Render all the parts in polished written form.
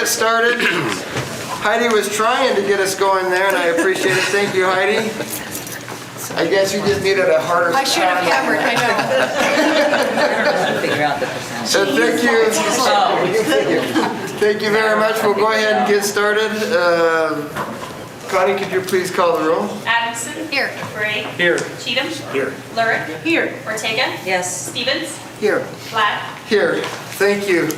get started. Heidi was trying to get us going there, and I appreciate it. Thank you, Heidi. I guess you just needed a harder I should have hammered, I know. Figure out the percentage. So thank you very much. We'll go ahead and get started. Connie, could you please call the roll? Adamson. Here. Gray. Here. Cheatham. Here. Lurick. Here. Ortega. Yes. Stevens. Here. Platt. Here. Thank you.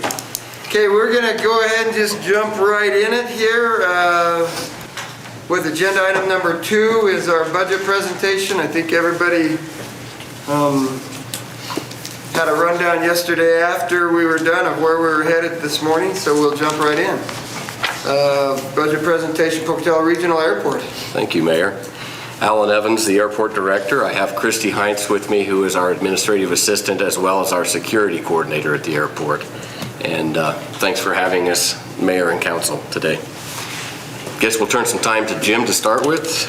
Okay, we're going to go ahead and just jump right in it here. With agenda item number 2 is our budget presentation. I think everybody had a rundown yesterday after we were done of where we were headed this morning, so we'll jump right in. Budget presentation, Pocatello Regional Airport. Thank you, Mayor. Alan Evans, the airport director. I have Christy Heinz with me, who is our administrative assistant as well as our security coordinator at the airport. And thanks for having us, Mayor and Council, today. Guess we'll turn some time to Jim to start with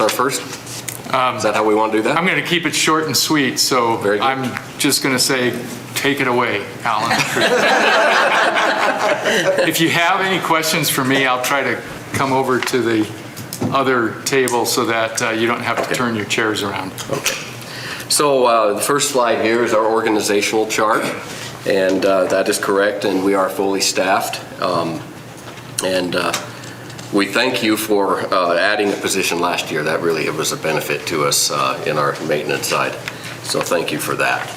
our first. Is that how we want to do that? I'm going to keep it short and sweet, so Very good. I'm just going to say, take it away, Alan. If you have any questions for me, I'll try to come over to the other table so that you don't have to turn your chairs around. Okay. So the first slide here is our organizational chart, and that is correct, and we are fully staffed. We thank you for adding a position last year. That really was a benefit to us in our maintenance side. So thank you for that.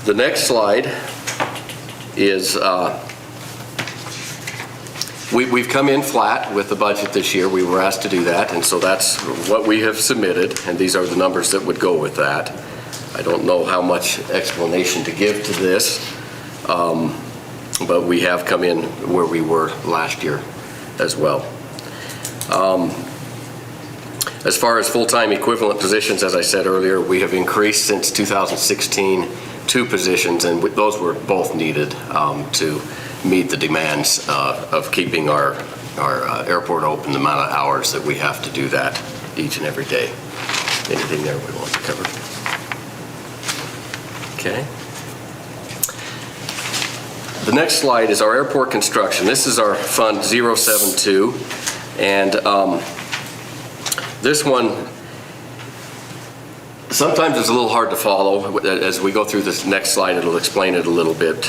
The next slide is, we've come in flat with the budget this year. We were asked to do that, and so that's what we have submitted, and these are the numbers that would go with that. I don't know how much explanation to give to this. But we have come in where we were last year as well. As far as full-time equivalent positions, as I said earlier, we have increased since 2016 2 positions, and those were both needed to meet the demands of keeping our airport open, the amount of hours that we have to do that each and every day. Anything there we want to cover? Okay. The next slide is our airport construction. This is our Fund 072, and this one sometimes it's a little hard to follow. As we go through this next slide, it'll explain it a little bit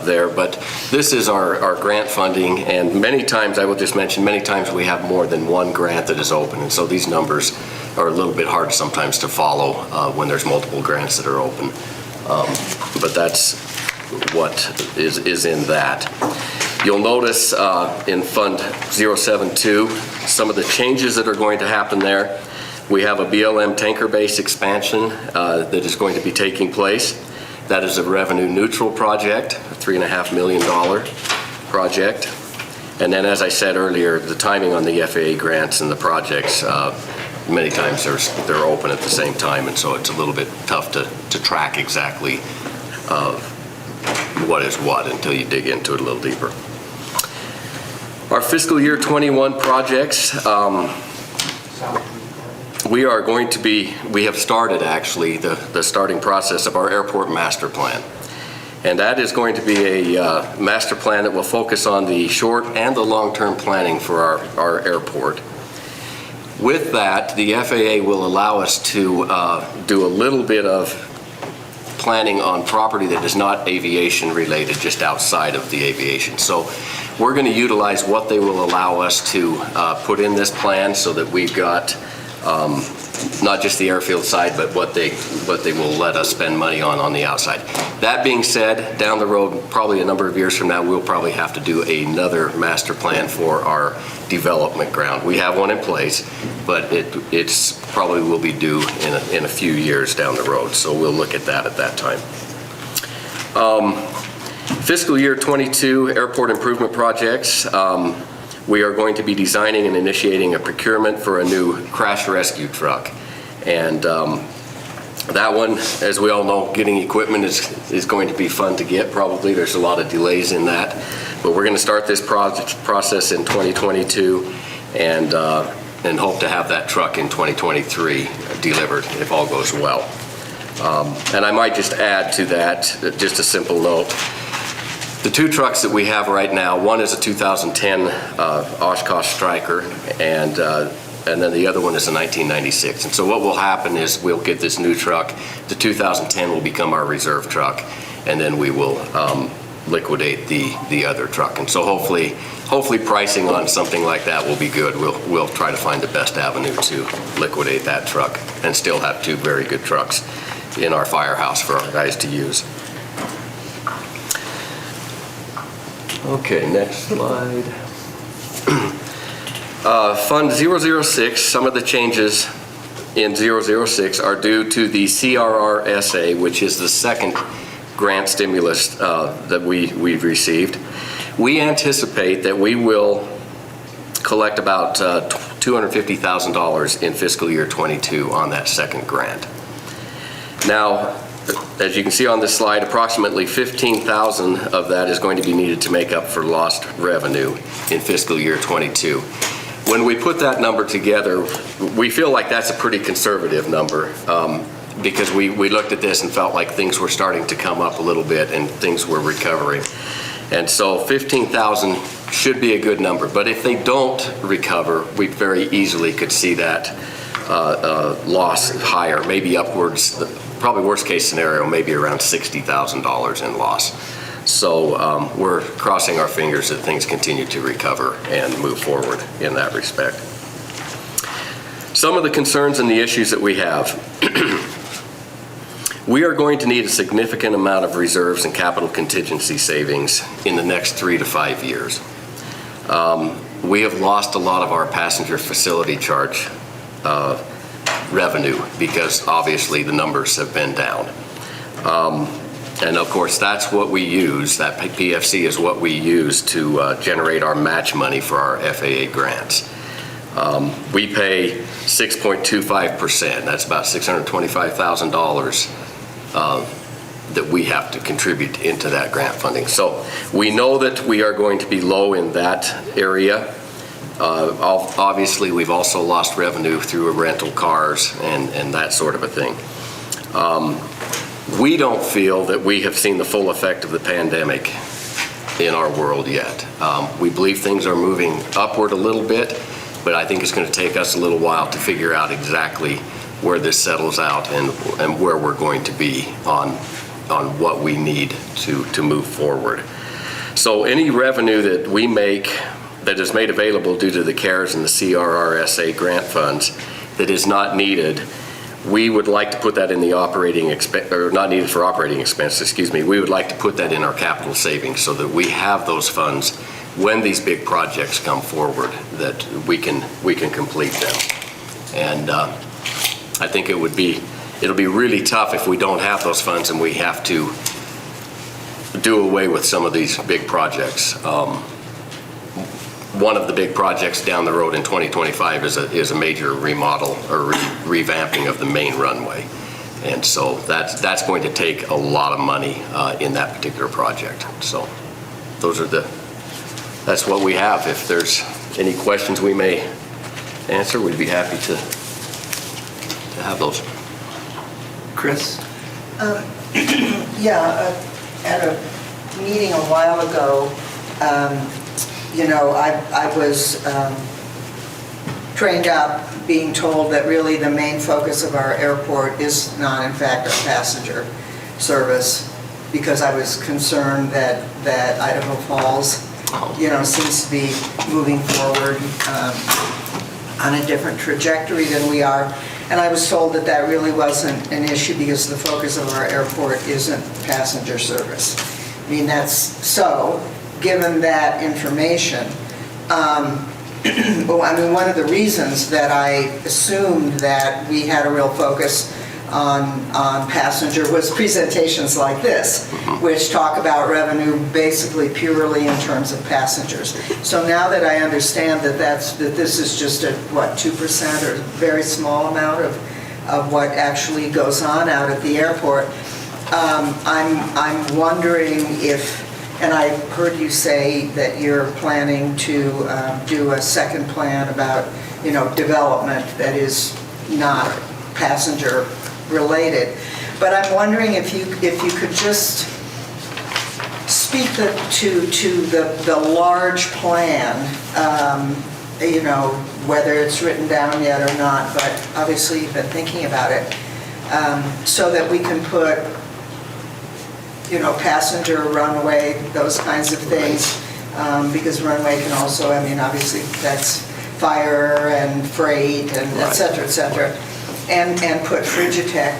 there, but this is our grant funding, and many times, I will just mention, many times we have more than one grant that is open, and so these numbers are a little bit hard sometimes to follow when there's multiple grants that are open, but that's what is in that. You'll notice in Fund 072 some of the changes that are going to happen there. We have a BLM tanker base expansion that is going to be taking place. That is a revenue neutral project, a $3.5 million project. And then, as I said earlier, the timing on the FAA grants and the projects, many times they're open at the same time, and so it's a little bit tough to track exactly what is what until you dig into it a little deeper. Our fiscal year 21 projects, we have started actually the starting process of our airport master plan. And that is going to be a master plan that will focus on the short and the long-term planning for our airport. With that, the FAA will allow us to do a little bit of planning on property that is not aviation related, just outside of the aviation. So we're going to utilize what they will allow us to put in this plan so that we've got not just the airfield side, but what they will let us spend money on the outside. That being said, down the road, probably a number of years from now, we'll probably have to do another master plan for our development ground. We have one in place, but it's probably will be due in a few years down the road. So we'll look at that time. Fiscal year 22 airport improvement projects. We are going to be designing and initiating a procurement for a new crash rescue truck. And that one, as we all know, getting equipment is going to be fun to get probably. There's a lot of delays in that. But we're going to start this process in 2022 and hope to have that truck in 2023 delivered if all goes well. And I might just add to that, just a simple note. The two trucks that we have right now, one is a 2010 Oshkosh Striker, and then the other one is a 1996. And so what will happen is we'll get this new truck. The 2010 will become our reserve truck, and then we will liquidate the other truck. And so hopefully pricing on something like that will be good. We'll try to find the best avenue to liquidate that truck and still have two very good trucks in our firehouse for our guys to use. Okay, next slide. Fund 006, some of the changes in 006 are due to the CRRSA, which is the second grant stimulus that we've received. We anticipate that we will collect about $250,000 in fiscal year 22 on that second grant. Now, as you can see on this slide, approximately $15,000 of that is going to be needed to make up for lost revenue in fiscal year 22. When we put that number together, we feel like that's a pretty conservative number because we looked at this and felt like things were starting to come up a little bit and things were recovering. And so 15,000 should be a good number, but if they don't recover, we very easily could see that loss higher, maybe upwards, probably worst case scenario, maybe around $60,000 in loss. So we're crossing our fingers that things continue to recover and move forward in that respect. Some of the concerns and the issues that we have. We are going to need a significant amount of reserves and capital contingency savings in the next 3 to 5 years. We have lost a lot of our passenger facility charge revenue because obviously the numbers have been down. And of course, that's what we use, that PFC is what we use to generate our match money for our FAA grants. We pay 6.25%, that's about $625,000 that we have to contribute into that grant funding. So we know that we are going to be low in that area. Obviously, we've also lost revenue through rental cars and that sort of a thing. We don't feel that we have seen the full effect of the pandemic in our world yet. We believe things are moving upward a little bit, but I think it's going to take us a little while to figure out exactly where this settles out and where we're going to be on what we need to move forward. So any revenue that we make that is made available due to the CARES and the CRRSA grant funds that is not needed, we would like to put that in the operating expense, or not needed for operating expense, excuse me, we would like to put that in our capital savings so that we have those funds when these big projects come forward, that we can complete them. And I think it'll be really tough if we don't have those funds and we have to do away with some of these big projects. One of the big projects down the road in 2025 is a major remodel or revamping of the main runway. And so that's going to take a lot of money in that particular project. So that's what we have. If there's any questions we may answer, we'd be happy to have those. Chris? Yeah, at a meeting a while ago, I was trained up being told that really the main focus of our airport is not, in fact, our passenger service, because I was concerned that Idaho Falls, seems to be moving forward on a different trajectory than we are. And I was told that really wasn't an issue because the focus of our airport isn't passenger service. I mean, that's so. Given that information, one of the reasons that I assumed that we had a real focus on passenger was presentations like this, which talk about revenue basically purely in terms of passengers. So now that I understand that this is just a 2% or very small amount of what actually goes on out at the airport, I'm wondering if. And I heard you say that you're planning to do a second plan about, development that is not passenger related. But I'm wondering if you could just speak to the large plan, whether it's written down yet or not, but obviously you've been thinking about it, so that we can put, passenger runway, those kinds of things, because runway can also, obviously that's fire and freight and et cetera, and put Frigitech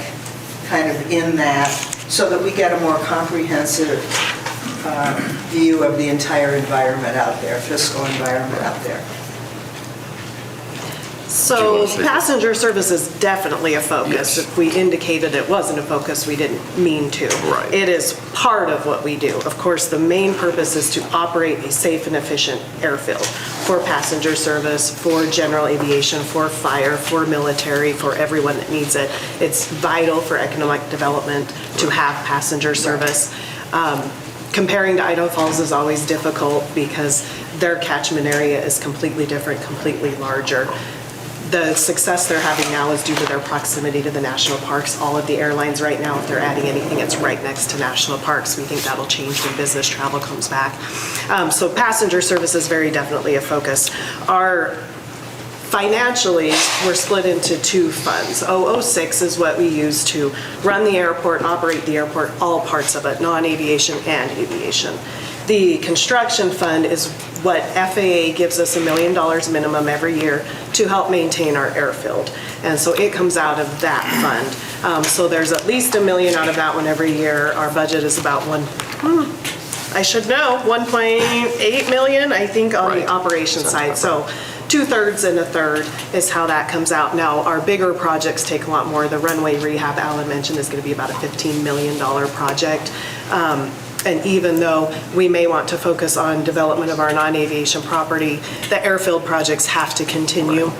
kind of in that, so that we get a more comprehensive view of the entire environment out there, fiscal environment out there. So passenger service is definitely a focus. Yes. If we indicated it wasn't a focus, we didn't mean to. Right. It is part of what we do. Of course, the main purpose is to operate a safe and efficient airfield for passenger service, for general aviation, for fire, for military, for everyone that needs it. It's vital for economic development to have passenger service. Comparing to Idaho Falls is always difficult because their catchment area is completely different, completely larger. The success they're having now is due to their proximity to the national parks. All of the airlines right now, if they're adding anything, it's right next to national parks. We think that'll change when business travel comes back. So passenger service is very definitely a focus. Financially, we're split into two funds. 006 is what we use to run the airport, operate the airport, all parts of it, non-aviation and aviation. The construction fund is what FAA gives us $1 million minimum every year to help maintain our airfield. And so it comes out of that fund. So there's at least $1 million out of that one every year. Our budget is about $1.8 million, I think, on the operations side. So 2/3 and 1/3 is how that comes out. Now, our bigger projects take a lot more. The runway rehab Alan mentioned is going to be about a $15 million project. And even though we may want to focus on development of our non-aviation property, the airfield projects have to continue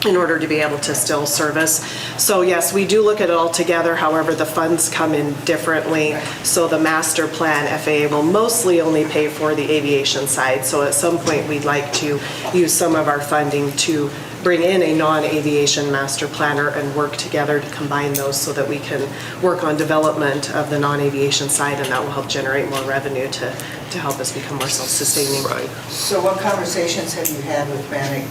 in order to be able to still service. So yes, we do look at it all together. However, the funds come in differently. So the master plan, FAA will mostly only pay for the aviation side. So at some point, we'd like to use some of our funding to bring in a non-aviation master planner and work together to combine those so that we can work on development of the non-aviation side, and that will help generate more revenue to help us become more self-sustaining. Right. So what conversations have you had with Bannock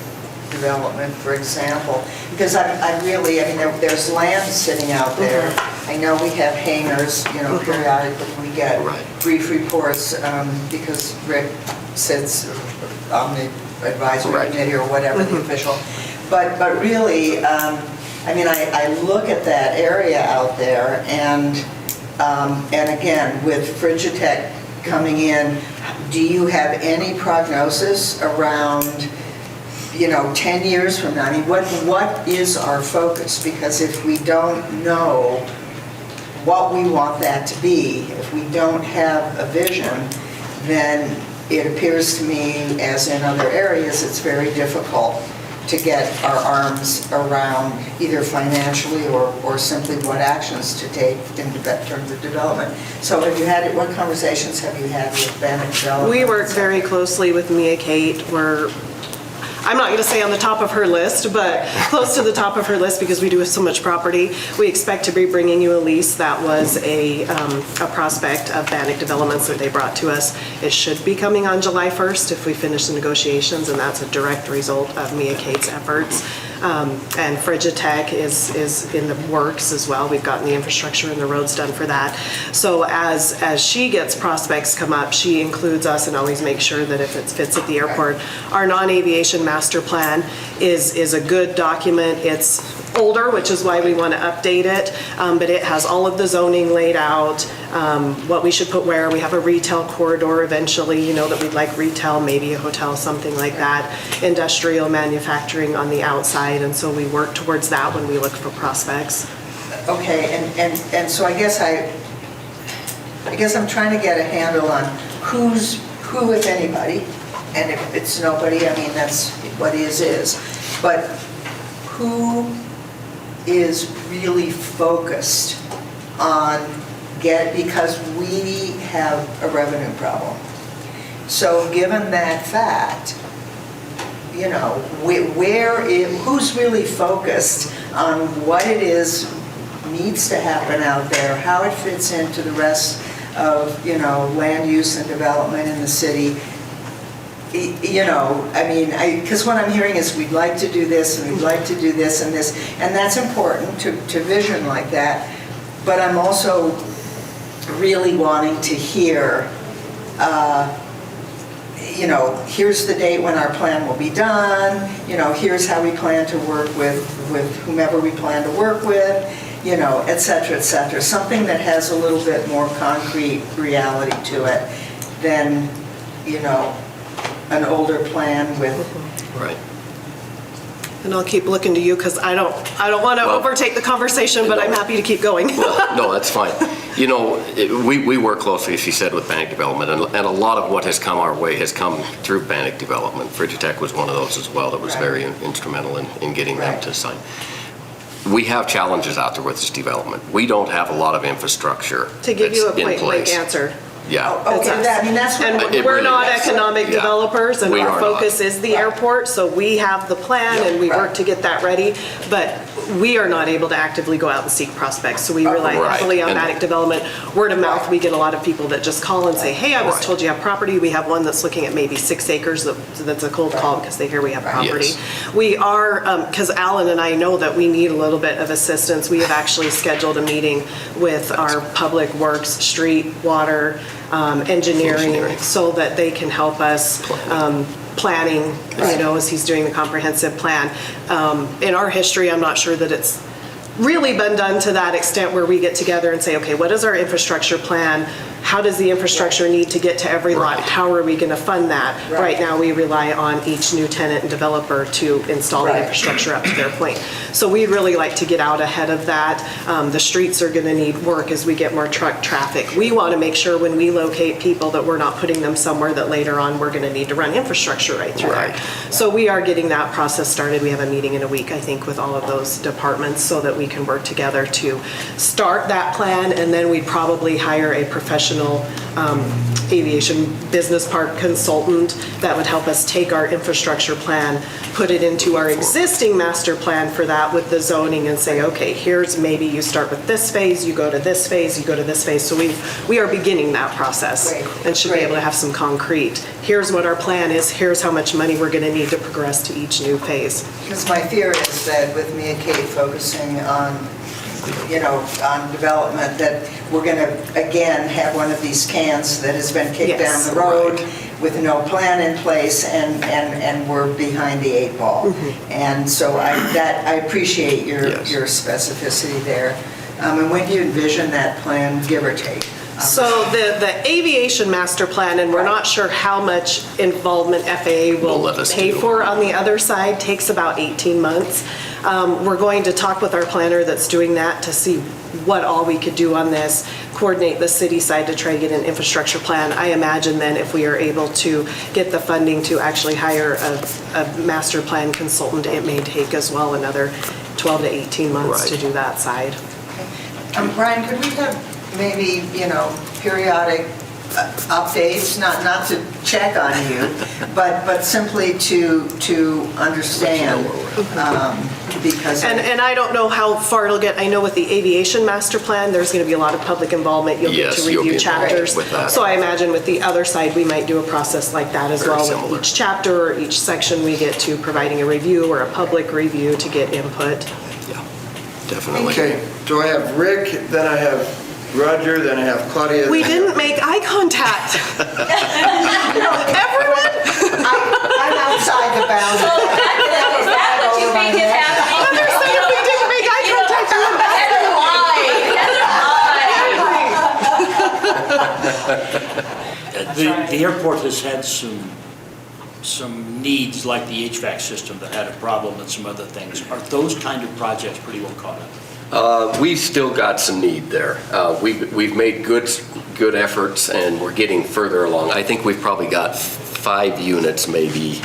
Development, for example? Because there's land sitting out there. I know we have hangars, periodically we get brief reports because Rick sits on the advisory committee or whatever the official. But really, I look at that area out there, and again, with Frigitech coming in, do you have any prognosis around 10 years from now? What is our focus? Because if we don't know what we want that to be, if we don't have a vision, then it appears to me, as in other areas, it's very difficult to get our arms around either financially or simply what actions to take in terms of development. So what conversations have you had with Bannock Development? We work very closely with Mia Kate. I'm not going to say on the top of her list, but close to the top of her list because we do have so much property. We expect to be bringing you a lease that was a prospect of Bannock Developments that they brought to us. It should be coming on July 1st if we finish the negotiations, and that's a direct result of Mia Kate's efforts. And Frigitech is in the works as well. We've gotten the infrastructure and the roads done for that. So as she gets prospects come up, she includes us and always makes sure that if it fits at the airport. Our non-aviation master plan is a good document. It's older, which is why we want to update it, but it has all of the zoning laid out, what we should put where. We have a retail corridor eventually, that we'd like retail, maybe a hotel, something like that, industrial manufacturing on the outside, and so we work towards that when we look for prospects. Okay, and so I guess I'm trying to get a handle on who, if anybody, and if it's nobody, that's what is. But who is really focused on because we have a revenue problem. So given that fact, who's really focused on what it is needs to happen out there, how it fits into the rest land use and development in the city. Because what I'm hearing is we'd like to do this, and we'd like to do this and this, and that's important to vision like that. But I'm also really wanting to hear, here's the date when our plan will be done, here's how we plan to work with whomever we plan to work with, et cetera, et cetera. Something that has a little bit more concrete reality to it than, an older plan with. Right. And I'll keep looking to you because I don't want to overtake the conversation, but I'm happy to keep going. Well, no, that's fine. We work closely, as she said, with Bannock Development, and a lot of what has come our way has come through Bannock Development. Frigid Tech was one of those as well that was very instrumental in getting them to sign. We have challenges out there with this development. We don't have a lot of infrastructure To give you a that's in point-blank place. answer. Yeah. It's us. That's what. And It we're really not is. economic Yeah. developers, and We our are focus not. is the airport, so we have the plan and we work to get that ready. But we are not able to actively go out and seek prospects, so we rely Right. heavily on And- Bannock Development. Word of mouth, we get a lot of people that just call and say, hey, I was Right. told you have property. We have one that's looking at maybe 6 acres, that's a cold call because they hear we have property. Yes. We are, because Alan and I know that we need a little bit of assistance. We have actually scheduled a meeting with our public works, street, water, engineering, so that they can help us planning, as he's doing the comprehensive plan. In our history, I'm not sure that it's really been done to that extent where we get together and say, okay, what is our infrastructure plan? How does the infrastructure need to get to every lot? How are we going to fund that? Right now, we rely on each new tenant and developer to install the infrastructure up to their point. So we'd really like to get out ahead of that. The streets are going to need work as we get more truck traffic. We want to make sure when we locate people that we're not putting them somewhere that later on we're going to need to run infrastructure right through there. So we are getting that process started. We have a meeting in a week, I think, with all of those departments so that we can work together to start that plan, and then we'd probably hire a professional aviation business park consultant that would help us take our infrastructure plan, put it into our existing master plan for that with the zoning and say, okay, here's maybe you start with this phase, you go to this phase, you go to this phase. So we are beginning that process and should be able to have some concrete. Here's what our plan is, here's how much money we're going to need to progress to each new phase. Because my fear is that with me and Kate focusing on development, that we're going to, again, have one of these cans that has been kicked down the road with no plan in place, and we're behind the 8 ball. And so I appreciate your specificity there. And when do you envision that plan, give or take? So the aviation master plan, and we're not sure how much involvement FAA will let us pay do. for on the other side, takes about 18 months. We're going to talk with our planner that's doing that to see what all we could do on this, coordinate the city side to try to get an infrastructure plan. I imagine then if we are able to get the funding to actually hire a master plan consultant, it may take as well another 12 to 18 months to do that side. Brian, could we have maybe, periodic updates, not to check on you, but simply to understand, because. And I don't know how far it'll get. I know with the aviation master plan, there's going to be a lot of public involvement. You'll get to you'll review be involved chapters. with that. So I imagine with the other side, we might do a process like that as Very well. similar. With each chapter or each section, we get to providing a review or a public review to get input. Yeah, definitely. Okay, so I have Rick, then I have Roger, then I have Claudia. We didn't make eye contact. Everyone? I'm outside the bounds. So is that what you think is happening? They're saying if we didn't make eye contact, you would Heather lied. The airport has had some needs, like the HVAC system that had a problem and some other things. Are those kind of projects pretty well caught up? We've still got some need there. We've made good efforts, and we're getting further along. I think we've probably got 5 units maybe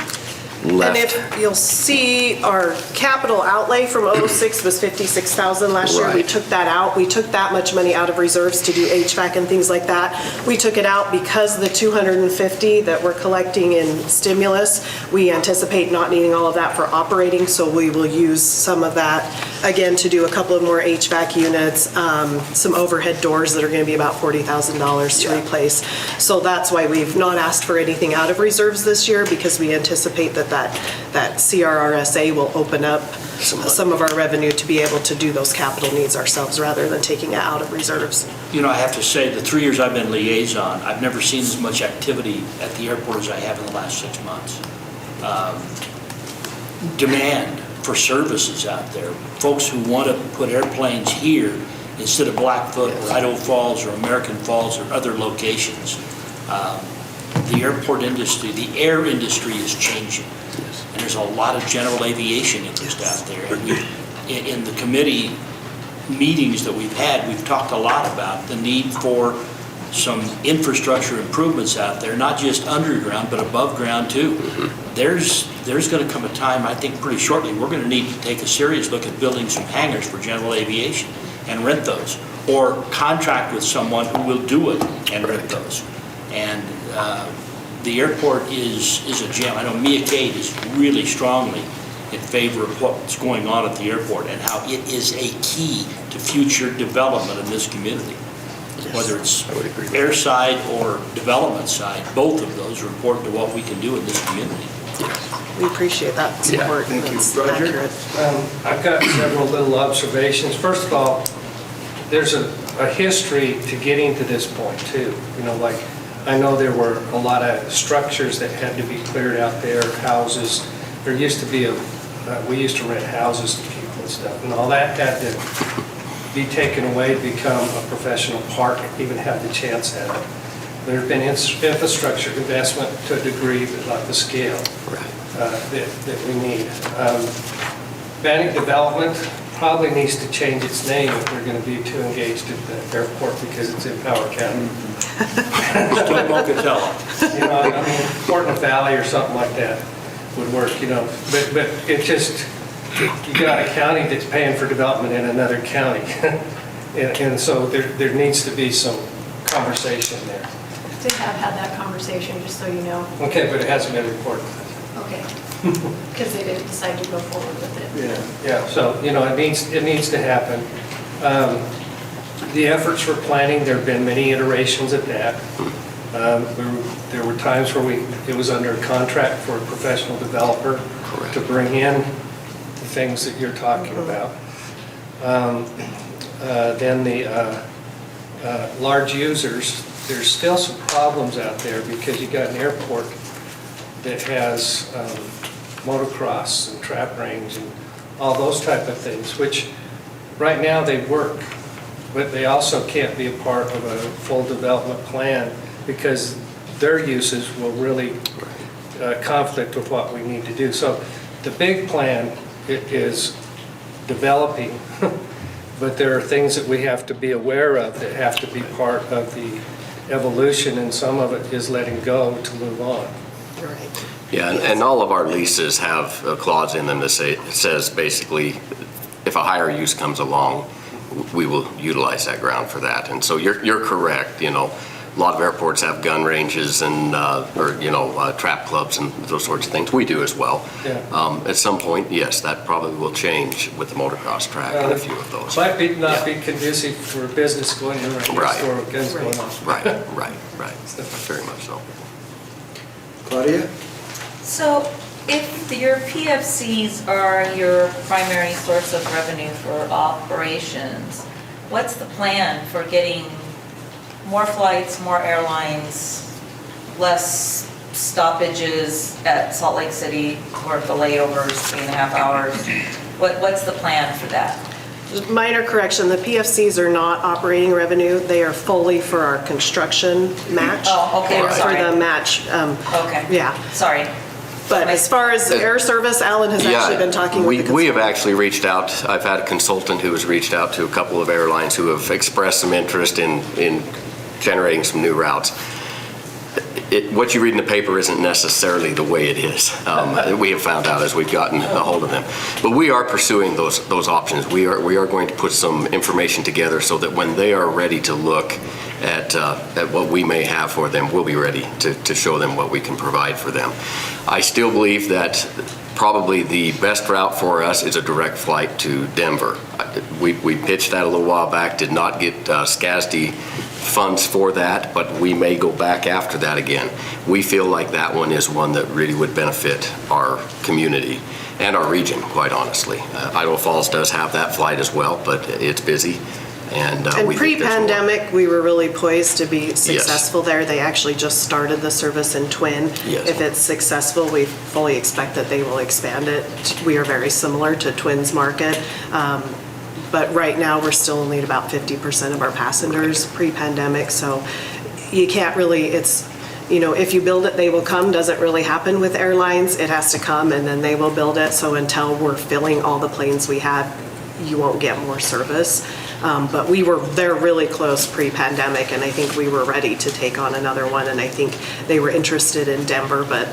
And left. if you'll see, our capital outlay from '06 was $56,000 last year. We Right. took that out. We took that much money out of reserves to do HVAC and things like that. We took it out because the $250 that we're collecting in stimulus, we anticipate not needing all of that for operating, so we will use some of that, again, to do a couple of more HVAC units, some overhead doors that are going to be about $40,000 to replace. So that's why we've not asked for anything out of reserves this year, because we anticipate that CRRSA will open up some of our revenue to be able to do those capital needs ourselves rather than taking it out of reserves. You know, I have to say, the 3 years I've been liaison, I've never seen as much activity at the airport as I have in the last 6 months. Demand for services out there, folks who want to put airplanes here instead of Blackfoot or Idaho Falls or American Falls or other locations. The airport industry, the air industry is changing. And there's a lot of general aviation interest out there. And in the committee meetings that we've had, we've talked a lot about the need for some infrastructure improvements out there, not just underground, but above ground too. There's going to come a time, I think pretty shortly, we're going to need to take a serious look at building some hangars for general aviation and rent those, or contract with someone who will do it and rent those. And the airport is a gem. I know Mia Cade is really strongly in favor of what's going on at the airport and how it is a key to future development in this community. Whether it's airside or development side, both of those are important to what we can do in this community. We appreciate that support. Thank you. That's Roger? accurate. I've got several little observations. First of all, there's a history to getting to this point too. You know, like, I know there were a lot of structures that had to be cleared out there, houses. There used to be we used to rent houses to people and stuff, and all that had to be taken away to become a professional park, even have the chance at it. There's been infrastructure investment to a degree, but not the scale that we need. Bannock Development probably needs to change its name if we're going to be too engaged at the airport because it's in Power County. Still Pocatello. You know, I mean, Portland Valley or something like that would work, you know. But it just, you got a county that's paying for development in another county. And so there needs to be some conversation there. They have had that conversation, just so you know. Okay, but it hasn't been reported. Okay. Because they didn't decide to go forward with it. Yeah, so, you know, it needs to happen. The efforts for planning, there have been many iterations of that. There were times where it was under a contract for a professional developer to bring in the things that you're talking about. Then the large users, there's still some problems out there because you got an airport that has motocross and trap range and all those type of things, which right now they work, but they also can't be a part of a full development plan because their uses will really conflict with what we need to do. So the big plan is developing, but there are things that we have to be aware of that have to be part of the evolution, and some of it is letting go to move on. Right. Yeah, and all of our leases have a clause in them that says basically, if a higher use comes along, we will utilize that ground for that. And so you're correct, you know, a lot of airports have gun ranges and, trap clubs and those sorts of things. We do as well. Yeah. At some point, yes, that probably will change with the motocross track and a few of those. Might not be conducive for business going on right next door with guns going on. Right. Very much so. Claudia? So if your PFCs are your primary source of revenue for operations, what's the plan for getting more flights, more airlines, less stoppages at Salt Lake City or the layovers, 3.5 hours? What's the plan for that? Minor correction, the PFCs are not operating revenue. They are fully for our construction match. Oh, okay, Or sorry. For the match. Okay. Yeah. Sorry. But as far as air service, Alan has actually been talking with the We have consultant. actually reached out. I've had a consultant who has reached out to a couple of airlines who have expressed some interest in generating some new routes. what you read in the paper isn't necessarily the way it is. We have found out as we've gotten a hold of them. But we are pursuing those options. We are going to put some information together so that when they are ready to look at what we may have for them, we'll be ready to show them what we can provide for them. I still believe that probably the best route for us is a direct flight to Denver. We pitched that a little while back, did not get SCASD funds for that, but we may go back after that again. We feel like that one is one that really would benefit our community and our region, quite honestly. Idaho Falls does have that flight as well, but it's busy. And we think there's more. Pre-pandemic, we were really poised to be successful there. They actually just started the service in Twin. Yes. If it's successful, we fully expect that they will expand it. We are very similar to Twin's market. But right now, we're still only at about 50% of our passengers pre-pandemic. So you can't really, if you build it, they will come, doesn't really happen with airlines. It has to come and then they will build it. So until we're filling all the planes we had, you won't get more service. But they're really close pre-pandemic, and I think we were ready to take on another one, and I think they were interested in Denver, but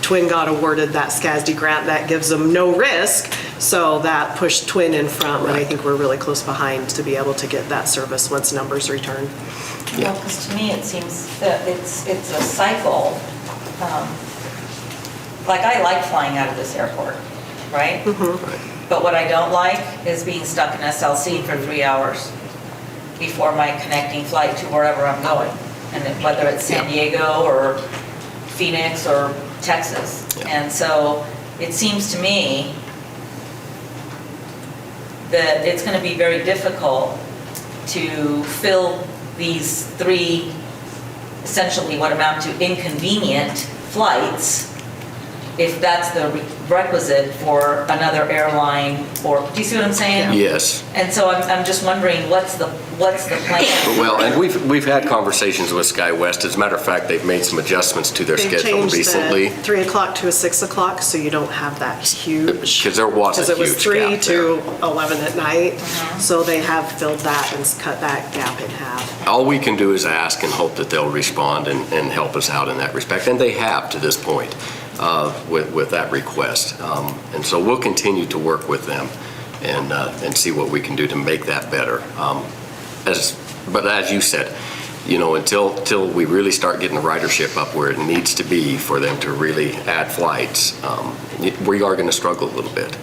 Twin got awarded that SCASD grant that gives them no risk, so that pushed Twin in front, and I think we're really close behind to be able to get that service once numbers return. Well, because to me, it seems that it's a cycle. Like, I like flying out of this airport, right? Right. But what I don't like is being stuck in SLC for 3 hours before my connecting flight to wherever I'm going. And whether it's San Diego or Phoenix or Texas. Yeah. And so it seems to me that it's going to be very difficult to fill these 3, essentially what amount to inconvenient flights, if that's the requisite for another airline, or, do you see what I'm saying? Yes. And so I'm just wondering, what's the plan? Well, and we've had conversations with SkyWest. As a matter of fact, they've made some adjustments to their They've schedule changed recently. the 3 o'clock to a 6 o'clock, so you don't have that huge. Because there was a Because it was huge 3 gap there. to 11 at night, so they have filled that and cut that gap in half. All we can do is ask and hope that they'll respond and help us out in that respect, and they have to this point with that request. And so we'll continue to work with them and see what we can do to make that better. But as you said, until we really start getting the ridership up where it needs to be for them to really add flights, we are going to struggle a little bit.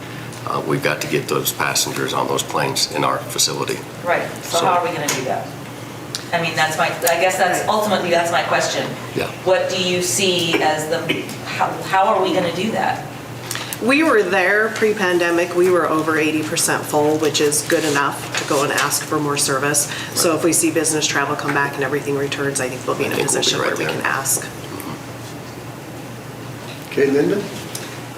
We've got to get those passengers on those planes in our facility. Right, so how are we going to do that? I mean, I guess ultimately that's my question. Yeah. What do you see as how are we going to do that? We were there pre-pandemic, we were over 80% full, which is good enough to go and ask for more service. So if we see business travel come back and everything returns, I think we'll be in a position where we can ask. Okay, Linda?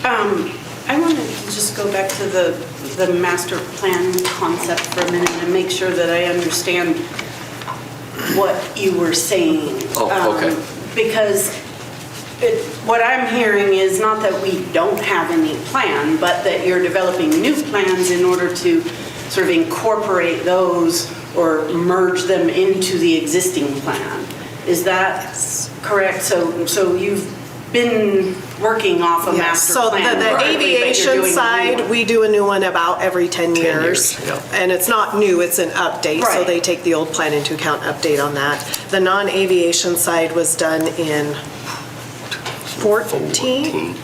I wanted to just go back to the master plan concept for a minute and make sure that I understand what you were saying. Oh, okay. Because what I'm hearing is not that we don't have any plan, but that you're developing new plans in order to sort of incorporate those or merge them into the existing plan. Is that correct? So you've been working off a master So plan. the currently, but you're aviation doing a new side, one. we do a new one about every 10 years. yeah. And it's not new, it's an update, so Right. they take the old plan into account, update on that. The non-aviation side was done in 14?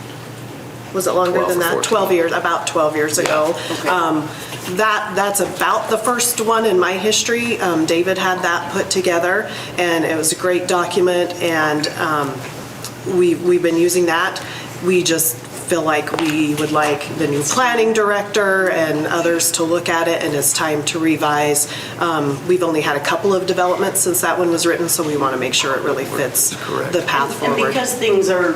Was it longer 12 than or that? 14. 12 years, about 12 years ago. Okay. That's about the first one in my history. David had that put together, and it was a great document, and we've been using that. We just feel like we would like the new planning director and others to look at it, and it's time to revise. We've only had a couple of developments since that one was written, so we want to make sure it really fits Correct. the path And forward. because things are,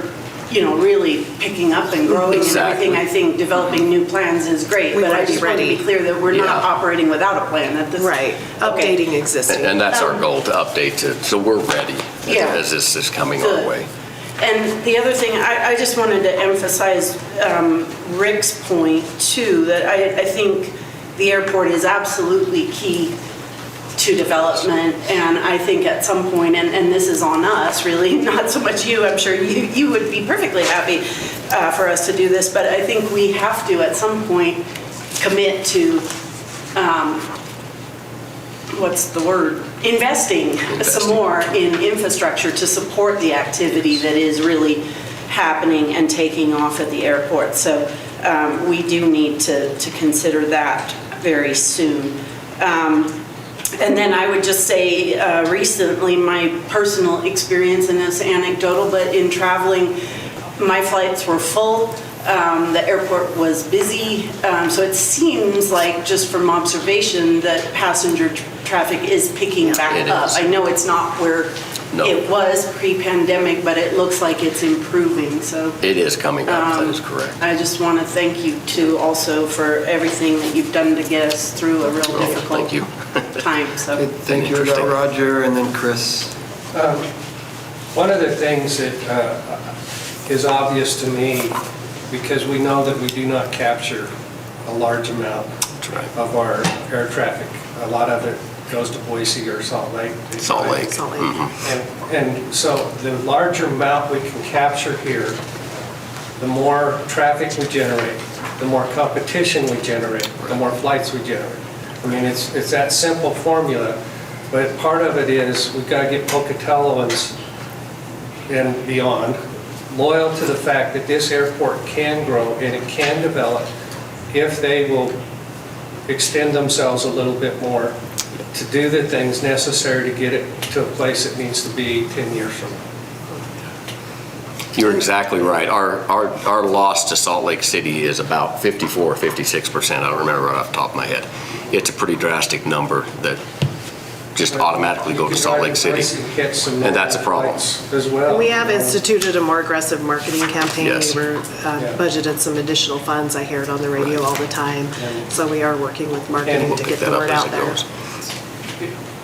really picking up and growing and everything, I think developing new plans is great. We But wanna I be just want to be ready. clear that we're not Yeah. operating without a plan at this. Right, Okay. updating existing. And that's our goal, to update so we're ready Yeah. as this is coming our Good. way. And the other thing, I just wanted to emphasize Rick's point too, that I think the airport is absolutely key to development, and I think at some point, and this is on us really, not so much you, I'm sure you would be perfectly happy for us to do this, but I think we have to at some point commit to, what's the word? Investing some more in infrastructure to support the activity that is really happening and taking off at the airport. So we do need to consider that very soon. And then I would just say recently, my personal experience, and it's anecdotal, but in traveling, my flights were full. The airport was busy. So it seems like, just from observation, that passenger traffic is picking back It up. is. I know it's not where No. it was pre-pandemic, but it looks like it's improving, so. It is coming up, that is correct. I just want to thank you too also for everything that you've done to get us through a real difficult Thank you. time, so. Thank you, Interesting. Roger, and then Chris. One of the things that is obvious to me, because we know that we do not capture a large amount That's right. of our air traffic. A lot of it goes to Boise or Salt Lake. Salt Lake. Salt Lake. And so the larger amount we can capture here, the more traffic we generate, the more competition we generate, the more flights we generate. I mean, it's that simple formula, but part of it is we've got to get Pocatelloans and beyond loyal to the fact that this airport can grow and it can develop if they will extend themselves a little bit more to do the things necessary to get it to a place it needs to be 10 years from now. You're exactly right. Our loss to Salt Lake City is about 54 or 56%. I don't remember right off the top of my head. It's a pretty drastic number that just automatically go to Salt Lake City. And that's a problem. As well. We have instituted a more aggressive marketing campaign. Yes. We were budgeted some additional funds. I hear it on the radio all the time. So we are working with marketing And to Pick get the that up word as out it there. goes.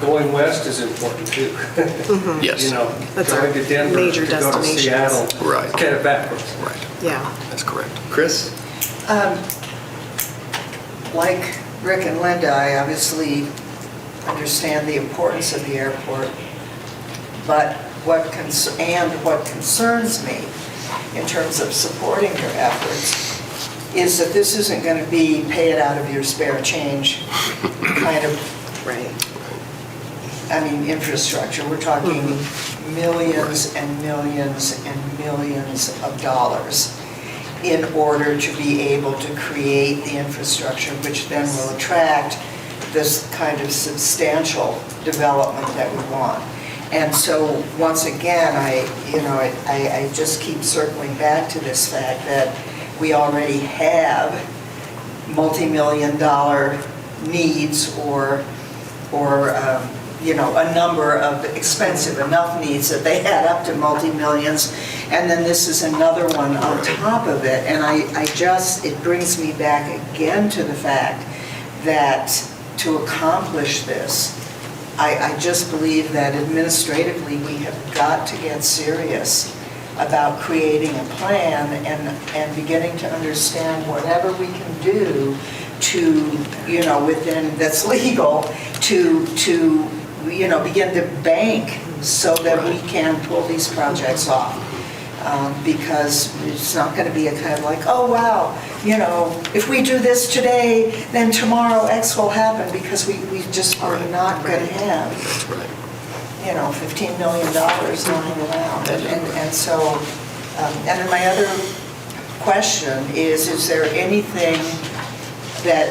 Going west is important too. Yes. You know, That's our going to Denver, major to go to destinations. Seattle. Right. Kind of backwards. Right. Yeah. That's correct. Chris? Like Rick and Linda, I obviously understand the importance of the airport, but what concerns me in terms of supporting your efforts is that this isn't going to be pay it out of your spare change kind of, Right. I mean, infrastructure. We're talking millions and millions and millions of dollars in order to be able to create the infrastructure, which then will attract this kind of substantial development that we want. And so, once again, I just keep circling back to this fact that we already have multi-million-dollar needs or a number of expensive enough needs that they add up to multi-millions, and then this is another one on top of it. And it brings me back again to the fact that to accomplish this, I just believe that administratively we have got to get serious about creating a plan and beginning to understand whatever we can do to, within, that's legal, to begin to bank so that we can pull these projects off. Because it's not going to be a kind of like, oh, wow, if we do this today, then tomorrow X will happen, because we just are not going to have, That's right. $15 million lying around. And so, and then my other question is there anything that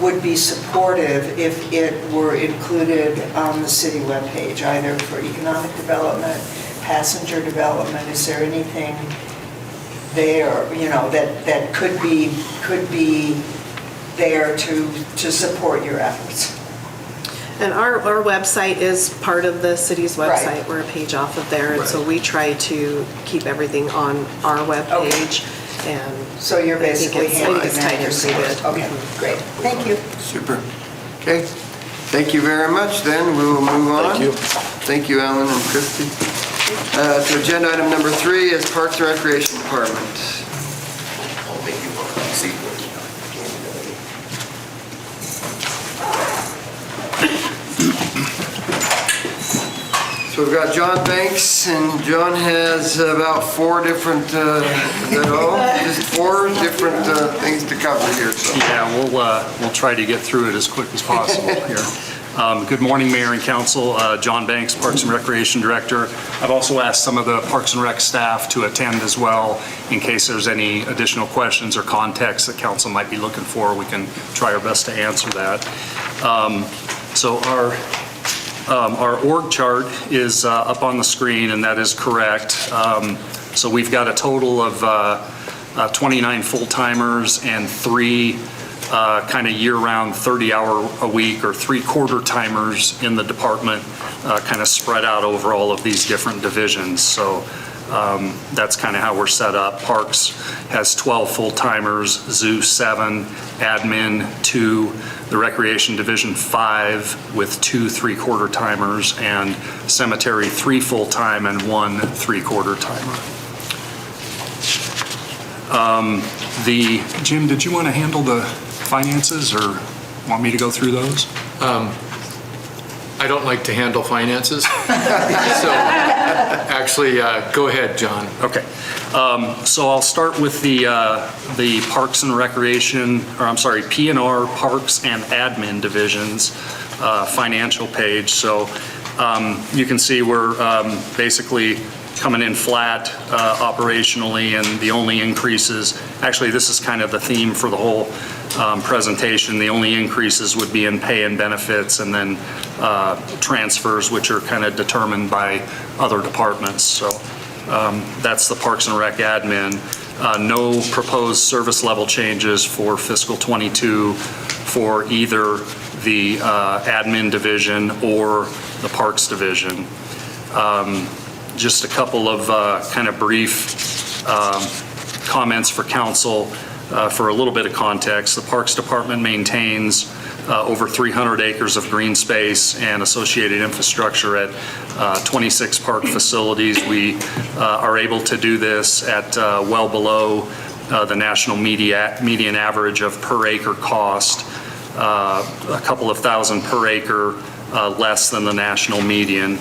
would be supportive if it were included on the city webpage, either for economic development, passenger development? Is there anything there, that could be there to support your efforts? And our website is part of the city's website. Right. We're a page off of there, and so Right. we try to keep everything on our webpage. And So you're I think basically it's- I think handling it's that tied in yourself? pretty good. Okay, great, thank you. Super. Okay. Thank you very much. Then we will move on. Thank you. Thank you, Ellen and Christie. To agenda item number 3 is Parks and Recreation Department. I'll make you a seat. So we've got John Banks, and John has about 4 different, is that all? Just 4 different things to cover here, so. Yeah, we'll try to get through it as quick as possible here. Good morning, Mayor and Council. John Banks, Parks and Recreation Director. I've also asked some of the Parks and Rec staff to attend as well in case there's any additional questions or context that Council might be looking for. We can try our best to answer that. So our org chart is up on the screen, and that is correct. So we've got a total of 29 full-timers and 3 kind of year-round 30-hour-a-week or 3 quarter-timers in the department, kind of spread out over all of these different divisions. So that's kind of how we're set up. Parks has 12 full-timers, Zoo 7, Admin 2, the Recreation Division 5 with 2 3-quarter-timers, and Cemetery 3 full-time and 1 3-quarter-timer. Jim, did you want to handle the finances or want me to go through those? I don't like to handle finances. So actually, go ahead, John. Okay. So I'll start with the Parks and Recreation, or I'm sorry, P&R, Parks and Admin Divisions financial page. So you can see we're basically coming in flat operationally, and the only increases, actually this is kind of the theme for the whole presentation, the only increases would be in pay and benefits, and then transfers, which are kind of determined by other departments. So that's the Parks and Rec admin. No proposed service level changes for fiscal '22 for either the admin division or the Parks division. Just a couple of kind of brief comments for council for a little bit of context. The Parks Department maintains over 300 acres of green space and associated infrastructure at 26 park facilities. We are able to do this at well below the national median average of per acre cost, a couple of thousand per acre less than the national median.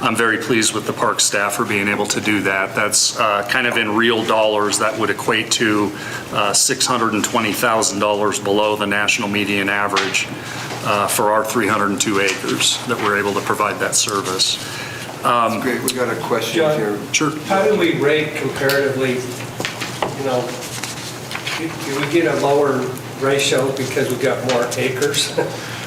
I'm very pleased with the park staff for being able to do that. That's kind of in real dollars, that would equate to $620,000 below the national median average for our 302 acres that we're able to provide that service. That's great, we got a question John, here. Sure. How do we rate comparatively, you know, do we get a lower ratio because we got more acres?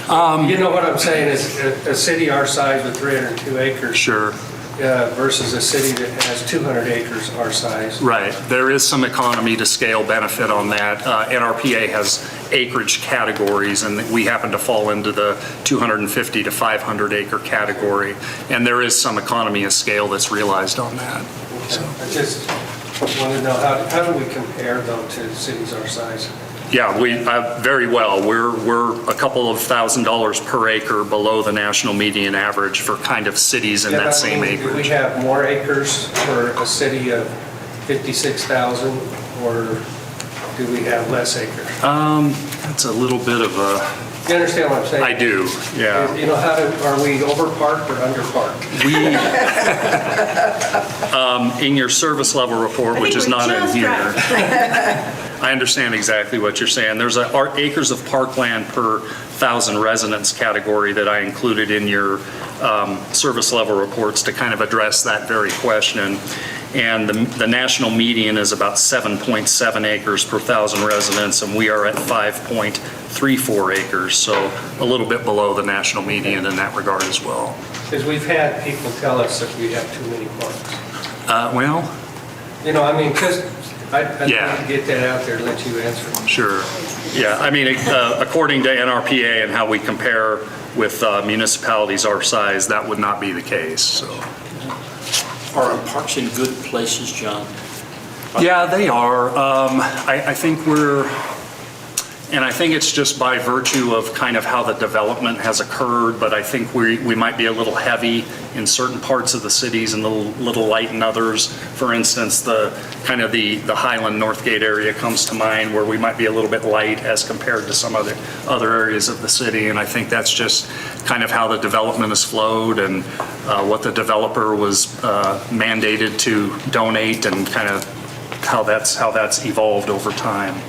You know what I'm saying, is a city our size with 302 acres. Sure. Versus a city that has 200 acres our size. Right. There is some economy to scale benefit on that. NRPA has acreage categories, and we happen to fall into the 250 to 500 acre category. And there is some economy of scale that's realized on that. So I just want to know, how do we compare though to cities our size? Yeah, we very well. We're a couple of $1,000s per acre below the national median average for kind of cities in that same acreage. Do we have more acres for a city of 56,000, or do we have less acres? That's a little bit of a... You understand what I'm saying? I do, yeah. You know, are we overparked or underparked? In your service level report, which is not in here, I understand exactly what you're saying. There's an acres of parkland per 1,000 residents category that I included in your service level reports to kind of address that very question. And the national median is about 7.7 acres per 1,000 residents, and we are at 5.34 acres, so a little bit below the national median in that regard as well. Because we've had people tell us that we have too many parks. Well, You know, I mean, because I Yeah. need to get that out there and let you answer. sure. Yeah, I mean, according to NRPA and how we compare with municipalities our size, that would not be the case, so. Are our parks in good places, John? Yeah, they are. I think we're, And I think it's just by virtue of kind of how the development has occurred, but I think we might be a little heavy in certain parts of the cities and a little light in others. For instance, the Highland Northgate area comes to mind, where we might be a little bit light as compared to some other areas of the city. And I think that's just kind of how the development has flowed and what the developer was mandated to donate, and kind of how that's evolved over time.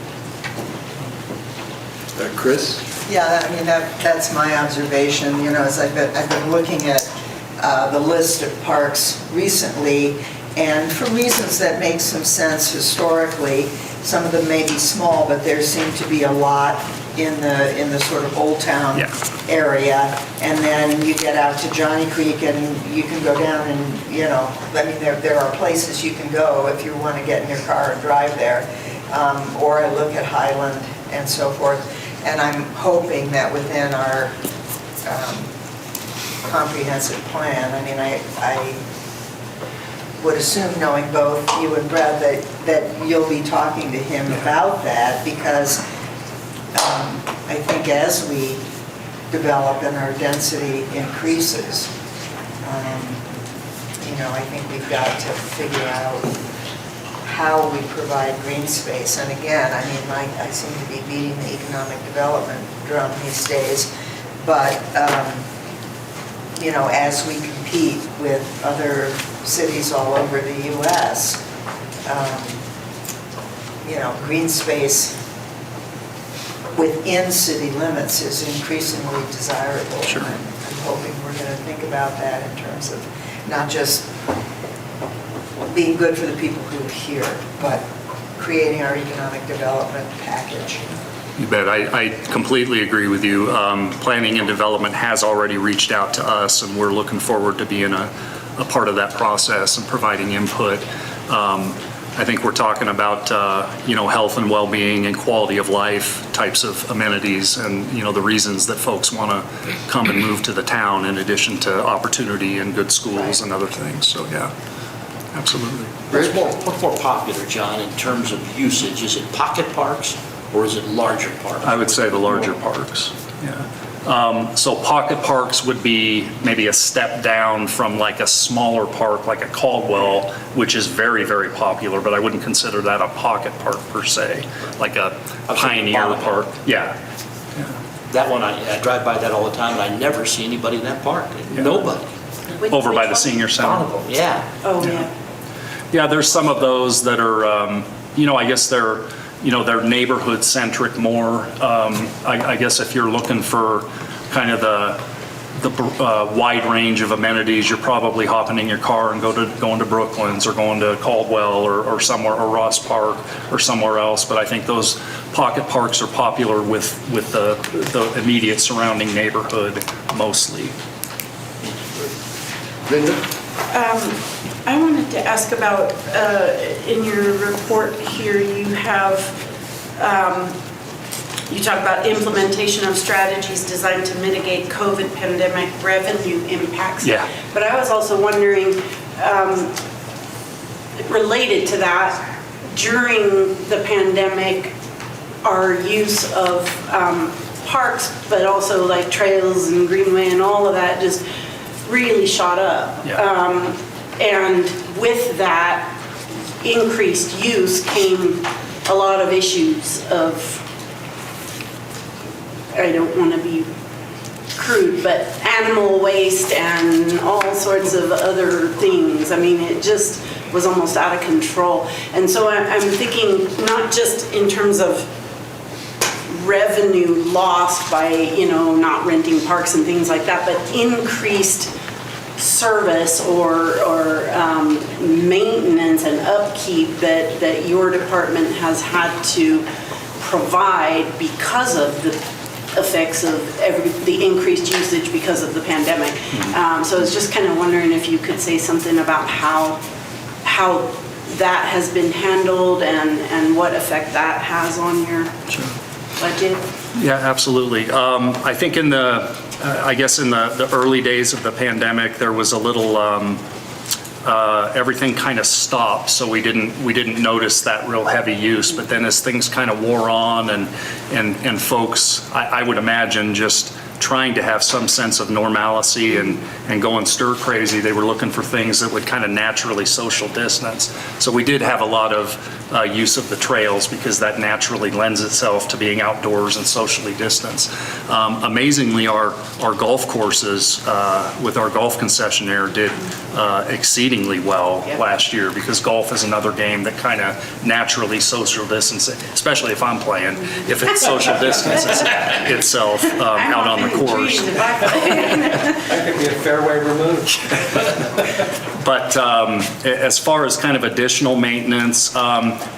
Chris? Yeah, I mean, that's my observation, you know, as I've been looking at the list of parks recently, and for reasons that make some sense historically, some of them may be small, but there seem to be a lot in the sort of Old Town area, and then you get out to Johnny Creek and you can go down and, you know, I mean, there are places you can go if you want to get in your car and drive there, or I look at Highland and so forth. And I'm hoping that within our comprehensive plan, I mean, I would assume, knowing both you and Brad, that you'll be talking to him about that, because I think as we develop and our density increases, you know, I think we've got to figure out how we provide green space. And again, I mean, I seem to be beating the economic development drum these days, but, you know, as we compete with other cities all over the U.S., you know, green space within city limits is increasingly desirable. Sure. And I'm hoping we're going to think about that in terms of not just being good for the people who are here, but creating our economic development package. You bet. I completely agree with you. Planning and development has already reached out to us, and we're looking forward to being a part of that process and providing input. I think we're talking about, you know, health and well-being and quality of life types of amenities, and, you know, the reasons that folks want to come and move to the town, in addition to opportunity and good schools and other things. So, yeah. Absolutely. What's more popular, John, in terms of usage? Is it pocket parks or is it larger parks? I would say the larger parks, yeah. So pocket parks would be maybe a step down from like a smaller park, like a Caldwell, which is very, very popular, but I wouldn't consider that a pocket park per se, like a Pioneer Park. Yeah. That one, I drive by that all the time, and I never see anybody in that park. Nobody. Over by the senior center. Yeah. Oh, yeah. Yeah, there's some of those that are, you know, I guess they're neighborhood centric more. I guess if you're looking for kind of the wide range of amenities, you're probably hopping in your car and going to Brooklands or going to Caldwell or somewhere, or Ross Park or somewhere else. But I think those pocket parks are popular with the immediate surrounding neighborhood mostly. Linda? I wanted to ask about, in your report here, you have, you talk about implementation of strategies designed to mitigate COVID pandemic revenue impacts. Yeah. But I was also wondering, related to that, during the pandemic, our use of parks, but also like trails and greenway and all of that just really shot up. Yeah. And with that increased use came a lot of issues of, I don't want to be crude, but animal waste and all sorts of other things. I mean, it just was almost out of control. And so I'm thinking not just in terms of revenue lost by, you know, not renting parks and things like that, but increased service or maintenance and upkeep that your department has had to provide because of the effects of the increased usage because of the pandemic. So I was just kind of wondering if you could say something about how that has been handled and what effect that has on your budget. Yeah, absolutely. I think in the, I guess in the early days of the pandemic, there was a little, everything kind of stopped, so we didn't notice that real heavy use. But then as things kind of wore on and folks, I would imagine, just trying to have some sense of normalcy and going stir crazy, they were looking for things that would kind of naturally social distance. So we did have a lot of use of the trails because that naturally lends itself to being outdoors and socially distanced. Amazingly, our golf courses with our golf concessionaire did exceedingly well last year, because golf is another game that kind of naturally social distance, especially if I'm playing, if it social distances itself out on the course. That could be a fairway removed. But as far as kind of additional maintenance,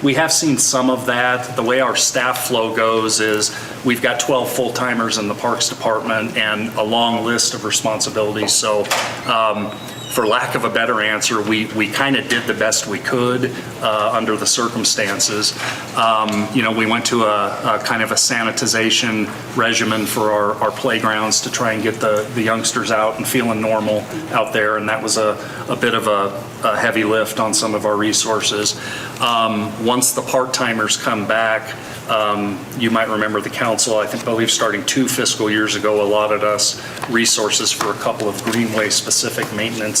we have seen some of that. The way our staff flow goes is we've got 12 full-timers in the Parks Department and a long list of responsibilities. So for lack of a better answer, we kind of did the best we could under the circumstances. We went to a kind of a sanitization regimen for our playgrounds to try and get the youngsters out and feeling normal out there, and that was a bit of a heavy lift on some of our resources. Once the part-timers come back, you might remember the council, I believe starting 2 fiscal years ago, allotted us resources for a couple of Greenway-specific maintenance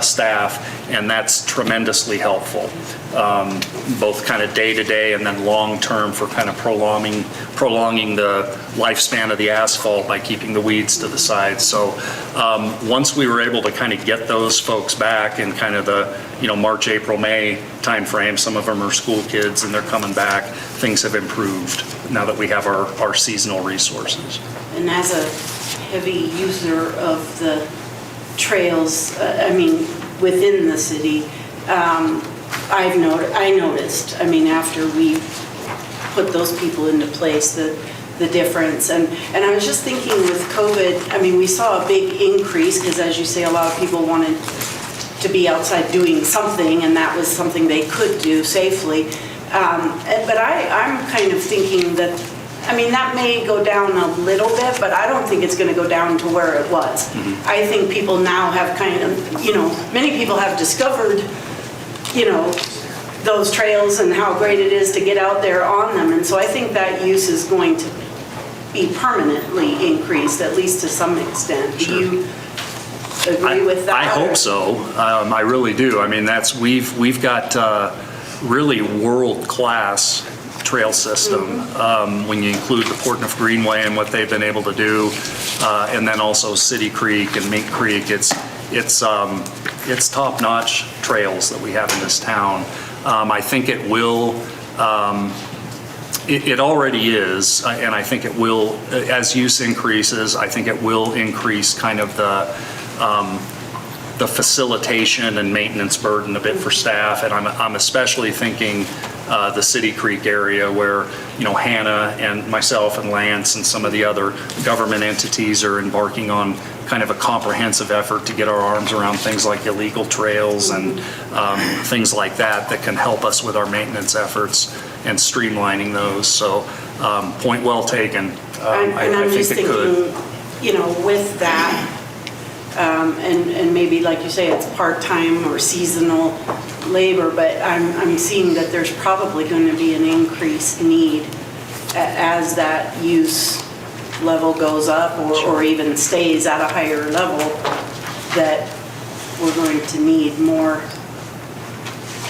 staff, and that's tremendously helpful, both kind of day-to-day and then long-term for kind of prolonging the lifespan of the asphalt by keeping the weeds to the side. So once we were able to kind of get those folks back in kind of the March, April, May timeframe, some of them are school kids and they're coming back, things have improved now that we have our seasonal resources. And as a heavy user of the trails, within the city, I noticed, after we put those people into place, the difference. And I was just thinking with COVID, we saw a big increase because, as you say, a lot of people wanted to be outside doing something, and that was something they could do safely. But I'm kind of thinking that, that may go down a little bit, but I don't think it's going to go down to where it was. Mm-hmm. I think people now have kind of, many people have discovered, those trails and how great it is to get out there on them. And so I think that use is going to be permanently increased, at least to some extent. Sure. Do you agree with that? I hope so. I really do. We've got really world-class trail system, when you include the Portneuf Greenway and what they've been able to do, and then also City Creek and Mink Creek. It's top-notch trails that we have in this town. I think it will, it already is, and I think it will, as use increases, I think it will increase kind of the facilitation and maintenance burden a bit for staff. And I'm especially thinking the City Creek area where, Hannah and myself and Lance and some of the other government entities are embarking on kind of a comprehensive effort to get our arms around things like illegal trails and things like that can help us with our maintenance efforts and streamlining those. So point well taken. I'm just thinking, with that, and maybe like you say, it's part-time or seasonal labor, but I'm seeing that there's probably going to be an increased need as that use level goes up or even stays at a higher level, that we're going to need more,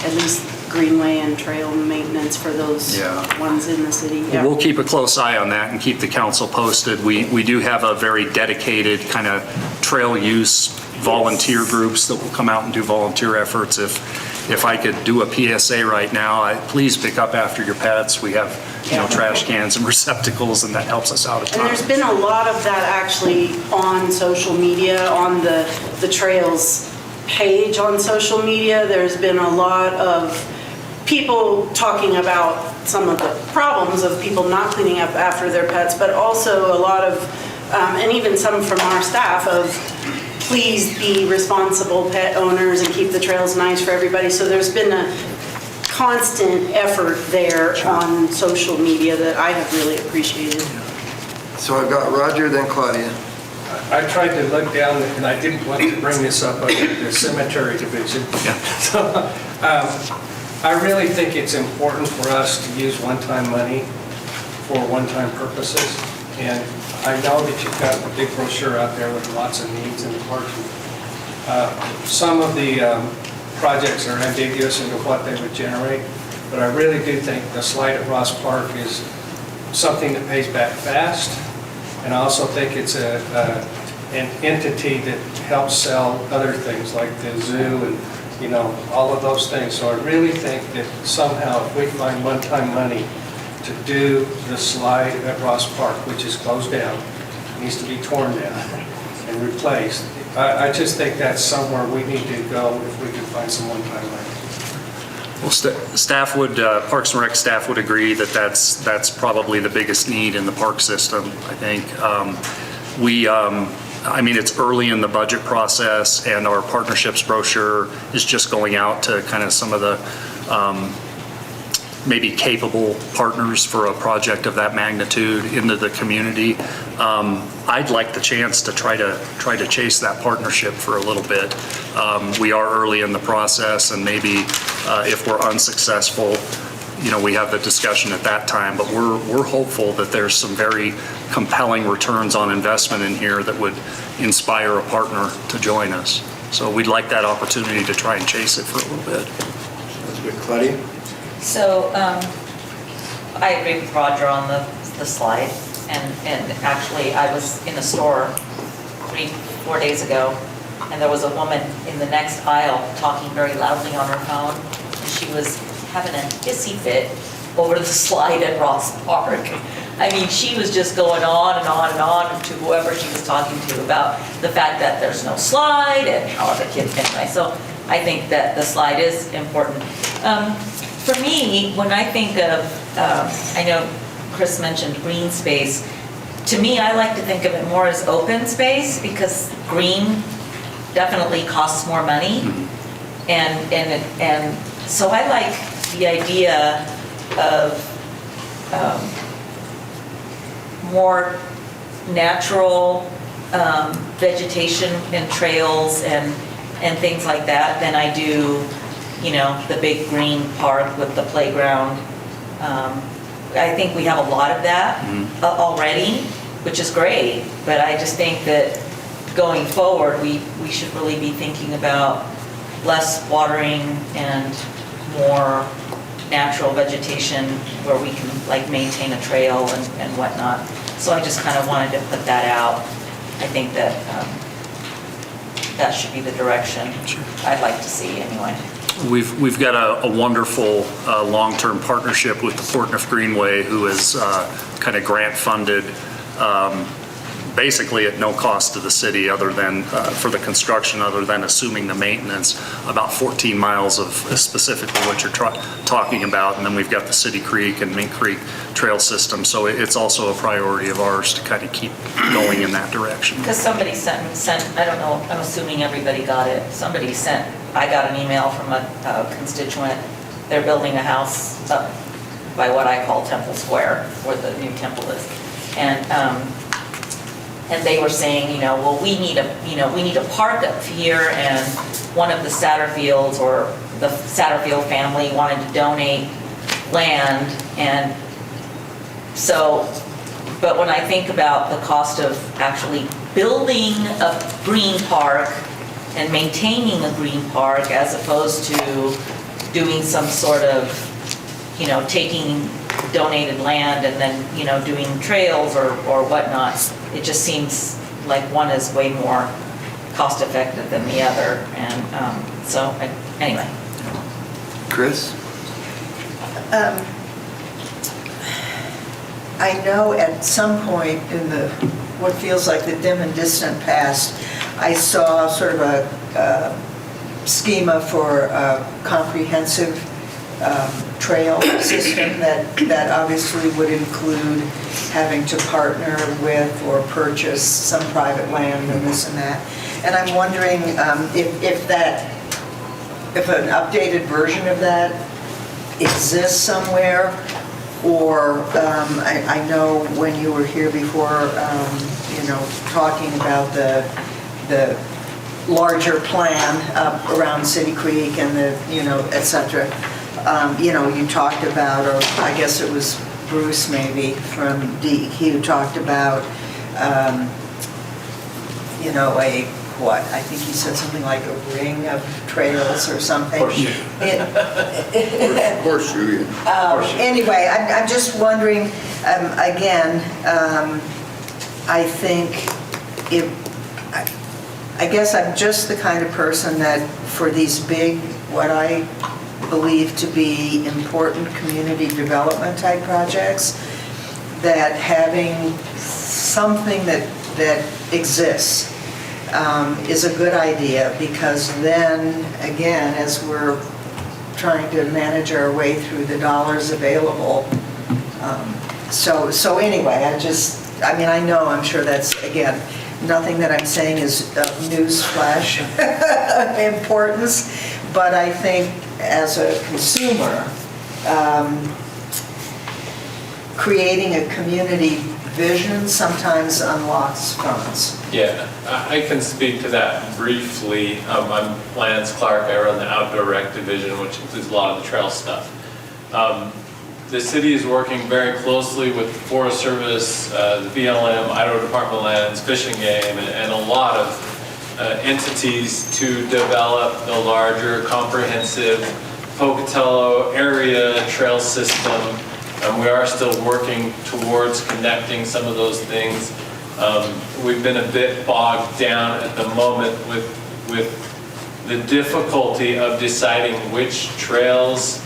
at least greenway and trail maintenance for those ones in the city. Yeah. We'll keep a close eye on that and keep the council posted. We do have a very dedicated kind of trail use volunteer groups that will come out and do volunteer efforts. If I could do a PSA right now, please pick up after your pets. We have trash cans and receptacles, and that helps us out a ton. And there's been a lot of that actually on social media, on the trails page on social media. There's been a lot of people talking about some of the problems of people not cleaning up after their pets, but also a lot of, and even some from our staff, of please be responsible pet owners and keep the trails nice for everybody. So there's been a constant effort there on social media that I have really appreciated. So I've got Roger, then Claudia. I tried to look down, and I didn't want to bring this up under the cemetery division. So, I really think it's important for us to use one-time money for one-time purposes. And I know that you've got a big brochure out there with lots of needs in the park. Some of the projects are ambiguous into what they would generate, but I really do think the slide at Ross Park is something that pays back fast. And I also think it's an entity that helps sell other things like the zoo and, you know, all of those things. So I really think that somehow if we find one-time money to do the slide at Ross Park, which is closed down, needs to be torn down and replaced, I just think that's somewhere we need to go if we can find some one-time money. Well, staff would, Parks and Rec staff would agree that that's probably the biggest need in the park system, I think. I mean, it's early in the budget process, and our partnerships brochure is just going out to kind of some of the maybe capable partners for a project of that magnitude into the community. I'd like the chance to try to chase that partnership for a little bit. We are early in the process, and maybe if we're unsuccessful, you know, we have the discussion at that time, but we're hopeful that there's some very compelling returns on investment in here that would inspire a partner to join us. So we'd like that opportunity to try and chase it for a little bit. That's good. Claudia? So I agree with Roger on the slide. And actually, I was in a store 3-4 days ago, and there was a woman in the next aisle talking very loudly on her phone, and she was having a hissy fit over the slide at Ross Park. I mean, she was just going on and on and on to whoever she was talking to about the fact that there's no slide and how the kids anyway. So I think that the slide is important. For me, when I think of, I know Chris mentioned green space. To me, I like to think of it more as open space because green definitely costs more money. And so I like the idea of more natural vegetation and trails and things like that than I do, you know, the big green park with the playground. I think we have a lot of that already, which is great, but I just think that going forward, we should really be thinking about less watering and more natural vegetation where we can like maintain a trail and whatnot. So I just kind of wanted to put that out. I think that that should be the direction I'd like to see anyway. We've got a wonderful long-term partnership with the Portneuf Greenway, who is kind of grant-funded, basically at no cost to the city other than for the construction, other than assuming the maintenance, about 14 miles of specifically what you're talking about. And then we've got the City Creek and Mink Creek trail system. So it's also a priority of ours to kind of keep going in that direction. Because somebody sent, I don't know, I'm assuming everybody got it. I got an email from a constituent. They're building a house up by what I call Temple Square, where the new temple is. And they were saying, you know, well, we need a park up here, and one of the Satterfields or the Satterfield family wanted to donate land. And so, but when I think about the cost of actually building a green park and maintaining a green park as opposed to doing some sort of, you know, taking donated land and then, you know, doing trails or whatnot, it just seems like one is way more cost effective than the other. And anyway. Chris? I know at some point in what feels like the dim and distant past, I saw sort of a schema for a comprehensive trail system that obviously would include having to partner with or purchase some private land and this and that. And I'm wondering if an updated version of that exists somewhere, or I know when you were here before, talking about the larger plan around City Creek and et cetera. You talked about, or I guess it was Bruce maybe from DEQ talked about, I think he said something like a ring of trails or something. Horseshoe. Horseshoe. Anyway, I'm just wondering, again, I think I guess I'm just the kind of person that for these big, what I believe to be important community development type projects, that having something that exists is a good idea, because then, again, as we're trying to manage our way through the dollars available. So anyway, I know, I'm sure that's, again, nothing that I'm saying is news flash importance, but I think as a consumer, creating a community vision sometimes unlocks funds. Yeah, I can speak to that briefly. I'm Lance Clark. I run the Outdoor Rec Division, which includes a lot of the trail stuff. The city is working very closely with the Forest Service, the BLM, Idaho Department of Lands, Fish and Game, and a lot of entities to develop the larger, comprehensive Pocatello area trail system. We are still working towards connecting some of those things. We've been a bit bogged down at the moment with the difficulty of deciding which trails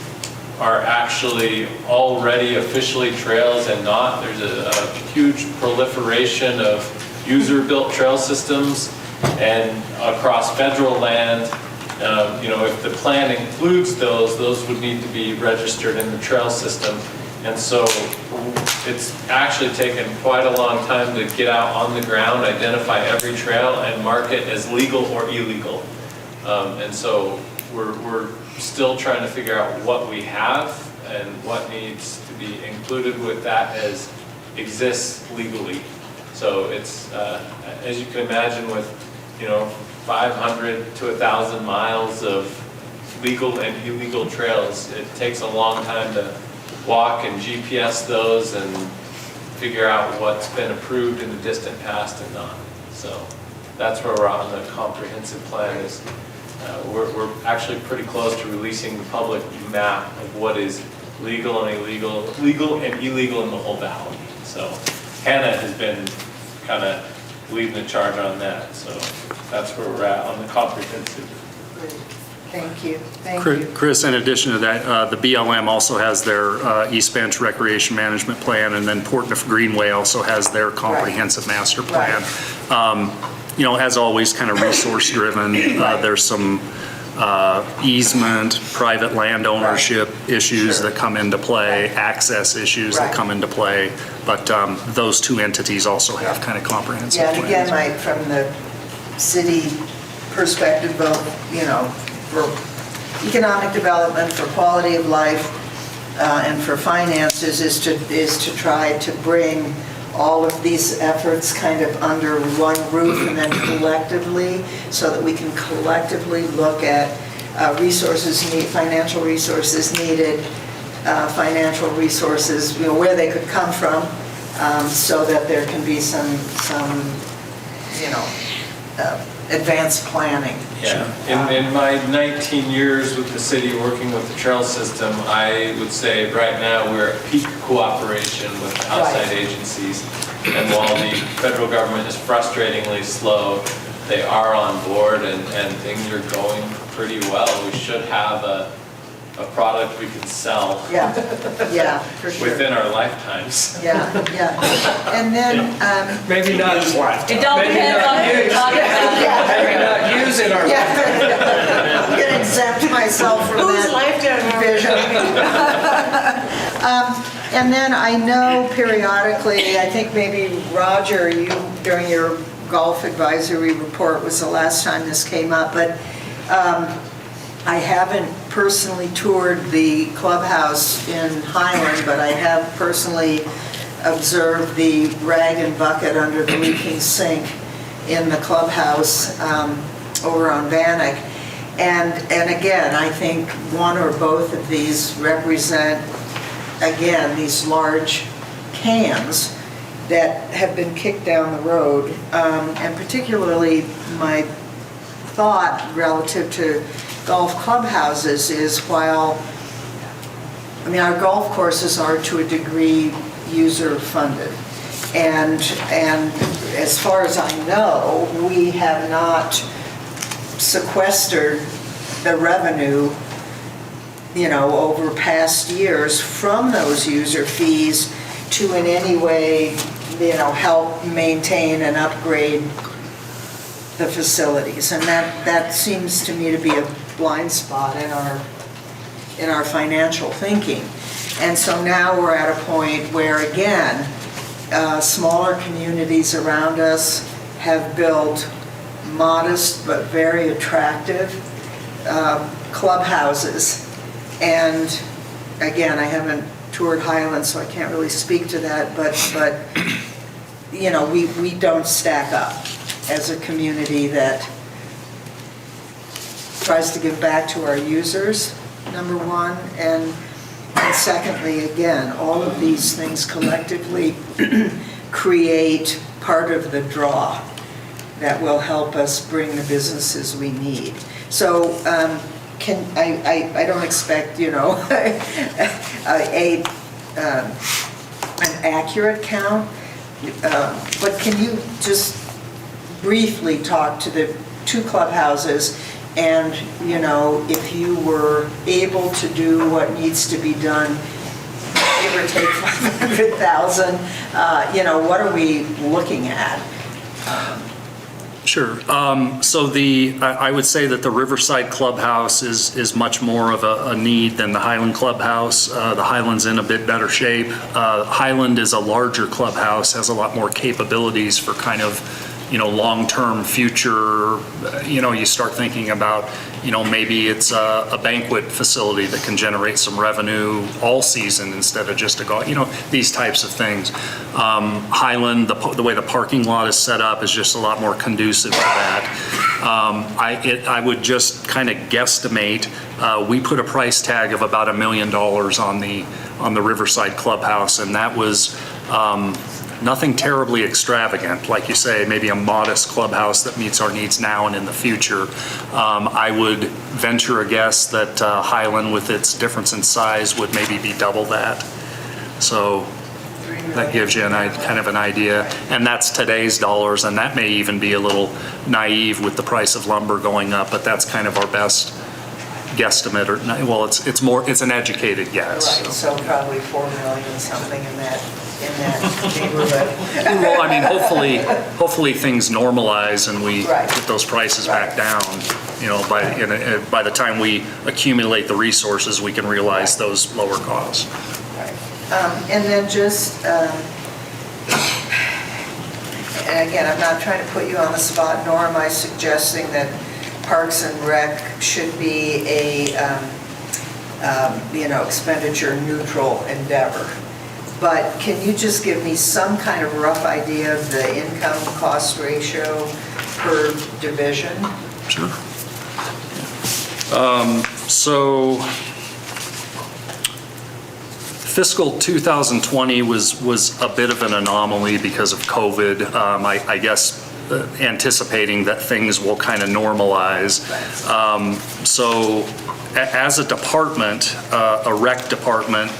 are actually already officially trails and not. There's a huge proliferation of user-built trail systems, and across federal land, if the plan includes those would need to be registered in the trail system. And so it's actually taken quite a long time to get out on the ground, identify every trail, and mark it as legal or illegal. And so we're still trying to figure out what we have and what needs to be included with that as exists legally. So it's, as you can imagine, with 500 to 1,000 miles of legal and illegal trails, it takes a long time to walk and GPS those and figure out what's been approved in the distant past and not. So that's where we're on the comprehensive plan. Is we're actually pretty close to releasing the public map of what is legal and illegal in the whole valley. So Hannah has been kind of leading the charge on that. So that's where we're at on the comprehensive. Thank you. Thank you. Chris, in addition to that, the BLM also has their East Bench Recreation Management Plan, and then Portneuf Greenway also has their comprehensive master plan. As always, kind of resource driven. There's some easement, private land ownership issues that come into play, access issues that come into play, but those two entities also have kind of comprehensive plans. Yeah, and again, from the city perspective, both, for economic development, for quality of life, and for finances, is to try to bring all of these efforts kind of under one roof, and then collectively, so that we can collectively look at financial resources needed, financial resources, where they could come from, so that there can be some advanced planning. Yeah, in my 19 years with the city working with the trail system, I would say right now we're at peak cooperation with outside agencies. And while the federal government is frustratingly slow, they are on board and things are going pretty well. We should have a product we can sell For sure. within our lifetimes. And then, Maybe not his lifetime. It all depends on who you're talking about. Maybe not use it or. I'm going to exempt myself from that vision. And then I know periodically, I think maybe Roger, you, during your golf advisory report was the last time this came up, but I haven't personally toured the clubhouse in Highland, but I have personally observed the rag and bucket under the leaking sink in the clubhouse over on Bannock. And again, I think one or both of these represent, again, these large cans that have been kicked down the road. And particularly my thought relative to golf clubhouses is while, I mean, our golf courses are to a degree user-funded. And as far as I know, we have not sequestered the revenue, over past years from those user fees to in any way, help maintain and upgrade the facilities. And that seems to me to be a blind spot in our financial thinking. And so now we're at a point where, again, smaller communities around us have built modest but very attractive clubhouses. And again, I haven't toured Highland, so I can't really speak to that, but we don't stack up as a community that tries to give back to our users, number one, and secondly, again, all of these things collectively create part of the draw that will help us bring the businesses we need. So I don't expect, an accurate count, but can you just briefly talk to the two clubhouses and, if you were able to do what needs to be done, give or take 500,000, what are we looking at? Sure. So I would say that the Riverside Clubhouse is much more of a need than the Highland Clubhouse. The Highland's in a bit better shape. Highland is a larger clubhouse, has a lot more capabilities for kind of, long-term future. You start thinking about, maybe it's a banquet facility that can generate some revenue all season instead of just a golf, these types of things. Highland, the way the parking lot is set up is just a lot more conducive to that. I would just kind of guesstimate, we put a price tag of about $1 million on the Riverside Clubhouse, and that was nothing terribly extravagant. Like you say, maybe a modest clubhouse that meets our needs now and in the future. I would venture a guess that Highland, with its difference in size, would maybe be double that. So that gives you kind of an idea. And that's today's dollars, and that may even be a little naive with the price of lumber going up, but that's kind of our best guesstimate. It's an educated guess. Right, so probably 4 million, something in that neighborhood. Well, I mean, hopefully things normalize and we Right. get those prices back down. By the time we accumulate the resources, we can realize those lower costs. Right. And then just, and again, I'm not trying to put you on the spot, nor am I suggesting that Parks and Rec should be a, expenditure neutral endeavor. But can you just give me some kind of rough idea of the income-cost ratio per division? Sure. So fiscal 2020 was a bit of an anomaly because of COVID. I guess anticipating that things will kind of normalize. So as a department, a rec department,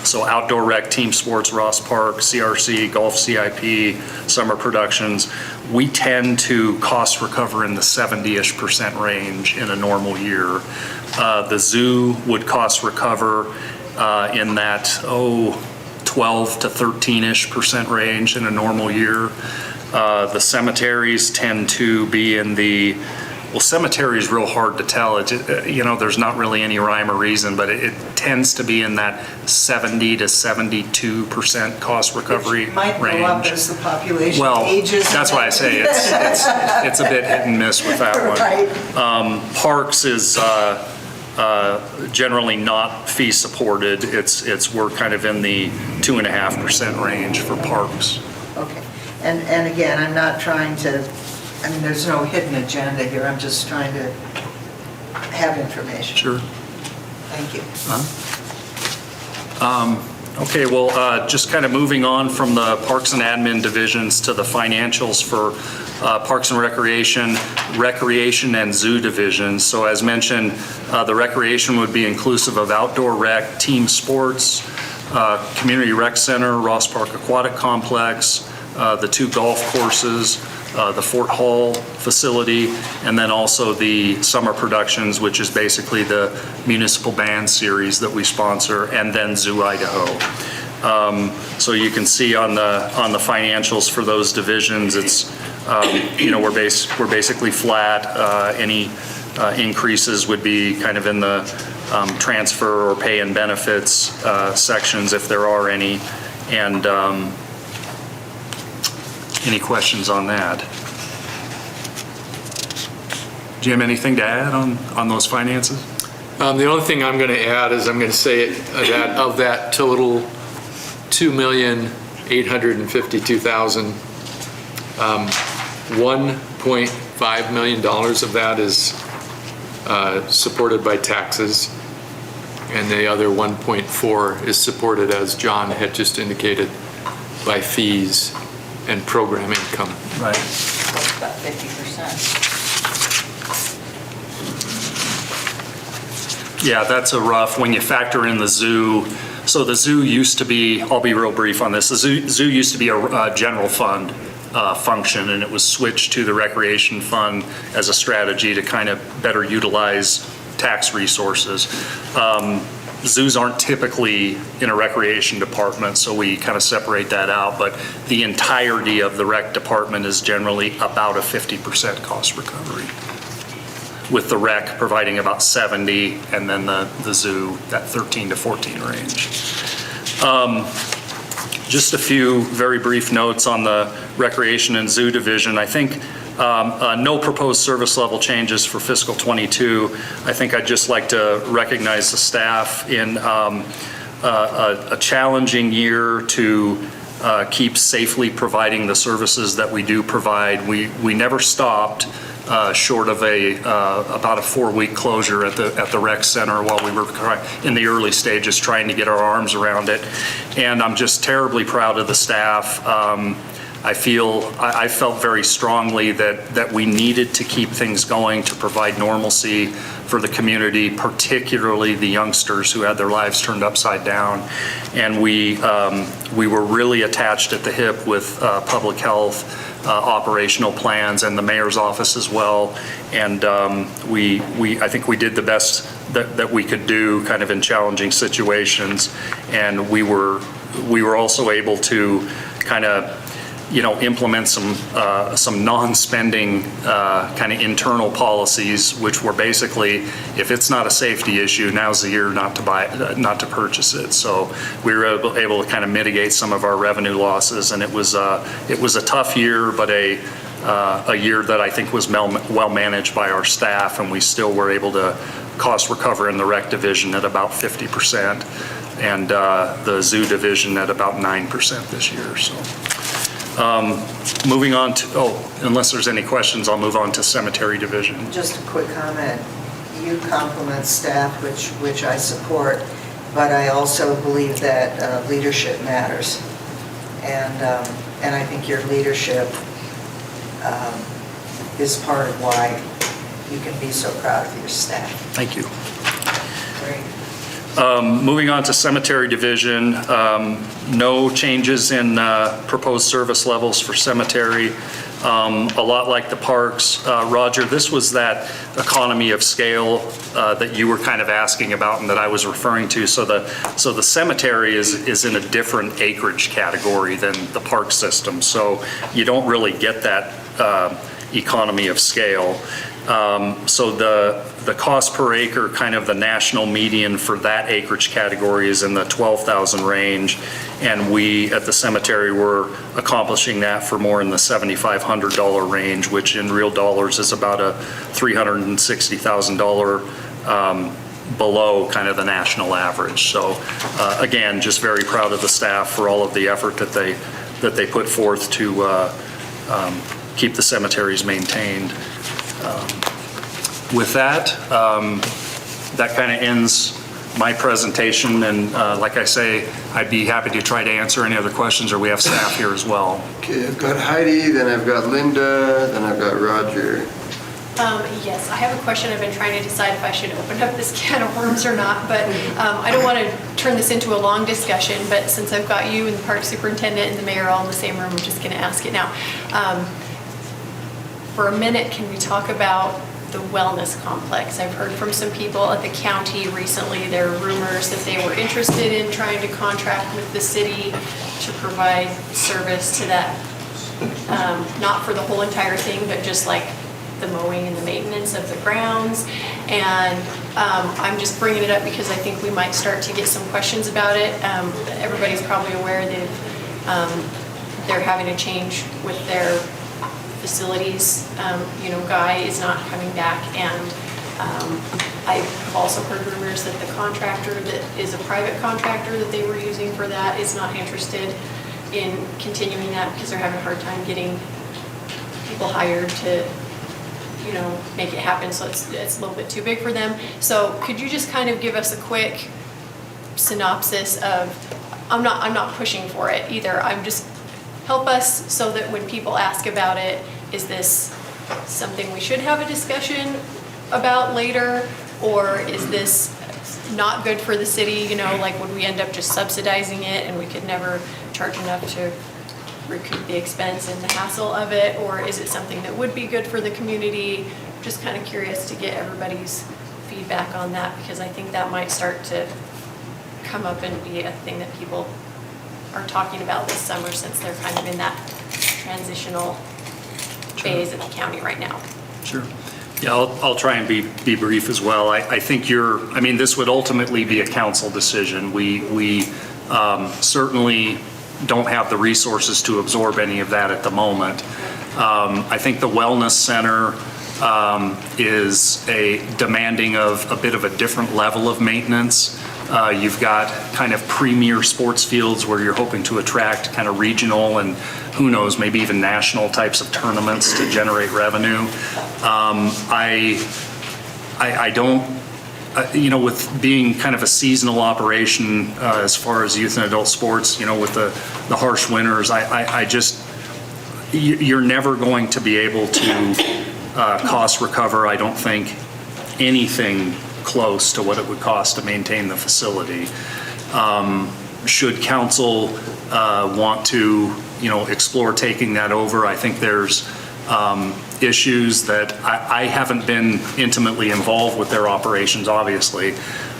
so outdoor rec, team sports, Ross Park, CRC, golf CIP, summer productions, we tend to cost recover in the 70-ish% range in a normal year. The zoo would cost recover in that, 12 to 13-ish% range in a normal year. The cemeteries tend to be in the, cemetery is real hard to tell. There's not really any rhyme or reason, but it tends to be in that 70 to 72% cost recovery range. Might go up as the population Well, ages. that's why I say it's a bit hit and miss with that one. Right. Parks is generally not fee supported. We're kind of in the 2.5% range for parks. Okay. And again, I'm not trying to, I mean, there's no hidden agenda here. I'm just trying to have information. Sure. Thank you. Okay, well, just kind of moving on from the Parks and Admin divisions to the financials for Parks and Recreation and Zoo divisions. So as mentioned, the recreation would be inclusive of outdoor rec, team sports, community rec center, Ross Park Aquatic Complex, the 2 golf courses, the Fort Hall facility, and then also the summer productions, which is basically the municipal band series that we sponsor, and then Zoo Idaho. So you can see on the financials for those divisions, it's we're basically flat. Any increases would be kind of in the transfer or pay and benefits sections if there are any, and any questions on that? Jim, anything to add on those finances? The only thing I'm going to add is I'm going to say that of that total $2,852,000, $1.5 million of that is supported by taxes, and the other 1.4 is supported, as John had just indicated, by fees and program income. Right. That's about 50%. Yeah, that's a rough, when you factor in the zoo. So the zoo used to be, I'll be real brief on this, the zoo used to be a general fund function, and it was switched to the recreation fund as a strategy to kind of better utilize tax resources. Zoos aren't typically in a recreation department, so we kind of separate that out, but the entirety of the rec department is generally about a 50% cost recovery, with the rec providing about 70, and then the zoo, that 13 to 14 range. Just a few very brief notes on the recreation and zoo division. I think no proposed service level changes for fiscal '22. I think I'd just like to recognize the staff in a challenging year to keep safely providing the services that we do provide. We never stopped short of about a 4-week closure at the rec center while we were in the early stages trying to get our arms around it. And I'm just terribly proud of the staff. I felt very strongly that we needed to keep things going to provide normalcy for the community, particularly the youngsters who had their lives turned upside down. And we were really attached at the hip with public health operational plans and the mayor's office as well. And I think we did the best that we could do kind of in challenging situations. And we were also able to kind of implement some non-spending kind of internal policies, which were basically, if it's not a safety issue, now's the year not to purchase it. So we were able to kind of mitigate some of our revenue losses, and it was a tough year, but a year that I think was well managed by our staff, and we still were able to cost recover in the rec division at about 50%, and the zoo division at about 9% this year. So. Moving on to, unless there's any questions, I'll move on to cemetery division. Just a quick comment. You compliment staff, which I support, but I also believe that leadership matters. And I think your leadership is part of why you can be so proud of your staff. Thank you. Great. Moving on to cemetery division, no changes in proposed service levels for cemetery. A lot like the parks. Roger, this was that economy of scale that you were kind of asking about and that I was referring to. So the cemetery is in a different acreage category than the park system. So you don't really get that economy of scale. So the cost per acre, kind of the national median for that acreage category, is in the $12,000 range, and we at the cemetery were accomplishing that for more in the $7,500 range, which in real dollars is about a $360,000 below kind of the national average. So again, just very proud of the staff for all of the effort that they put forth to keep the cemeteries maintained. With that, that kind of ends my presentation, and like I say, I'd be happy to try to answer any other questions, or we have staff here as well. Okay, I've got Heidi, then I've got Linda, then I've got Roger. Yes, I have a question. I've been trying to decide if I should open up this can of worms or not, but I don't want to turn this into a long discussion, but since I've got you and the park superintendent and the mayor all in the same room, I'm just going to ask it now. For a minute, can we talk about the wellness complex? I've heard from some people at the county recently, there are rumors that they were interested in trying to contract with the city to provide service to that, not for the whole entire thing, but just like the mowing and the maintenance of the grounds. And I'm just bringing it up because I think we might start to get some questions about it. Everybody's probably aware that they're having a change with their facilities. Guy is not coming back, and I've also heard rumors that the contractor that is a private contractor that they were using for that is not interested in continuing that because they're having a hard time getting people hired to make it happen, so it's a little bit too big for them. So could you just kind of give us a quick synopsis of, I'm not pushing for it either, I'm just, help us so that when people ask about it, is this something we should have a discussion about later, or is this not good for the city, like would we end up just subsidizing it and we could never charge enough to recoup the expense and the hassle of it, or is it something that would be good for the community? Just kind of curious to get everybody's feedback on that, because I think that might start to come up and be a thing that people are talking about this summer, since they're kind of in that transitional phase at the county right now. Sure. Yeah, I'll try and be brief as well. I think this would ultimately be a council decision. We certainly don't have the resources to absorb any of that at the moment. I think the wellness center is demanding of a bit of a different level of maintenance. You've got kind of premier sports fields where you're hoping to attract kind of regional and who knows, maybe even national types of tournaments to generate revenue. I don't, with being kind of a seasonal operation as far as youth and adult sports, with the harsh winters, you're never going to be able to cost recover, I don't think, anything close to what it would cost to maintain the facility. Should council want to, explore taking that over, I think there's issues that I haven't been intimately involved with their operations, obviously.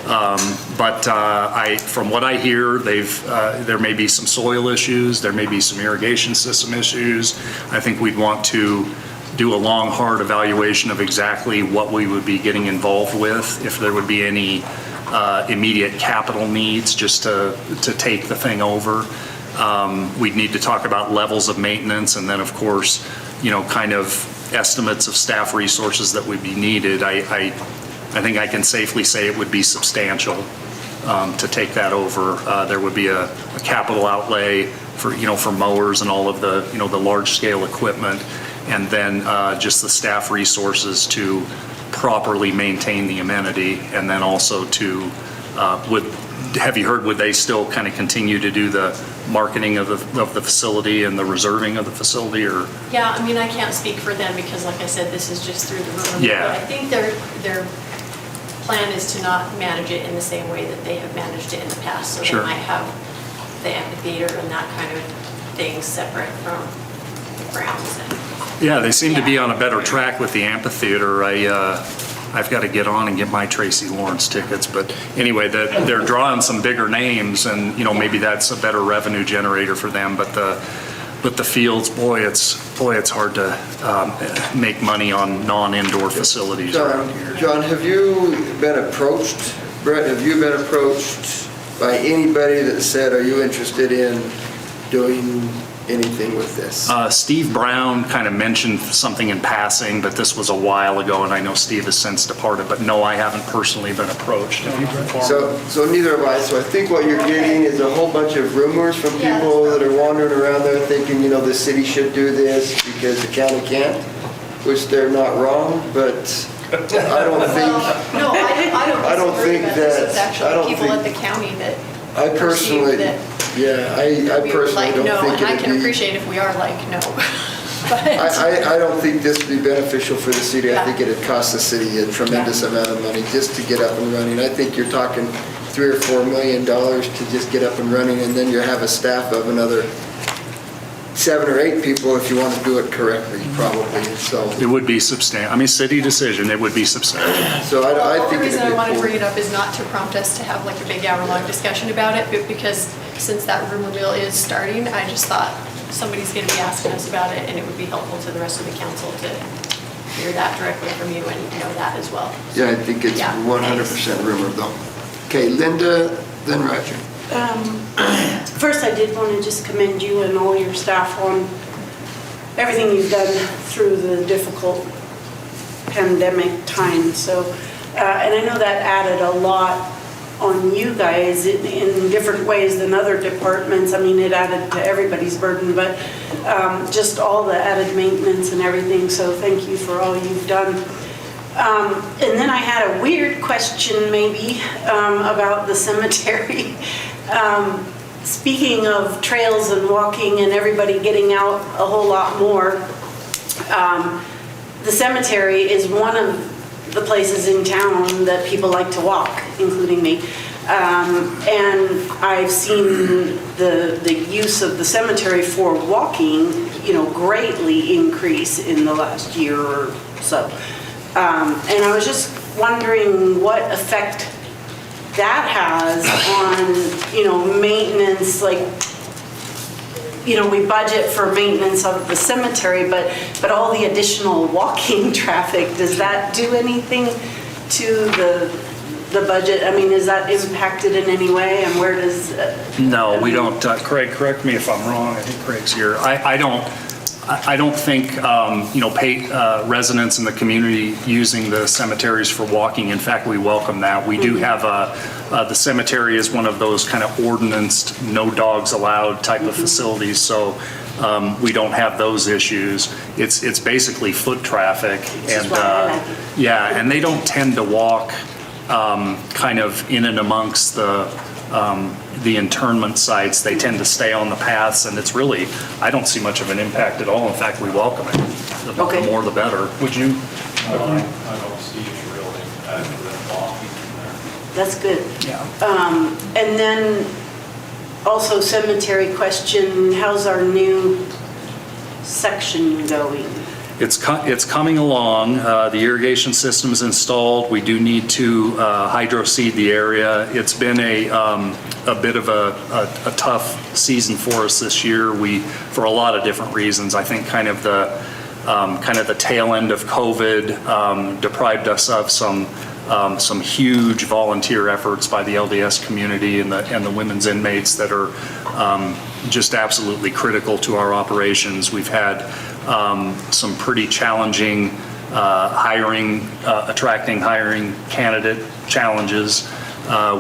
But from what I hear, there may be some soil issues, there may be some irrigation system issues. I think we'd want to do a long, hard evaluation of exactly what we would be getting involved with, if there would be any immediate capital needs just to take the thing over. We'd need to talk about levels of maintenance, and then of course, kind of estimates of staff resources that would be needed. I think I can safely say it would be substantial to take that over. There would be a capital outlay for mowers and all of the the large scale equipment, and then just the staff resources to properly maintain the amenity, and then also to have you heard, would they still kind of continue to do the marketing of the facility and the reserving of the facility, or? Yeah, I can't speak for them because, like I said, this is just through the room. Yeah. But I think their plan is to not manage it in the same way that they have managed it in the past. So Sure. They might have the amphitheater and that kind of thing separate from the grounds. Yeah, they seem to be on a better track with the amphitheater. I've got to get on and get my Tracy Lawrence tickets, but anyway, they're drawing some bigger names, and maybe that's a better revenue generator for them. But the fields, boy, it's hard to make money on non-indoor facilities around here. John, have you been approached, Brett, have you been approached by anybody that said, are you interested in doing anything with this? Steve Brown kind of mentioned something in passing, but this was a while ago, and I know Steve has since departed, but no, I haven't personally been approached. Have you been? So neither have I. So I think what you're getting is a whole bunch of rumors from people that are wandering around there thinking, the city should do this because the county can't, which they're not wrong, but I don't think, No, I don't disagree, think but this is that- I actually don't people at think- the county that I personally, perceive that yeah, I we were personally like, don't no, think and I it'd can be. appreciate if we are like, no. But, I don't think this would be beneficial for the city. I Yeah. think it'd cost the city a tremendous amount of money just to get up and running. I think you're talking $3 or $4 million to just get up and running, and then you have a staff of another 7 or 8 people if you want to do it correctly, probably, so. It would be substantial. I mean, city decision, it would be substantial. So I the think only it'd reason I be want to cool. bring it up is not to prompt us to have like a big hour-long discussion about it, but because since that rumor mill is starting, I just thought somebody's going to be asking us about it, and it would be helpful to the rest of the council to hear that directly from you and know that as well. Yeah, I think it's Yeah, 100% rumor though. Okay, Linda, then Roger. First, I did want to just commend you and all your staff on everything you've done through the difficult pandemic time. So, and I know that added a lot on you guys in different ways than other departments. I mean, it added to everybody's burden, but just all the added maintenance and everything. So thank you for all you've done. And then I had a weird question maybe about the cemetery. Speaking of trails and walking and everybody getting out a whole lot more, the cemetery is one of the places in town that people like to walk, including me. And I've seen the use of the cemetery for walking, greatly increase in the last year or so. And I was just wondering what effect that has on, maintenance, like, we budget for maintenance of the cemetery, but all the additional walking traffic, does that do anything to the budget? I mean, is that impacted in any way, and where does? No, we don't. Craig, correct me if I'm wrong. I think Craig's here. I don't think, residents in the community using the cemeteries for walking. In fact, we welcome that. We do have the cemetery is one of those kind of ordinanced, no dogs allowed type of facilities. So we don't have those issues. It's basically foot traffic. And yeah, and they don't tend to walk kind of in and amongst the internment sites. They tend to stay on the paths, and it's really, I don't see much of an impact at all. In fact, we welcome it. The more the better. Would you? I don't see any real impact of them walking in there. That's good. Yeah. And then also cemetery question, how's our new section going? It's coming along. The irrigation system is installed. We do need to hydro seed the area. It's been a bit of a tough season for us this year. For a lot of different reasons. I think kind of the tail end of COVID deprived us of some huge volunteer efforts by the LDS community and the women's inmates that are just absolutely critical to our operations. We've had some pretty challenging attracting hiring candidate challenges.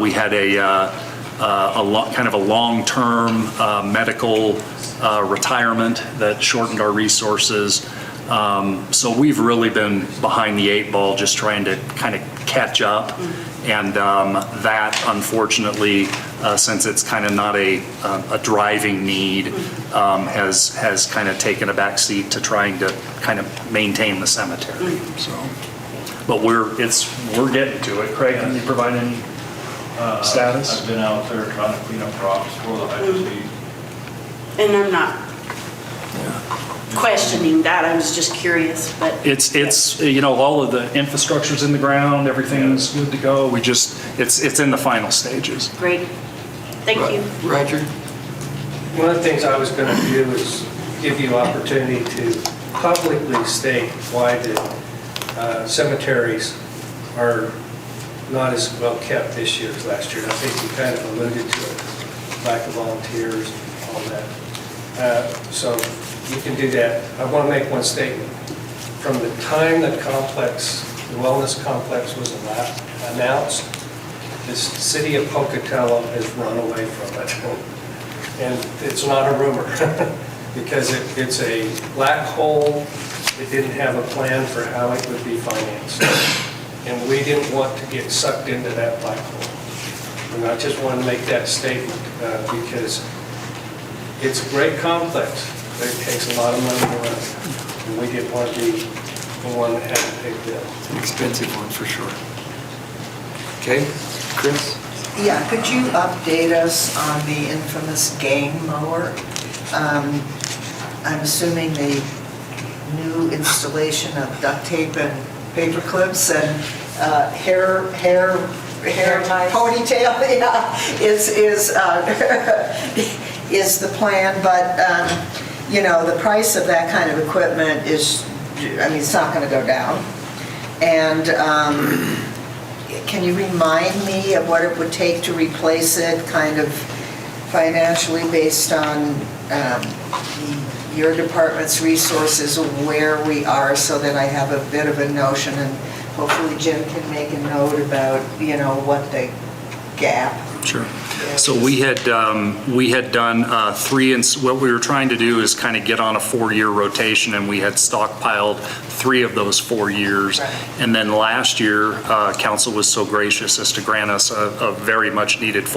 We had kind of a long-term medical retirement that shortened our resources. So we've really been behind the 8 ball, just trying to kind of catch up. And that, unfortunately, since it's kind of not a driving need, has kind of taken a back seat to trying to kind of maintain the cemetery. So, but we're getting to it. Craig, can you provide any status? I've been out there trying to clean up rocks for the hydro seed. And I'm not questioning that, I was just curious, but. It's all of the infrastructure's in the ground, everything's good to go. It's in the final stages. Great, thank you. Roger? One of the things I was going to do is give you opportunity to publicly state why the cemeteries are not as well kept this year as last year. I think you kind of alluded to it, lack of volunteers, all that. So you can do that. I want to make one statement. From the time the complex, the wellness complex was announced, the city of Pocatello has run away from it. And it's not a rumor, because it's a black hole. It didn't have a plan for how it would be financed. And we didn't want to get sucked into that black hole. And I just want to make that statement because it's a great complex, but it takes a lot of money to run. And we didn't want to be the one that had to pay the bill. An expensive one for sure. Okay, Chris? Yeah, could you update us on the infamous gang mower? I'm assuming the new installation of duct tape and paper clips and hair ties. ponytail, yeah, is the plan, but, you know, the price of that kind of equipment is, I mean, it's not gonna go down. And can you remind me of what it would take to replace it, kind of financially, based on your department's resources, where we are, so that I have a bit of a notion, and hopefully Jim can make a note about, you know, what the gap. Sure. So we had done three, and what we were trying to do is kind of get on a 4-year rotation, and we had stockpiled 3 of those 4 years. Right. And then last year, council was so gracious as to grant us a very much needed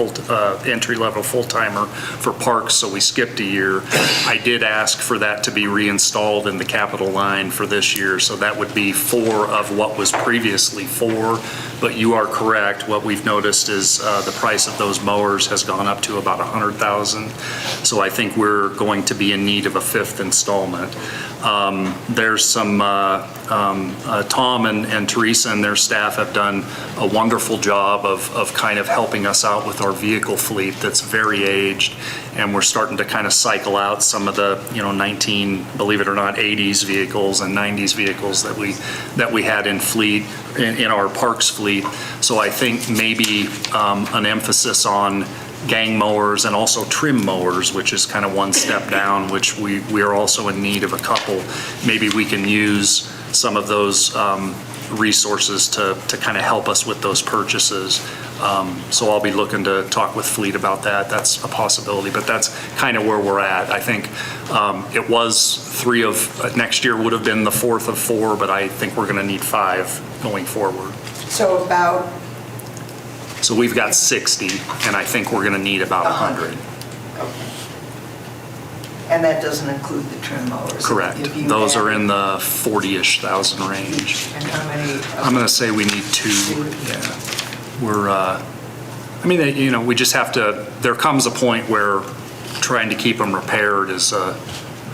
entry-level full-timer for parks, so we skipped a year. I did ask for that to be reinstalled in the capital line for this year, so that would be 4 of what was previously 4. But you are correct, what we've noticed is the price of those mowers has gone up to about $100,000. So I think we're going to be in need of a 5th installment. There's some, Tom and Teresa and their staff have done a wonderful job of kind of helping us out with our vehicle fleet that's very aged. And we're starting to kind of cycle out some of the, 19, believe it or not, 80s vehicles and 90s vehicles that we had in fleet, in our parks fleet. So I think maybe an emphasis on gang mowers and also trim mowers, which is kind of one step down, which we are also in need of a couple. Maybe we can use some of those resources to kind of help us with those purchases. So I'll be looking to talk with Fleet about that. That's a possibility, but that's kind of where we're at. I think it was 3 of, next year would have been the 4th of 4, but I think we're going to need 5 going forward. So about So we've got 60, and I think we're going to need about 100. And that doesn't include the trim mowers? Correct. If you Those are add- in the 40-ish thousand range. And how many? I'm going to say we need 2. Yeah. We're, I mean, we just have to, there comes a point where trying to keep them repaired is,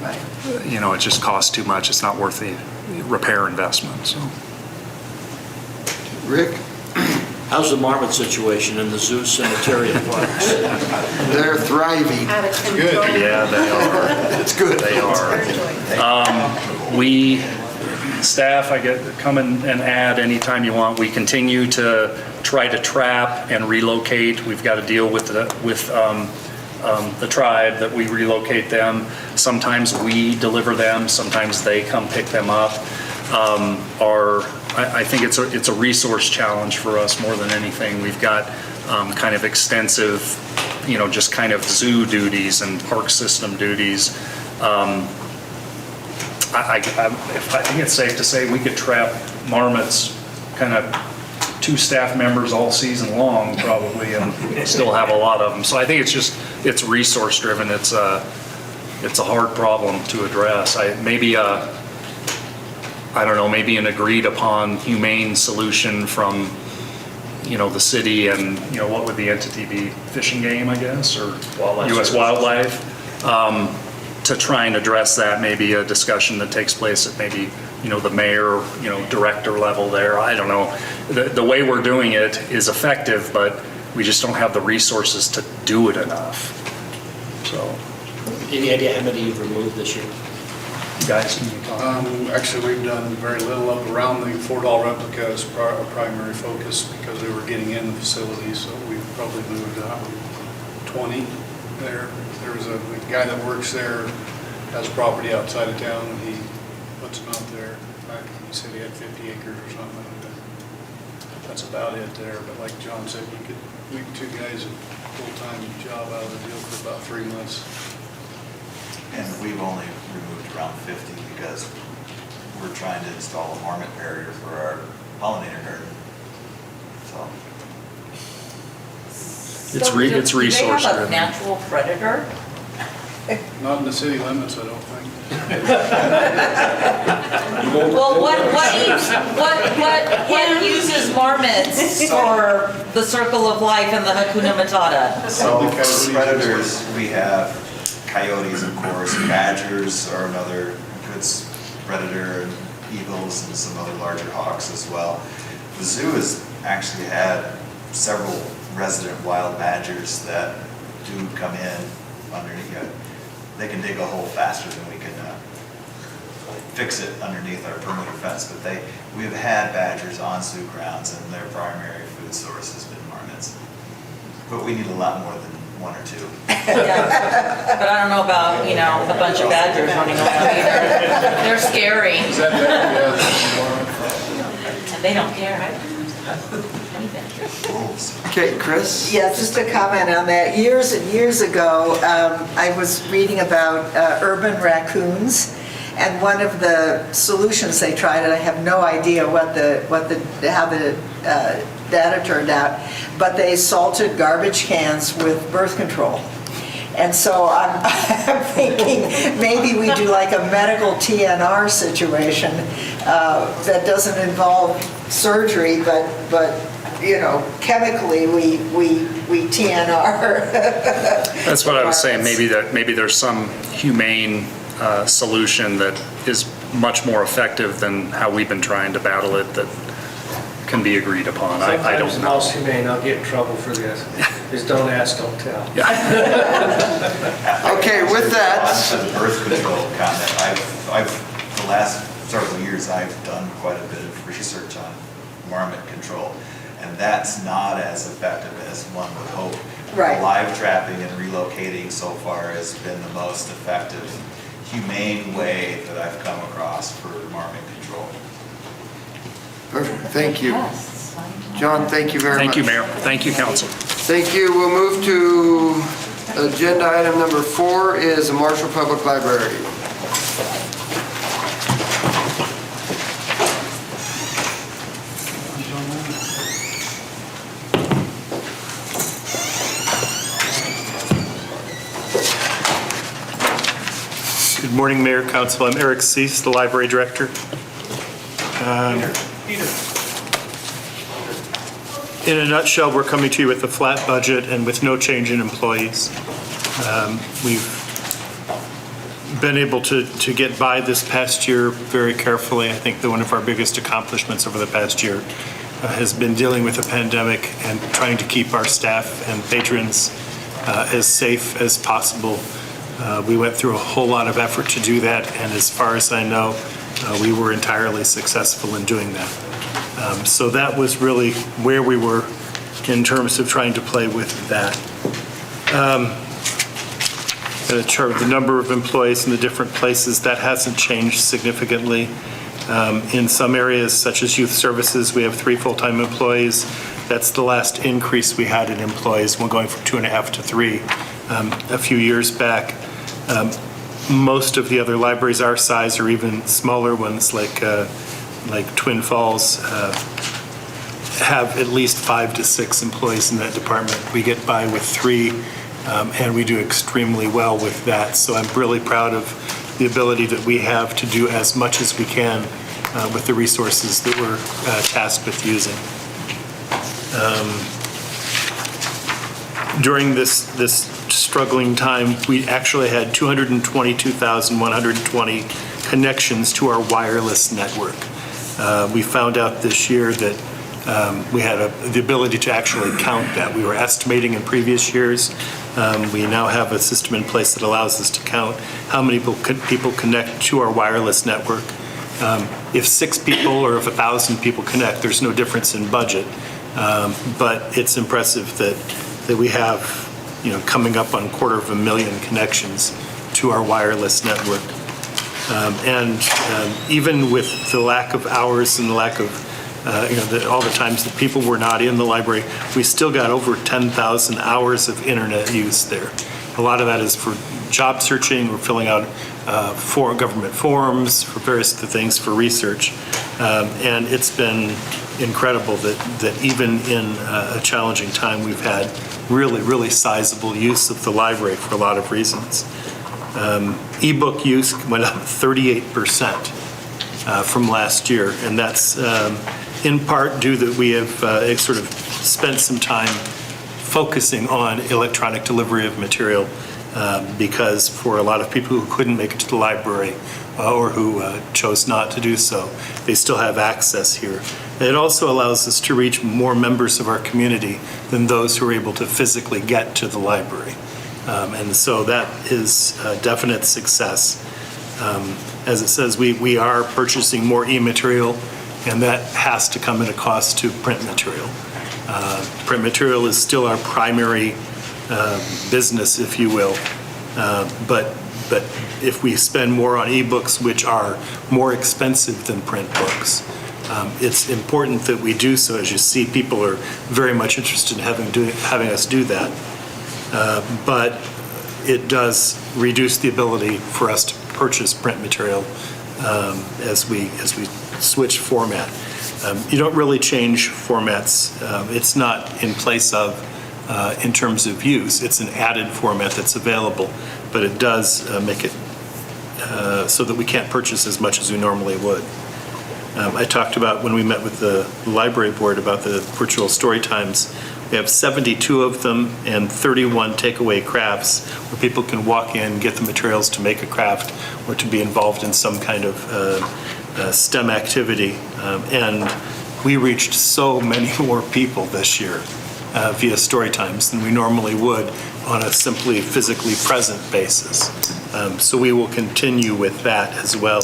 Right. it just costs too much. It's not worth the repair investment, so. Rick? How's the marmot situation in the zoo cemetery and parks? They're thriving. Out of control. Yeah, they are. It's good. They are. Staff, I get, come and add anytime you want. We continue to try to trap and relocate. We've got to deal with the tribe that we relocate them. Sometimes we deliver them, sometimes they come pick them up. I think it's a resource challenge for us more than anything. We've got kind of extensive, just kind of zoo duties and park system duties. I think it's safe to say we could trap marmots, kind of 2 staff members all season long probably, and still have a lot of them. So I think it's resource driven. It's a hard problem to address. Maybe an agreed upon humane solution from, the city and, what would the entity be? Fish and Game, I guess, or U.S. Wildlife? To try and address that, maybe a discussion that takes place at maybe, the mayor, director level there. I don't know. The way we're doing it is effective, but we just don't have the resources to do it enough. So. Any idea how many you've removed this year? Guys, can you talk? Actually, we've done very little up around the $4 replica as our primary focus because they were getting in the facility, so we've probably moved 20 there. There's a guy that works there, has property outside of town, he puts them out there. He said he had 50 acres or something. That's about it there, but like John said, we can two guys a full-time job out of the deal for about 3 months. And we've only removed around 50 because we're trying to install a marmot barrier for our pollinator garden. So. It's Do resource they have a driven. natural predator? Not in the city limits, I don't think. Well, what uses marmots for the circle of life and the Hakuna Matata? So predators, we have coyotes, of course, badgers are another good predator, and eagles and some other larger hawks as well. The zoo has actually had several resident wild badgers that do come in underneath it. They can dig a hole faster than we can fix it underneath our perimeter fence, but we've had badgers on zoo grounds, and their primary food source has been marmots. But we need a lot more than 1 or 2. Yeah. But I don't know about, a bunch of badgers running around either. They're scary. Is that better? Yeah. And they don't care. Okay, Chris? Yeah, just a comment on that. Years and years ago, I was reading about urban raccoons, and one of the solutions they tried, and I have no idea how the data turned out, but they salted garbage cans with birth control. And so I'm thinking maybe we do like a medical TNR situation that doesn't involve surgery, but chemically we TNR. That's what I was saying, maybe there's some humane solution that is much more effective than how we've been trying to battle it that can be agreed upon. I Sometimes don't the know. most humane, I'll get in trouble for this, is don't ask, don't tell. Okay, with that, On the birth control comment, the last several years, I've done quite a bit of research on marmot control, and that's not as effective as one would hope. Right. Live trapping and relocating so far has been the most effective, humane way that I've come across for marmot control. perfect, thank you. Yes. John, thank you very much. Thank you, Mayor. Thank you, Council. Thank you. We'll move to agenda item number 4 is the Marshall Public Library. Good morning, Mayor, Council. I'm Eric Cease, the Library Director. In a nutshell, we're coming to you with a flat budget and with no change in employees. We've been able to get by this past year very carefully. I think that one of our biggest accomplishments over the past year has been dealing with the pandemic and trying to keep our staff and patrons as safe as possible. We went through a whole lot of effort to do that, and as far as I know, we were entirely successful in doing that. So that was really where we were in terms of trying to play with that. The chart, the number of employees in the different places, that hasn't changed significantly. In some areas, such as youth services, we have 3 full-time employees. That's the last increase we had in employees. We're going from 2.5 to 3 a few years back. Most of the other libraries our size, or even smaller ones like Twin Falls, have at least 5 to 6 employees in that department. We get by with 3, and we do extremely well with that. So I'm really proud of the ability that we have to do as much as we can with the resources that we're tasked with using. During this struggling time, we actually had 222,120 connections to our wireless network. We found out this year that we had the ability to actually count that. We were estimating in previous years. We now have a system in place that allows us to count how many people connect to our wireless network. If 6 people or if 1,000 people connect, there's no difference in budget. But it's impressive that we have coming up on 250,000 connections to our wireless network. Even with the lack of hours and the lack of, all the times that people were not in the library, we still got over 10,000 hours of internet use there. A lot of that is for job searching, we're filling out for government forms, for various things, for research. And it's been incredible that even in a challenging time, we've had really, really sizable use of the library for a lot of reasons. Ebook use went up 38% from last year, and that's in part due that we have sort of spent some time focusing on electronic delivery of material because for a lot of people who couldn't make it to the library or who chose not to do so, they still have access here. It also allows us to reach more members of our community than those who are able to physically get to the library. And so that is a definite success. As it says, we are purchasing more e-material, and that has to come at a cost to print material. Print material is still our primary business, if you will. But if we spend more on e-books, which are more expensive than print books, it's important that we do so. As you see, people are very much interested in having us do that. But it does reduce the ability for us to purchase print material as we switch format. You don't really change formats. It's not in place of in terms of use. It's an added format that's available, but it does make it so that we can't purchase as much as we normally would. I talked about when we met with the library board about the virtual story times. We have 72 of them and 31 takeaway crafts where people can walk in, get the materials to make a craft or to be involved in some kind of STEM activity. And we reached so many more people this year via story times than we normally would on a simply physically present basis. So we will continue with that as well.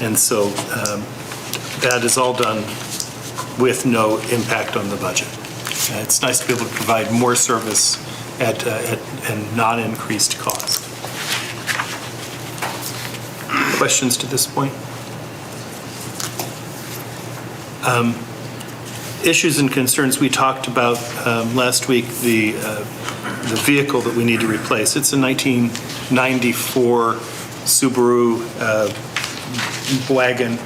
And so that is all done with no impact on the budget. It's nice to be able to provide more service at non-increased cost. Questions to this point? Issues and concerns we talked about last week, the vehicle that we need to replace. It's a 1994 Subaru wagon,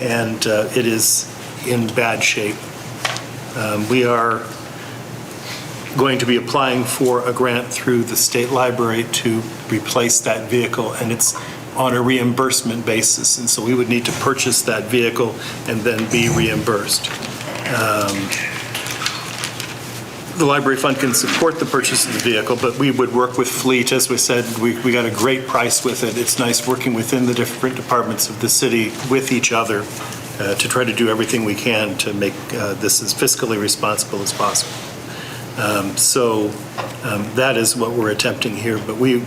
and it is in bad shape. We are going to be applying for a grant through the state library to replace that vehicle, and it's on a reimbursement basis, and so we would need to purchase that vehicle and then be reimbursed. The library fund can support the purchase of the vehicle, but we would work with Fleet. As we said, we got a great price with it. It's nice working within the different departments of the city with each other to try to do everything we can to make this as fiscally responsible as possible. That is what we're attempting here, but we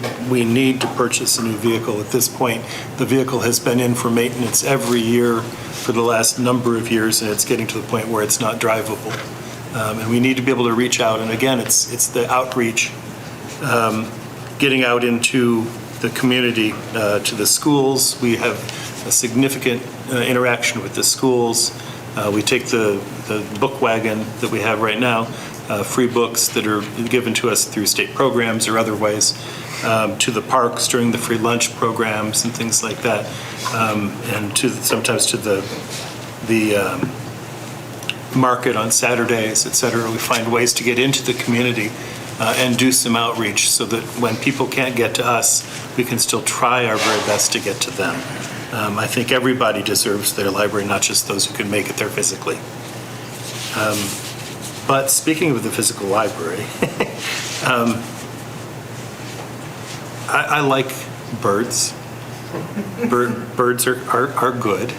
need to purchase a new vehicle at this point. The vehicle has been in for maintenance every year for the last number of years, and it's getting to the point where it's not drivable. And we need to be able to reach out, and again, it's the outreach, getting out into the community, to the schools. We have a significant interaction with the schools. We take the book wagon that we have right now, free books that are given to us through state programs or other ways, to the parks during the free lunch programs and things like that, and sometimes to the market on Saturdays, et cetera. We find ways to get into the community and do some outreach so that when people can't get to us, we can still try our very best to get to them. I think everybody deserves their library, not just those who can make it there physically. But speaking of the physical library, I like birds. Birds are good.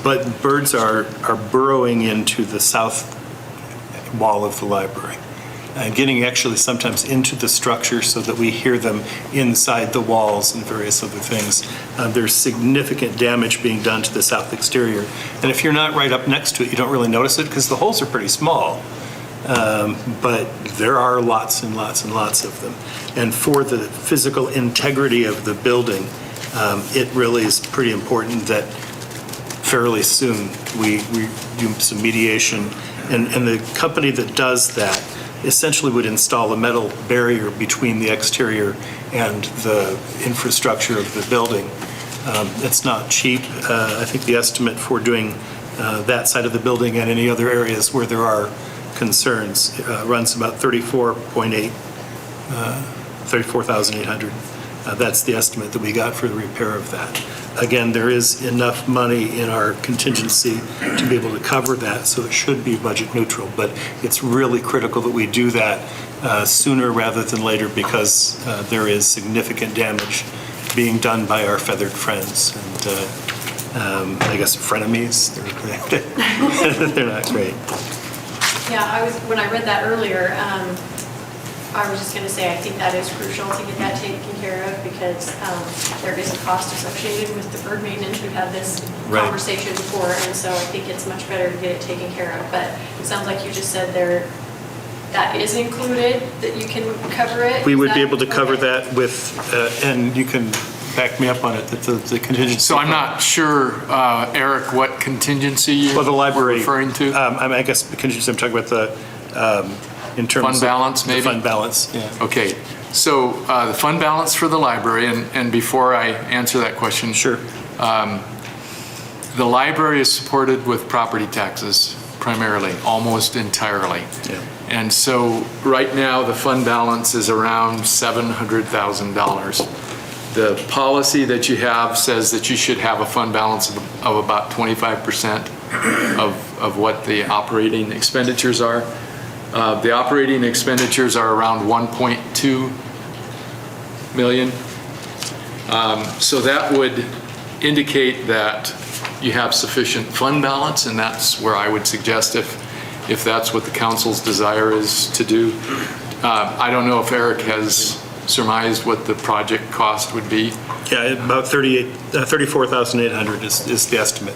But birds are burrowing into the south wall of the library and getting actually sometimes into the structure so that we hear them inside the walls and various other things. There's significant damage being done to the south exterior. And if you're not right up next to it, you don't really notice it because the holes are pretty small. but there are lots and lots and lots of them. And for the physical integrity of the building, it really is pretty important that fairly soon we do some mediation. And the company that does that essentially would install a metal barrier between the exterior and the infrastructure of the building. It's not cheap. I think the estimate for doing that side of the building and any other areas where there are concerns runs about $34,800. That's the estimate that we got for the repair of that. Again, there is enough money in our contingency to be able to cover that, so it should be budget neutral. But it's really critical that we do that sooner rather than later, because there is significant damage being done by our feathered friends. And I guess frenemies, they're not great. Yeah, when I read that earlier, I was just going to say, I think that is crucial to get that taken care of, because there is a cost associated with deferred maintenance. We've had this conversation before, and so I think it's much better to get it taken care of. But it sounds like you just said that is included, that you can cover it? We would be able to cover that with, and you can back me up on it, that the contingency. So I'm not sure, Eric, what contingency you're referring to? I guess the contingency, I'm talking about the, in terms fund balance, maybe? The fund balance, yeah. Okay, so the fund balance for the library, and before I answer that question. Sure. The library is supported with property taxes primarily, almost entirely. Yeah. And so right now, the fund balance is around $700,000. The policy that you have says that you should have a fund balance of about 25% of what the operating expenditures are. The operating expenditures are around 1.2 million. So that would indicate that you have sufficient fund balance, and that's where I would suggest if that's what the council's desire is to do. I don't know if Eric has surmised what the project cost would be. Yeah, about $34,800 is the estimate.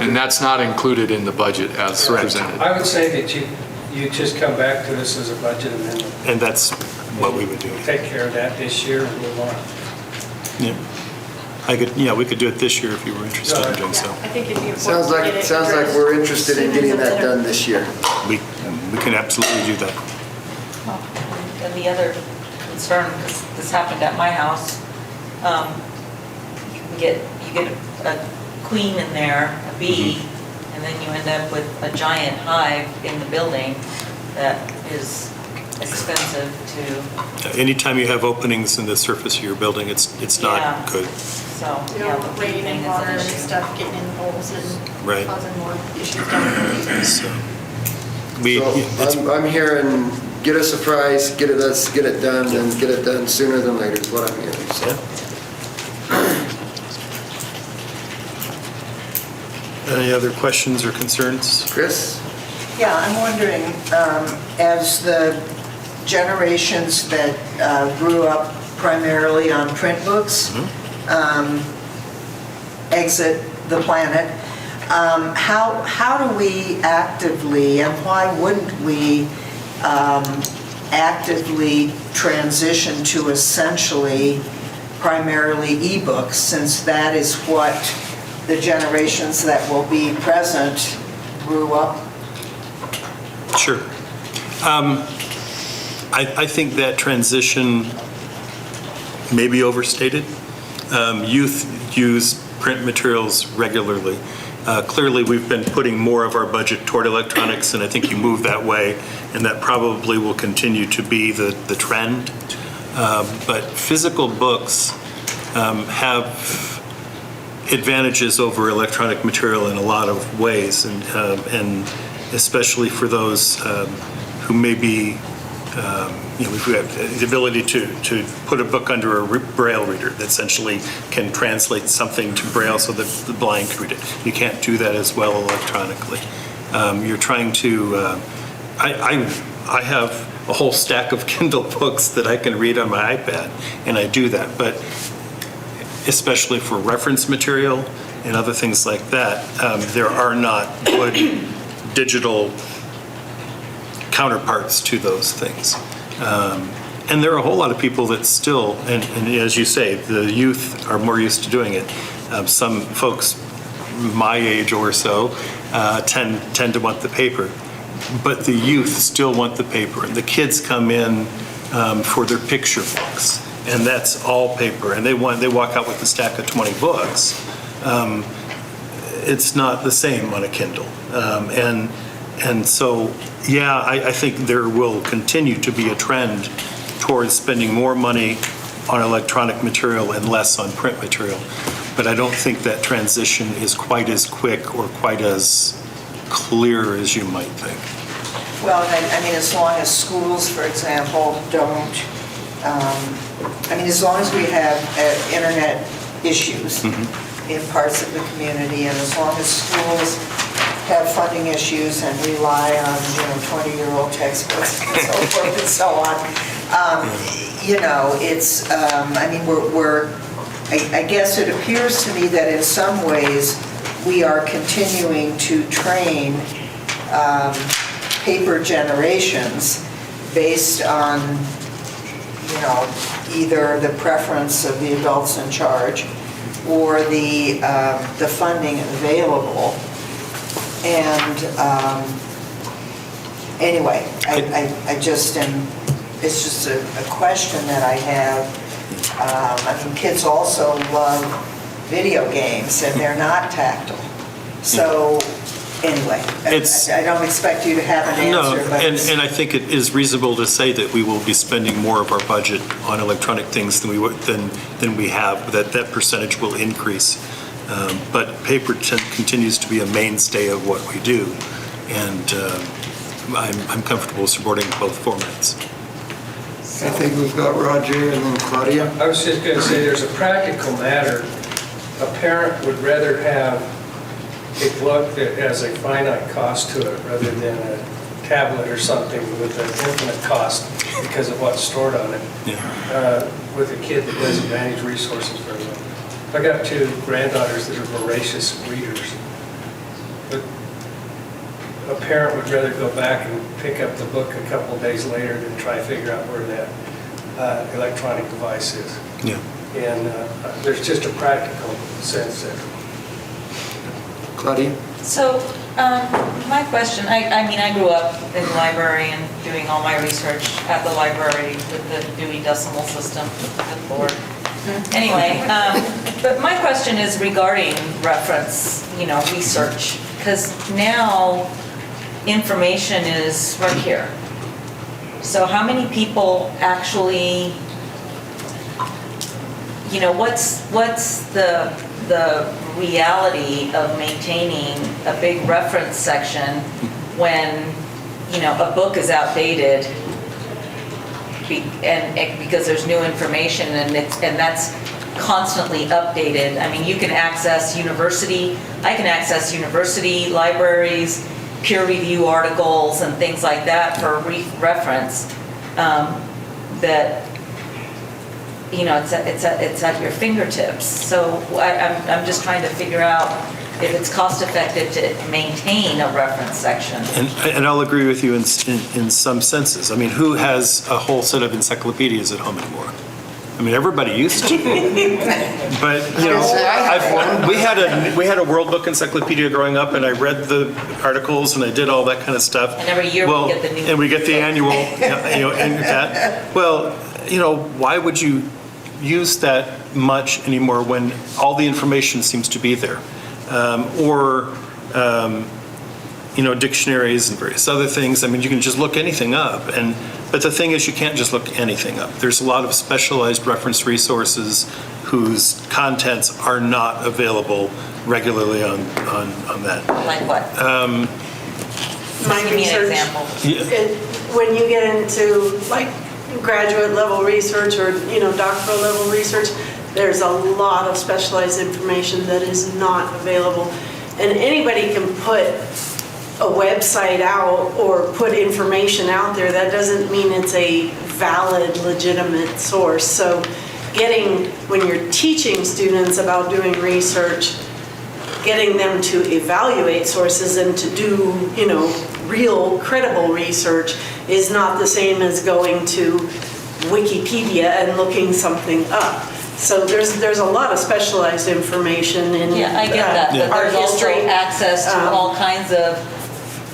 And that's not included in the budget as presented. I would say that you just come back to us as a budget amendment. And that's what we would do. Take care of that this year and move on. Yeah. We could do it this year if you were interested in doing so. I think it'd be important to get it Sounds like we're interested in getting that done this year. We can absolutely do that. And the other concern, because this happened at my house, you get a queen in there, a bee, and then you end up with a giant hive in the building that is expensive to. Anytime you have openings in the surface of your building, it's not good. So, yeah, the bee Rain thing and is water an and issue. stuff getting in the holes and Right. causing more issues down the road. So I'm hearing, get us a price, let's get it done, and get it done sooner than later is what I'm hearing. So. Any other questions or concerns? Chris? Yeah, I'm wondering, as the generations that grew up primarily on print books exit the planet, how do we actively, and why wouldn't we actively transition to essentially primarily ebooks, since that is what the generations that will be present grew up? Sure. I think that transition may be overstated. Youth use print materials regularly. Clearly, we've been putting more of our budget toward electronics, and I think you move that way, and that probably will continue to be the trend. But physical books have advantages over electronic material in a lot of ways, and especially for those who may be, we've got the ability to put a book under a Braille reader that essentially can translate something to Braille so that the blind can read it. You can't do that as well electronically. You're trying to, I have a whole stack of Kindle books that I can read on my iPad, and I do that, but especially for reference material and other things like that, there are not good digital counterparts to those things. And there are a whole lot of people that still, and as you say, the youth are more used to doing it. Some folks my age or so tend to want the paper, but the youth still want the paper. And the kids come in for their picture books, and that's all paper. And they walk out with a stack of 20 books. It's not the same on a Kindle. And so, yeah, I think there will continue to be a trend towards spending more money on electronic material and less on print material. But I don't think that transition is quite as quick or quite as clear as you might think. Well, I mean, as long as schools, for example, don't, as long as we have internet issues in parts of the community, and as long as schools have funding issues and rely on, 20-year-old textbooks and so forth and so on, it's, I guess it appears to me that in some ways we are continuing to train paper generations based on, either the preference of the adults in charge or the funding available. And anyway, I just am, it's just a question that I have. Kids also love video games and they're not tactile. So anyway, I don't expect you to have an answer. No, but and I think it is reasonable to say that we will be spending more of our budget on electronic things than we have, that percentage will increase. But paper continues to be a mainstay of what we do, and I'm comfortable supporting both formats. I think we've got Roger and then Claudia. I was just going to say, there's a practical matter. A parent would rather have a book that has a finite cost to it rather than a tablet or something with an infinite cost because of what's stored on it. With a kid that doesn't manage resources very well. I got two granddaughters that are voracious readers, but a parent would rather go back and pick up the book a couple of days later than try to figure out where that electronic device is. Yeah. And there's just a practical sense there. Claudia? So, my question, I grew up in the library and doing all my research at the library with the Dewey Decimal System, good Lord. Anyway, but my question is regarding reference, research, because now information is right here. So how many people actually, what's the reality of maintaining a big reference section when, a book is outdated because there's new information and that's constantly updated. You can access I can access university libraries, peer review articles and things like that for reference that it's at your fingertips. So I'm just trying to figure out if it's cost effective to maintain a reference section. And I'll agree with you in some senses. Who has a whole set of encyclopedias at home anymore? Everybody used to. But, we had a World Book Encyclopedia growing up, and I read the articles, and I did all that kind of stuff. And every year we get the new. And we get the annual, and that. Well, why would you use that much anymore when all the information seems to be there? Dictionaries and various other things. You can just look anything up. But the thing is, you can't just look anything up. There's a lot of specialized reference resources whose contents are not available regularly on that. Like what? My Give me an research, example. when you get into graduate level research or doctoral level research, there's a lot of specialized information that is not available. And anybody can put a website out or put information out there. That doesn't mean it's a valid, legitimate source. So when you're teaching students about doing research, getting them to evaluate sources and to do, real credible research is not the same as going to Wikipedia and looking something up. So there's a lot of specialized information in Yeah, I get that, but art there's also history. access to all kinds of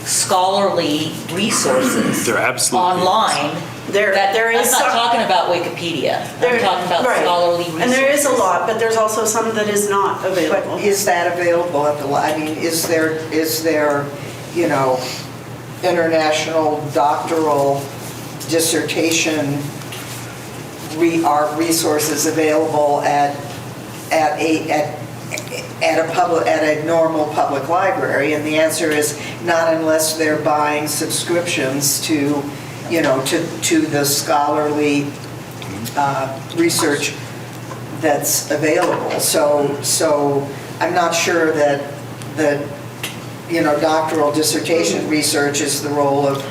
scholarly resources. There absolutely is. Online. There is I'm not some- talking about Wikipedia. I'm talking about Right. scholarly resources. And there is a lot, but there's also some that is not available. But is that available at the, I mean, is there, you know, international doctoral dissertation resources available at a normal public library? And the answer is not unless they're buying subscriptions to, you know, to the scholarly research that's available. So I'm not sure that, you know, doctoral dissertation research is the role of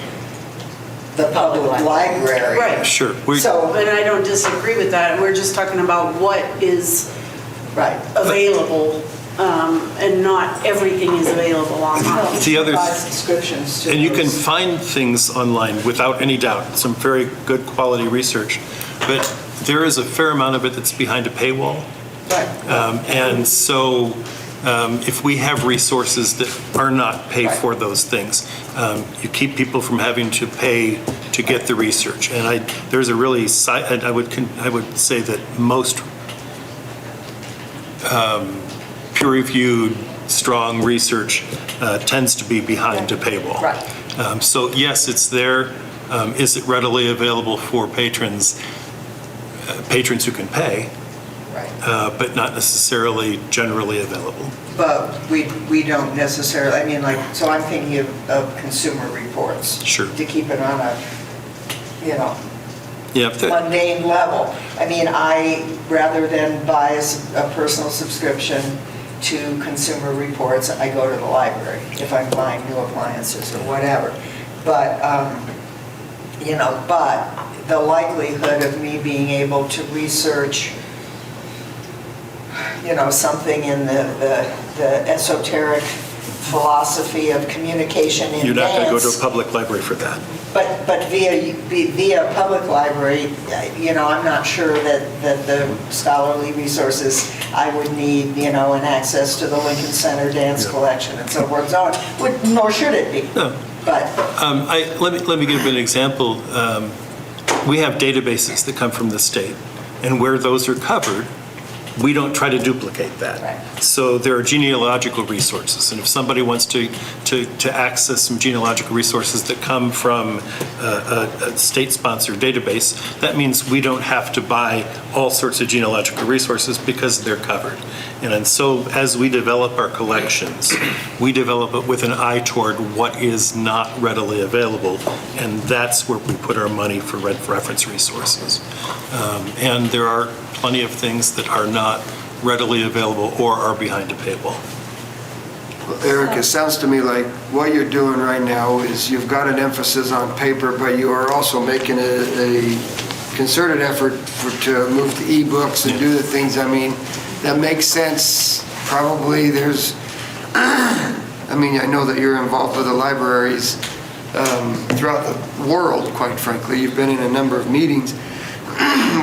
the public library. Right. Sure. So, And I don't disagree with that. We're just talking about what is right. available, and not everything is available online. The other- Buy subscriptions to And you can those. find things online without any doubt, some very good quality research, but there is a fair amount of it that's behind a paywall. Right. And so if we have resources that are not paid for those things, you keep people from having to pay to get the research. And there's a really, I would say that most peer-reviewed, strong research tends to be behind a paywall. Right. So yes, it's there. Is it readily available for patrons who can pay? Right. But not necessarily generally available. But we don't necessarily, I mean, like, so I'm thinking of consumer reports. Sure. To keep it on a, you know, Yeah. mundane level. I mean, rather than buy a personal subscription to consumer reports, I go to the library if I'm buying new appliances or whatever. But, you know, but the likelihood of me being able to research, you know, something in the esoteric philosophy of communication in You're not going to go to dance, a public library for that. but via public library, you know, I'm not sure that the scholarly resources I would need, you know, and access to the Lincoln Center dance collection and so forth, so on, nor should it be. No. But, Let me give an example. We have databases that come from the state, and where those are covered, we don't try to duplicate that. Right. So there are genealogical resources, and if somebody wants to access some genealogical resources that come from a state-sponsored database, that means we don't have to buy all sorts of genealogical resources because they're covered. And so as we develop our collections, we develop it with an eye toward what is not readily available, and that's where we put our money for reference resources. And there are plenty of things that are not readily available or are behind a paywall. Well, Eric, it sounds to me like what you're doing right now is you've got an emphasis on paper, but you are also making a concerted effort to move to ebooks and do the things, I mean, that makes sense. Probably there's, I mean, I know that you're involved with the libraries throughout the world, quite frankly. You've been in a number of meetings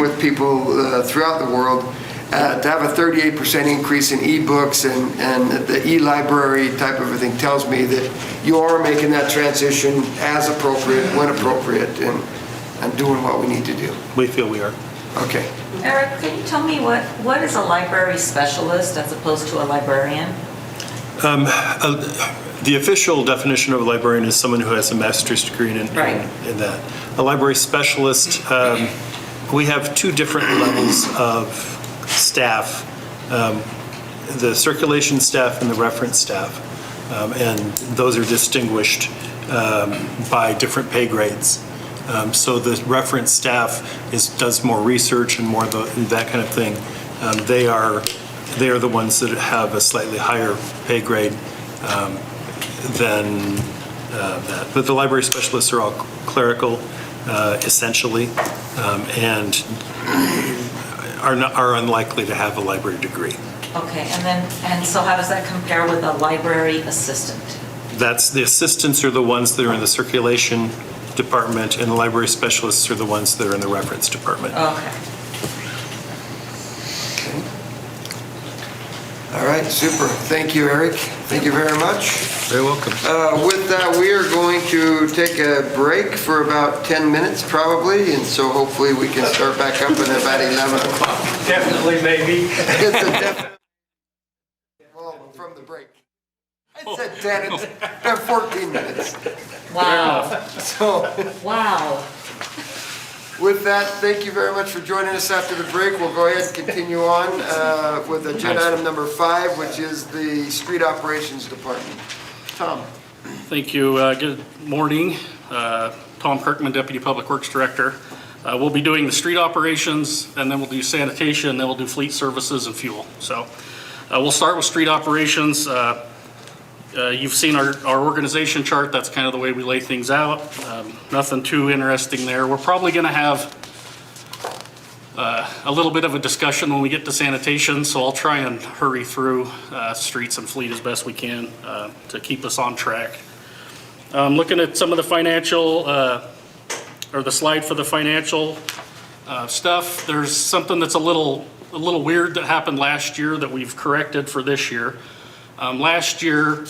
with people throughout the world. To have a 38% increase in ebooks and the e-library type of a thing tells me that you are making that transition as appropriate, when appropriate, and doing what we need to do. We feel we are. Okay. Eric, could you tell me what is a library specialist as opposed to a librarian? The official definition of a librarian is someone who has a master's degree in that. A library specialist, we have two different levels of staff, the circulation staff and the reference staff, and those are distinguished by different pay grades. So the reference staff does more research and more that kind of thing. They are the ones that have a slightly higher pay grade than that. But the library specialists are all clerical, essentially, and are unlikely to have a library degree. Okay, and so how does that compare with a library assistant? That's, the assistants are the ones that are in the circulation department, and the library specialists are the ones that are in the reference department. Okay. All right, super. Thank you, Eric. Thank you very much. Very welcome. With that, we are going to take a break for about 10 minutes probably, and so hopefully we can start back up at about 11 o'clock. Definitely, maybe. It's a definite. Well, from the break. I said 10, it's been 14 minutes. Wow. So, Wow. with that, thank you very much for joining us after the break. We'll go ahead and continue on with agenda item number 5, which is the Street Operations Department. Tom. Thank you. Good morning. Tom Kirkman, Deputy Public Works Director. We'll be doing the street operations, and then we'll do sanitation, then we'll do fleet services and fuel. So we'll start with street operations. You've seen our organization chart. That's kind of the way we lay things out. Nothing too interesting there. We're probably going to have a little bit of a discussion when we get to sanitation, so I'll try and hurry through streets and fleet as best we can to keep us on track. Looking at some of the financial, or the slide for the financial stuff, there's something that's a little weird that happened last year that we've corrected for this year. Last year,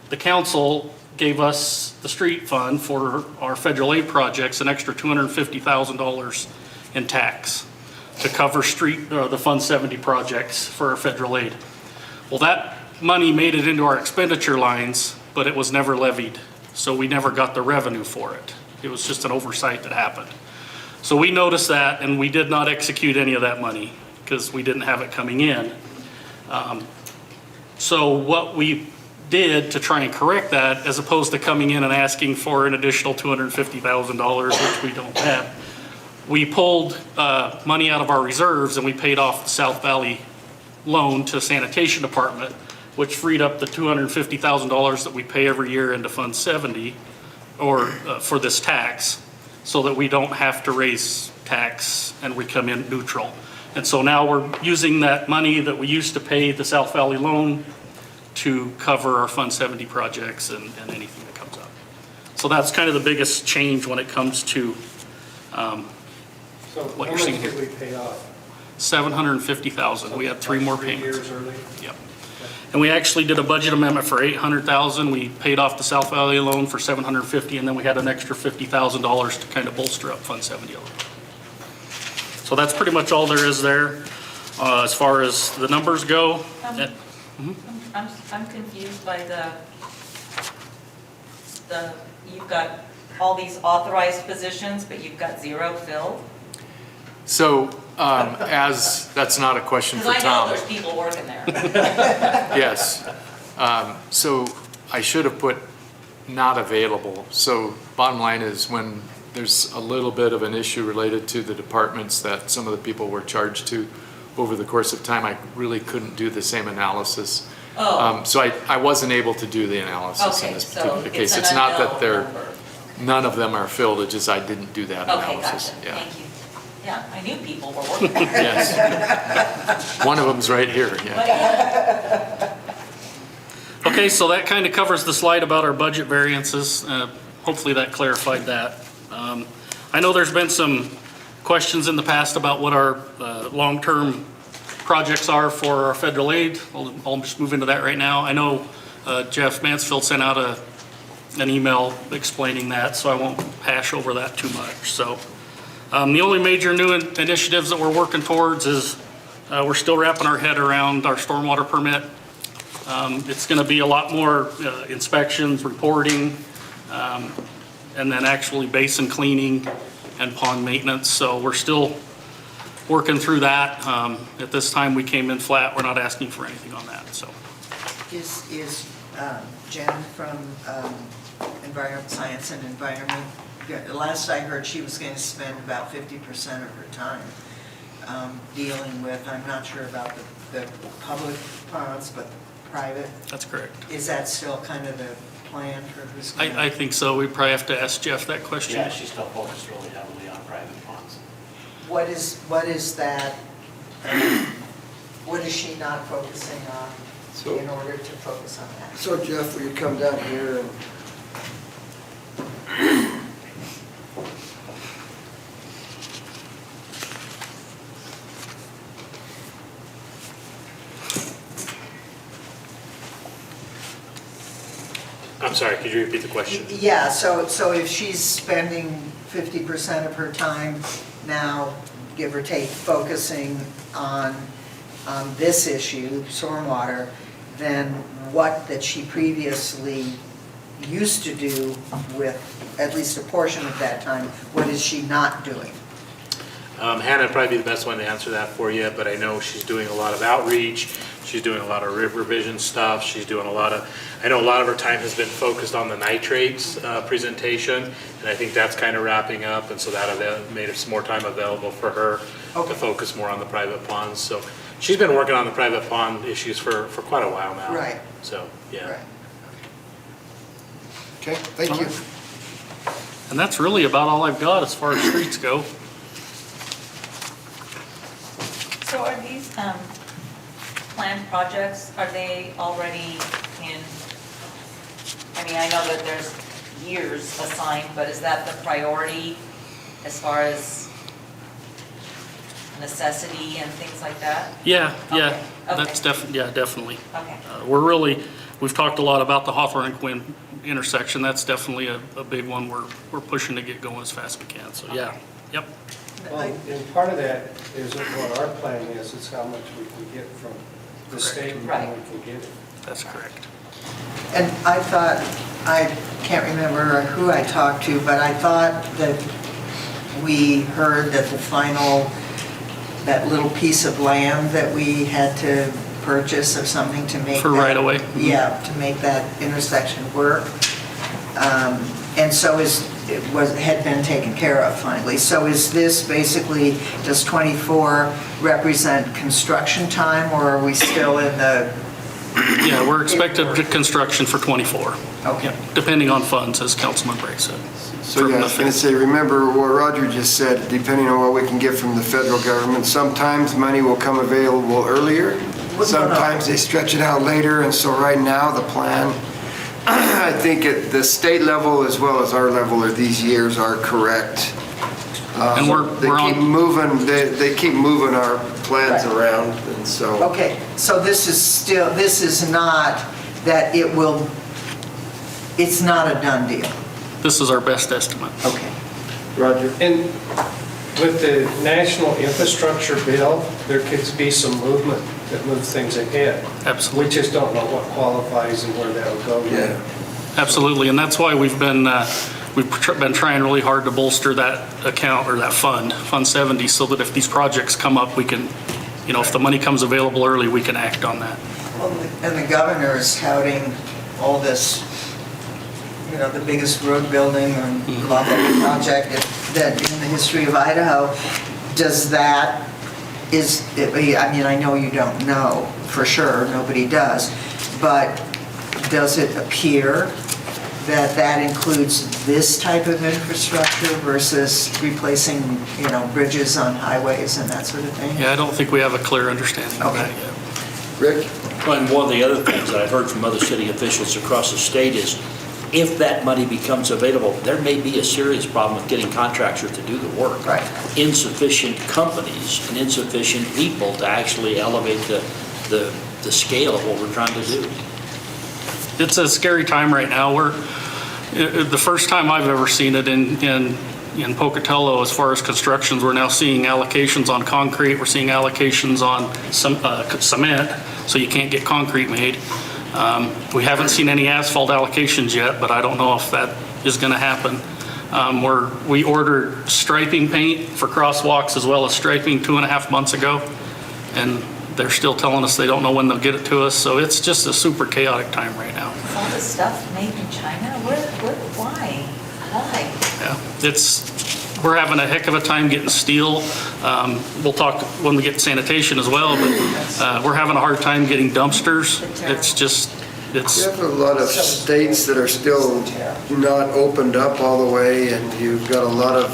the council gave us the street fund for our federal aid projects, an extra $250,000 in tax to cover the Fund 70 projects for our federal aid. Well, that money made it into our expenditure lines, but it was never levied, so we never got the revenue for it. It was just an oversight that happened. So we noticed that, and we did not execute any of that money because we didn't have it coming in. So what we did to try and correct that, as opposed to coming in and asking for an additional $250,000, which we don't have, we pulled money out of our reserves and we paid off the South Valley loan to sanitation department, which freed up the $250,000 that we pay every year into Fund 70, or for this tax, so that we don't have to raise tax and we come in neutral. And so now we're using that money that we used to pay the South Valley loan to cover our Fund 70 projects and anything that comes up. So that's kind of the biggest change when it comes to what you're seeing here. How much did we pay off? $750,000. We had 3 more payments. 3 years early? Yep. And we actually did a budget amendment for $800,000. We paid off the South Valley loan for $750,000, and then we had an extra $50,000 to kind of bolster up Fund 70 a little. So that's pretty much all there is there. As far as the numbers go. I'm confused by you've got all these authorized positions, but you've got 0 filled? So, that's not a question for Because I know Tom. there's people working there. Yes. So I should have put not available. So bottom line is, when there's a little bit of an issue related to the departments that some of the people were charged to over the course of time, I really couldn't do the same analysis. Oh. So I wasn't able to do the analysis in Okay, this so particular case. it's It's an not that unknown number. none of them are filled, it's just I didn't do that Okay, analysis. gotcha, Yeah. thank you. Yeah, I knew people were working there. Yes. One of them's right here, yeah. But yeah, Okay, so that kind of covers the slide about our budget variances. Hopefully that clarified that. I know there's been some questions in the past about what our long-term projects are for our federal aid. I'll just move into that right now. I know Jeff Mansfield sent out an email explaining that, so I won't hash over that too much. So the only major new initiatives that we're working towards is we're still wrapping our head around our stormwater permit. It's going to be a lot more inspections, reporting, and then actually basin cleaning and pond maintenance. So we're still working through that. At this time, we came in flat. We're not asking for anything on that, so. Is Jen from Science and Environment, last I heard she was going to spend about 50% of her time dealing with, I'm not sure about the public ponds, but private. That's correct. Is that still kind of the plan for who's going to? I think so. We probably have to ask Jeff that question. Yeah, she's still focused really heavily on private ponds. What is that, what is she not focusing on in order to focus on that. So Jeff, will you come down here and? I'm sorry, could you repeat the question? Yeah, so if she's spending 50% of her time now, give or take, focusing on this issue, stormwater, then what that she previously used to do with at least a portion of that time, what is she not doing? Hannah would probably be the best one to answer that for you, but I know she's doing a lot of outreach. She's doing a lot of river vision stuff. She's doing I know a lot of her time has been focused on the nitrates presentation, and I think that's kind of wrapping up, and so that made some more time available for her to focus more on the private ponds. So she's been working on the private pond issues for quite a while now. Right. So, yeah. Right. Okay, thank you. And that's really about all I've got as far as streets go. So are these planned projects, are they already in, I mean, I know that there's years assigned, but is that the priority as far as necessity and things like that? Yeah, yeah, Okay, that's definitely. Okay. We've talked a lot about the Hawthorne and Quinn intersection. That's definitely a big one we're pushing to get going as fast as we can. So, yeah, yep. Well, and part of that is what our plan is, it's how much we can get from the state and how we can get it. That's correct. And I thought, I can't remember who I talked to, but I thought that we heard that the final, that little piece of land that we had to purchase or something to make For that- right away? Yeah, to make that intersection work. And so had been taken care of finally. So is this basically, does 24 represent construction time, or are we still in the? Yeah, we're expected to construction for 24. Okay. Depending on funds, as Councilman Bray said. So yeah, I was going to say, remember what Roger just said, depending on what we can get from the federal government, sometimes money will come available earlier, sometimes they stretch it out later, and so right now the plan, I think at the state level as well as our level, or these years are correct. And they keep moving our plans around, and so. Okay, so this is not that it's not a done deal. This is our best estimate. Okay. Roger? And with the national infrastructure bill, there could be some movement that moves things ahead. Absolutely. We just don't know what qualifies and where that'll go yet. Absolutely, and that's why we've been trying really hard to bolster that account, or that fund 70, so that if these projects come up, we can, if the money comes available early, we can act on that. Well, and the governor is touting all this, the biggest road building and blah, blah, blah project that in the history of Idaho. Does that, I know you don't know for sure, nobody does, but does it appear that includes this type of infrastructure versus replacing, bridges on highways and that sort of thing? Yeah, I don't think we have a clear understanding of that yet. Rick? Well, and one of the other things that I've heard from other city officials across the state is, if that money becomes available, there may be a serious problem with getting contractors to do the work. Right. Insufficient companies and insufficient people to actually elevate the scale of what we're trying to do. It's a scary time right now. The first time I've ever seen it in Pocatello as far as constructions, we're now seeing allocations on concrete, we're seeing allocations on cement, so you can't get concrete made. We haven't seen any asphalt allocations yet, but I don't know if that is going to happen. We ordered striping paint for crosswalks as well as striping 2.5 months ago, and they're still telling us they don't know when they'll get it to us, so it's just a super chaotic time right now. Is all this stuff made in China? Why? Yeah, we're having a heck of a time getting steel. We'll talk when we get to sanitation as well, but we're having a hard time getting dumpsters. You have a lot of states that are still not opened up all the way, and you've got a lot of,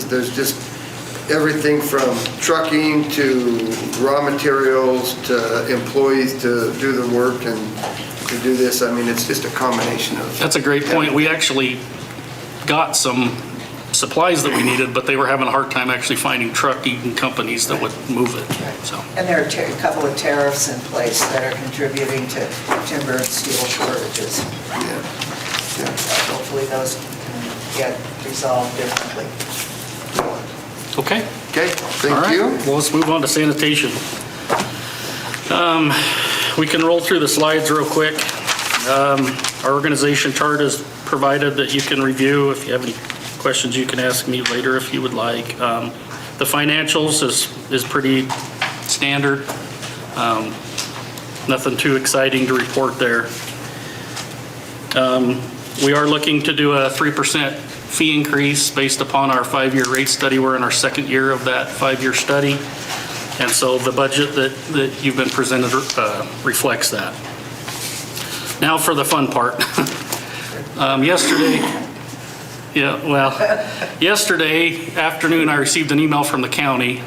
there's just everything from trucking to raw materials to employees to do the work and to do this. I mean, it's just a combination of. That's a great point. We actually got some supplies that we needed, but they were having a hard time actually finding trucking companies that would move it, so. And there are a couple of tariffs in place that are contributing to timber and steel shortages. Hopefully those can get resolved differently. Okay. Okay, All right. thank you. Well, let's move on to sanitation. We can roll through the slides real quick. Our organization chart is provided that you can review. If you have any questions, you can ask me later if you would like. The financials is pretty standard. Nothing too exciting to report there. We are looking to do a 3% fee increase based upon our 5-year rate study. We're in our second year of that 5-year study. And so the budget that you've been presented reflects that. Now for the fun part. Yesterday afternoon, I received an email from the county.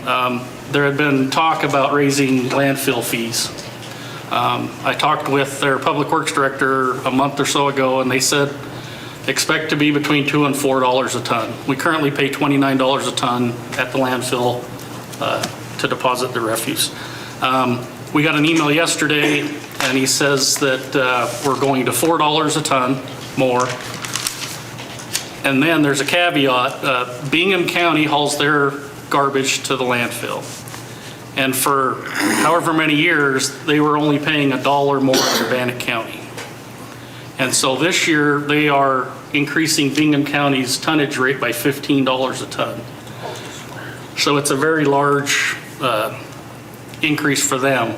There had been talk about raising landfill fees. I talked with their public works director a month or so ago, and they said, expect to be between $2 and $4 a ton. We currently pay $29 a ton at the landfill to deposit the refuse. We got an email yesterday, and he says that we're going to $4 a ton more. And then there's a caveat. Bingham County hauls their garbage to the landfill. And for however many years, they were only paying $1 more than Bannock County. And so this year, they are increasing Bingham County's tonnage rate by $15 a ton. So it's a very large increase for them.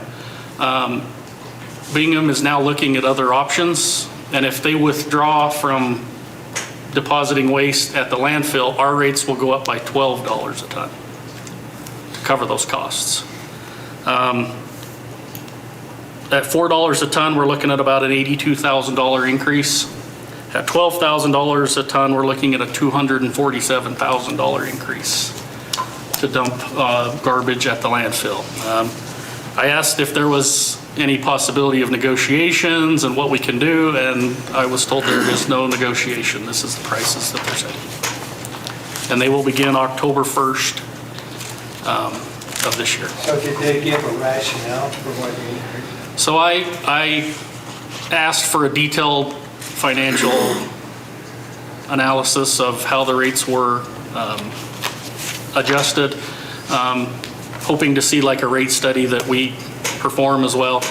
Bingham is now looking at other options, and if they withdraw from depositing waste at the landfill, our rates will go up by $12 a ton to cover those costs. At $4 a ton, we're looking at about an $82,000 increase. At $12,000 a ton, we're looking at a $247,000 increase to dump garbage at the landfill. I asked if there was any possibility of negotiations and what we can do, and I was told there is no negotiation. This is the prices that they're setting. And they will begin October 1st of this year. So did they give a rationale for why they increased? So I asked for a detailed financial analysis of how the rates were adjusted, hoping to see like a rate study that we perform as well.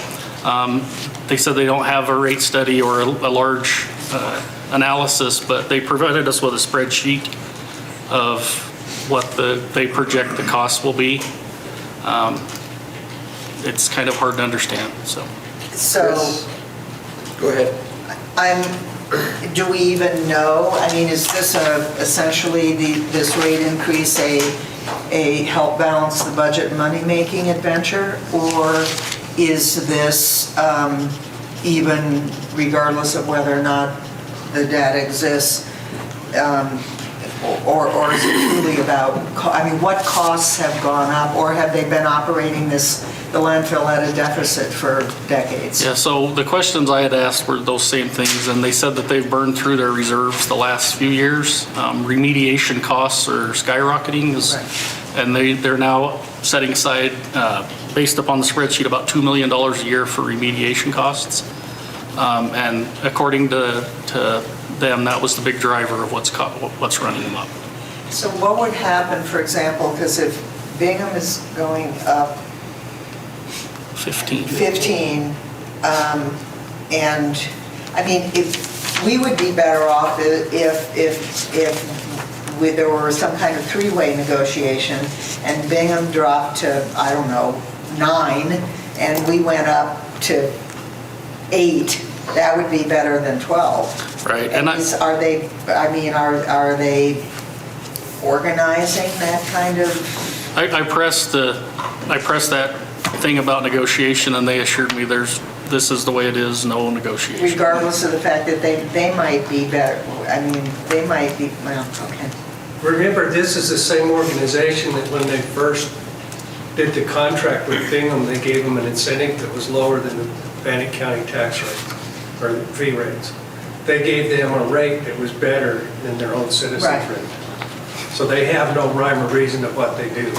They said they don't have a rate study or a large analysis, but they provided us with a spreadsheet of what they project the cost will be. It's kind of hard to understand, so. So, Go ahead. do we even know? I mean, is this essentially this rate increase a help balance the budget money-making adventure? Or is this even regardless of whether or not the data exists? Or is it truly about, I mean, what costs have gone up, or have they been operating the landfill at a deficit for decades? Yeah, so the questions I had asked were those same things, and they said that they've burned through their reserves the last few years. Remediation costs are skyrocketing, and they're now setting aside, based upon the spreadsheet, about $2 million a year for remediation costs. And according to them, that was the big driver of what's running them up. So what would happen, for example, because if Bingham is going up 15, and I mean, if we would be better off if there were some kind of three-way negotiation and Bingham dropped to, I don't know, 9, and we went up to 8, that would be better than 12. Right. And are they organizing that kind of? I pressed that thing about negotiation, and they assured me this is the way it is, no negotiation. Regardless of the fact that they might be better, I mean, they might be, well, okay. remember, this is the same organization that when they first did the contract with Bingham, they gave them an incentive that was lower than the Bannock County tax rate, or fee rates. They gave them a rate that was better than their own citizens' Right. rate. So they have no rhyme or reason of what they do.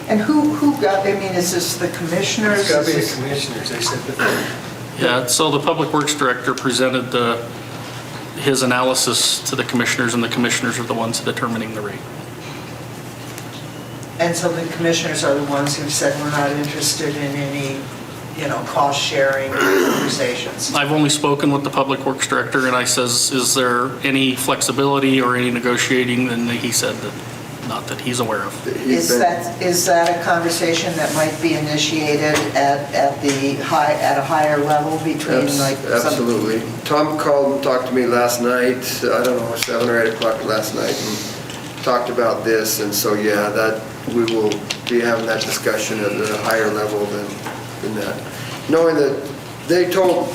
And who got, I mean, is this the commissioners? It's got to be Is the this- commissioners, they said that. Yeah, so the Public Works Director presented his analysis to the commissioners, and the commissioners are the ones determining the rate. And so the commissioners are the ones who said we're not interested in any, cost-sharing conversations. I've only spoken with the Public Works Director, and I says, is there any flexibility or any negotiating? And he said that, not that he's aware of. Is that a conversation that might be initiated at a higher level between like some? Absolutely. Tom called and talked to me last night, I don't know, 7 or 8 o'clock last night, and talked about this, and so, yeah, that, we will be having that discussion at a higher level than that. Knowing that they told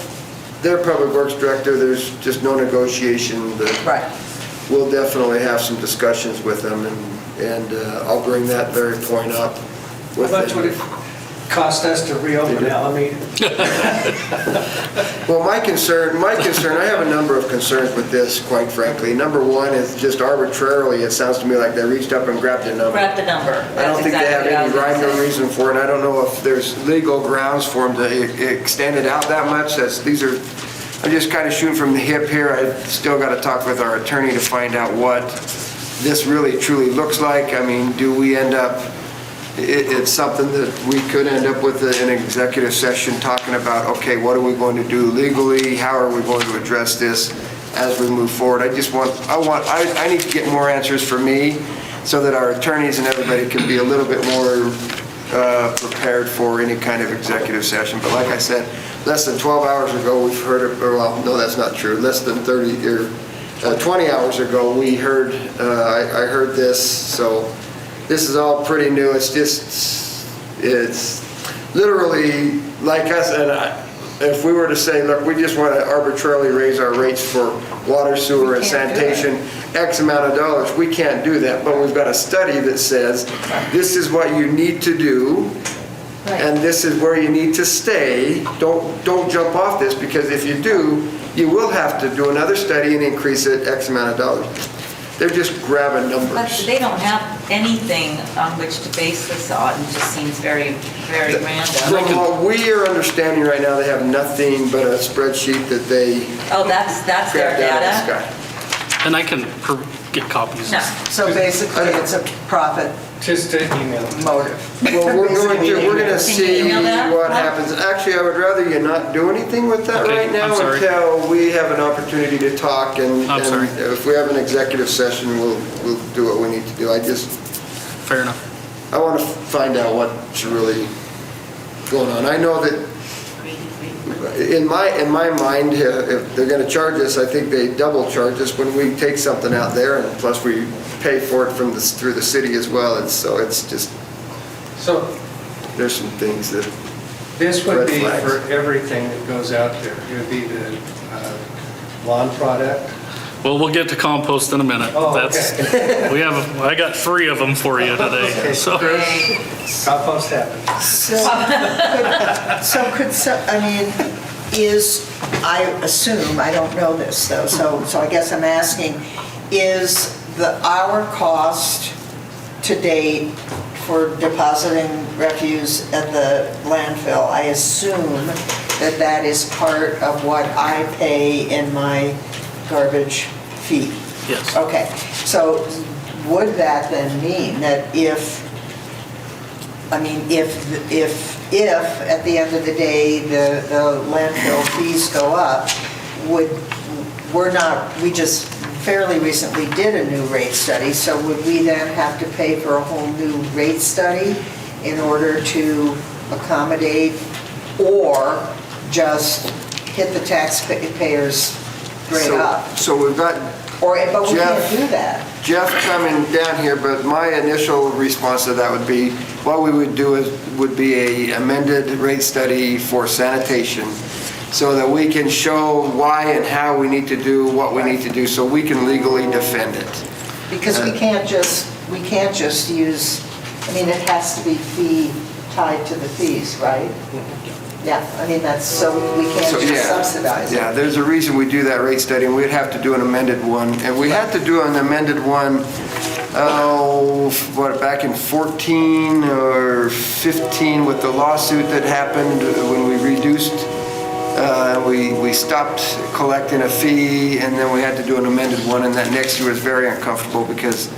their Public Works Director there's just no negotiation, that Right. we'll definitely have some discussions with them, and I'll bring that very point up How with much would them. it cost us to reopen Alameda? Well, my concern, I have a number of concerns with this, quite frankly. Number one is just arbitrarily, it sounds to me like they reached up and grabbed a number. Grab the number. I don't think they have any rhyme or reason. reason for it, and I don't know if there's legal grounds for them to extend it out that much. I'm just kind of shooting from the hip here. I still got to talk with our attorney to find out what this really truly looks like. I mean, do we end up, it's something that we could end up with an executive session talking about, okay, what are we going to do legally? How are we going to address this as we move forward? I need to get more answers for me so that our attorneys and everybody can be a little bit more prepared for any kind of executive session. But like I said, less than 12 hours ago, we've heard, well, no, that's not true. Less than 30 or 20 hours ago, we heard, I heard this, so this is all pretty new. It's literally like us, and if we were to say, look, we just want to arbitrarily raise our rates for water, sewer, and sanitation, X amount of dollars, we can't do that. But we've got a study that says, this is what you need to do, and this is where you need to stay. Don't jump off this, because if you do, you will have to do another study and increase it X amount of dollars. They're just grabbing But numbers. they don't have anything on which to base this on. It just seems very, very random. From what we are understanding right now, they have nothing but a spreadsheet that they Oh, that's their grabbed out of the data? sky. And I can get copies. No. So basically, it's a profit Just to email. motive. Well, we're going to see email that? what happens. Actually, I would rather you not do anything with that Okay, right now I'm sorry. until we have an opportunity to talk, and I'm sorry. if we have an executive session, we'll do what we need to do. Fair enough. I want to find out what's really going on. I know that in my mind, if they're going to charge us, I think they double charge us when we take something out there, and plus we pay for it through the city as well. So there's some things that. This would Red be flags. for everything that goes out there. It would be the lawn product. Well, we'll get to compost in a minute. Oh, I got 3 of them for you today, so. Compost happens. I assume, I don't know this though, so I guess I'm asking, is our cost to date for depositing refuse at the landfill, I assume that is part of what I pay in my garbage fee? Yes. Okay, so would that then mean that if at the end of the day, the landfill fees go up, we just fairly recently did a new rate study, so would we then have to pay for a whole new rate study in order to accommodate, or just hit the taxpayers straight up? So we've got But we Jeff- can't do that. Jeff coming down here, but my initial response to that would be, what we would do would be a amended rate study for sanitation, so that we can show why and how we need to do what we need to do, so we can legally defend it. Because we can't just use, I mean, it has to be fee tied to the fees, right? Yeah, I mean, that's, so we can't So, just yeah. subsidize it. Yeah, there's a reason we do that rate study, and we'd have to do an amended one. And we had to do an amended one, back in 14 or 15 with the lawsuit that happened when we reduced, we stopped collecting a fee, and then we had to do an amended one, and that next year was very uncomfortable because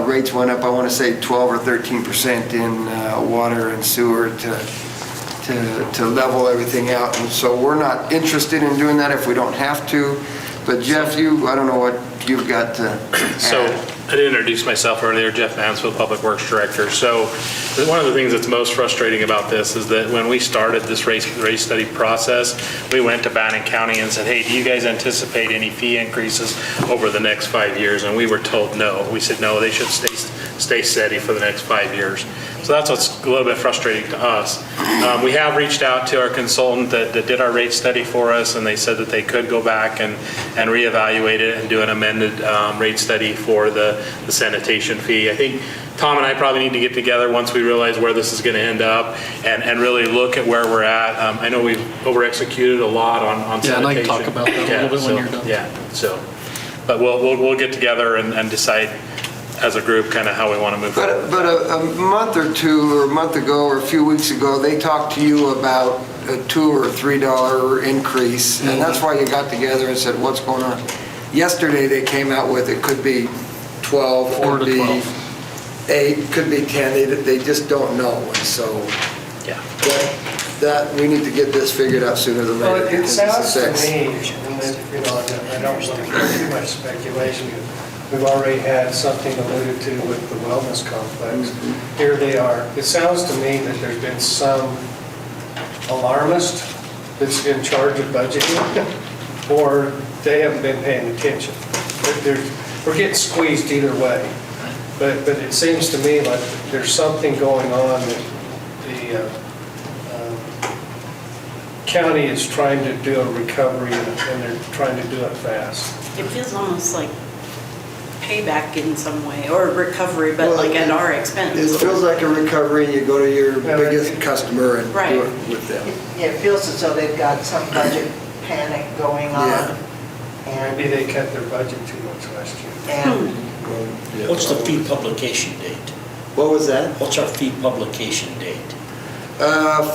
rates went up, I want to say 12 or 13% in water and sewer to level everything out. And so we're not interested in doing that if we don't have to. But Jeff, I don't know what you've got to add. So I did introduce myself earlier, Jeff Mansfield, Public Works Director. So one of the things that's most frustrating about this is that when we started this rate study process, we went to Bannock County and said, hey, do you guys anticipate any fee increases over the next 5 years? And we were told no. We said, no, they should stay steady for the next 5 years. So that's what's a little bit frustrating to us. We have reached out to our consultant that did our rate study for us, and they said that they could go back and reevaluate it and do an amended rate study for the sanitation fee. I think Tom and I probably need to get together once we realize where this is going to end up and really look at where we're at. I know we've over-executed a lot on sanitation. Yeah, and I can talk about that a little bit when you're done. Yeah, so, but we'll get together and decide as a group kind of how we want to move forward. But a month or two, or a month ago, or a few weeks ago, they talked to you about a $2 or $3 increase, and that's why you got together and said, what's going on? Yesterday, they came out with, it could be 12, could be 8, could be 10, they just don't know, and so yeah. that we need to get this figured out sooner than later. Well, it because it's sounds to affects- me, and then, I don't want to go too much speculation, we've already had something alluded to with the wellness complex. Here they are. It sounds to me that there's been some alarmist that's in charge of budgeting, or they haven't been paying attention. We're getting squeezed either way. But it seems to me like there's something going on that the county is trying to do a recovery, and they're trying to do it fast. It feels almost like payback in some way, or recovery, but like at our expense. It feels like a recovery, you go to your biggest customer and Right. do it with them. Yeah, it feels as though they've got some budget panic going Yeah. on. And, Maybe they cut their budget too much last year. and What's the fee publication date? What was that? What's our fee publication date?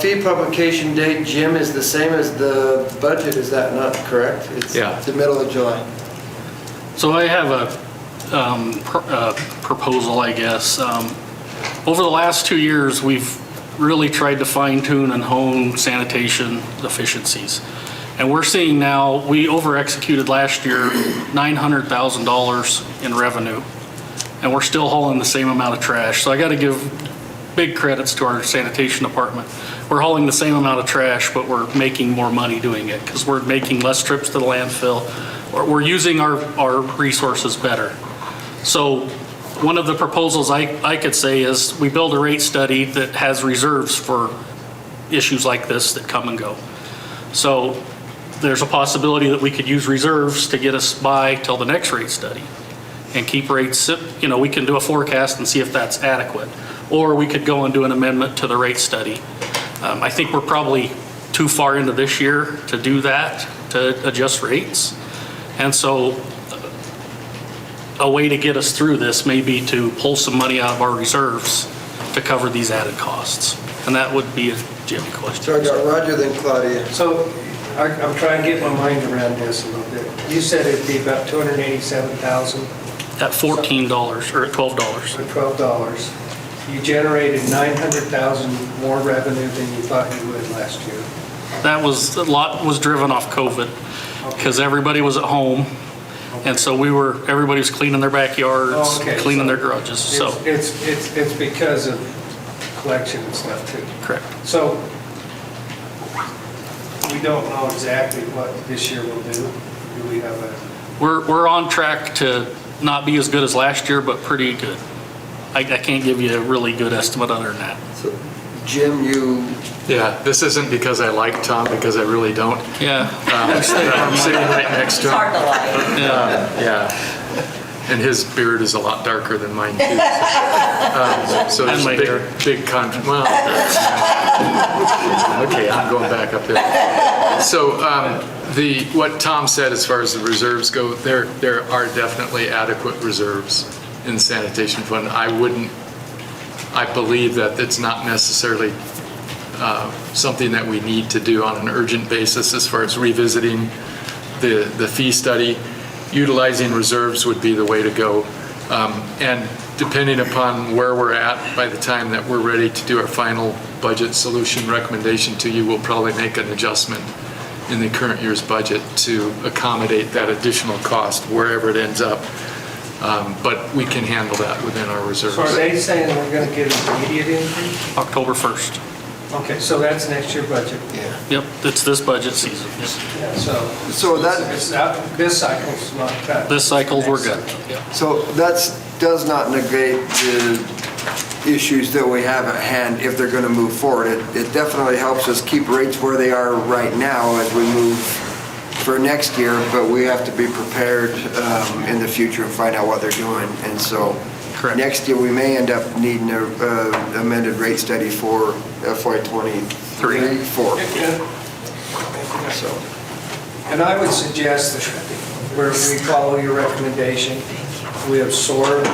Fee publication date, Jim, is the same as the budget, is that not correct? Yeah. It's the middle of July. So I have a proposal, I guess. Over the last 2 years, we've really tried to fine tune and hone sanitation efficiencies. And we're seeing now, we over-executed last year $900,000 in revenue, and we're still hauling the same amount of trash. So I got to give big credits to our sanitation department. We're hauling the same amount of trash, but we're making more money doing it because we're making less trips to the landfill. We're using our resources better. So one of the proposals I could say is we build a rate study that has reserves for issues like this that come and go. So there's a possibility that we could use reserves to get us by till the next rate study and keep rates, we can do a forecast and see if that's adequate. Or we could go and do an amendment to the rate study. I think we're probably too far into this year to do that, to adjust rates. And so a way to get us through this may be to pull some money out of our reserves to cover these added costs. And that would be a Jim question. So I got Roger, then Claudia. So I'm trying to get my mind around this a little bit. You said it'd be about $287,000 At $14 or at $12. for $12. You generated $900,000 more revenue than you thought you would last year. That was, a lot was driven off COVID because everybody was at home. And so everybody was cleaning their backyards, Okay, cleaning so their garages, so. It's because of collection and stuff too. Correct. So we don't know exactly what this year will do. Do we have a? We're on track to not be as good as last year, but pretty good. I can't give you a really good estimate other than that. So Jim, Yeah, this isn't because I like Tom, because I really don't. Yeah. I'm sitting right next to It's him. hard to lie. Yeah. And his beard is a lot darker than mine too. So And there's my hair. a big contrast. Well, okay, I'm going back up there. So what Tom said as far as the reserves go, there are definitely adequate reserves in the sanitation fund. I believe that it's not necessarily something that we need to do on an urgent basis as far as revisiting the fee study. Utilizing reserves would be the way to go. And depending upon where we're at, by the time that we're ready to do our final budget solution recommendation to you, we'll probably make an adjustment in the current year's budget to accommodate that additional cost wherever it ends up. But we can handle that within our reserves. So are they saying we're going to get an immediate increase? October 1st. Okay, so that's next year budget. Yep, it's this budget season. Yep. Yeah, So that- it's not, this cycle's not cut. This cycle, we're good. So that does not negate the issues that we have at hand if they're going to move forward. It definitely helps us keep rates where they are right now as we move for next year, but we have to be prepared in the future and find out what they're doing. And so Correct. next year, we may end up needing an amended rate study for FY '23, '4. So. And I would suggest that where we follow your recommendation, we absorb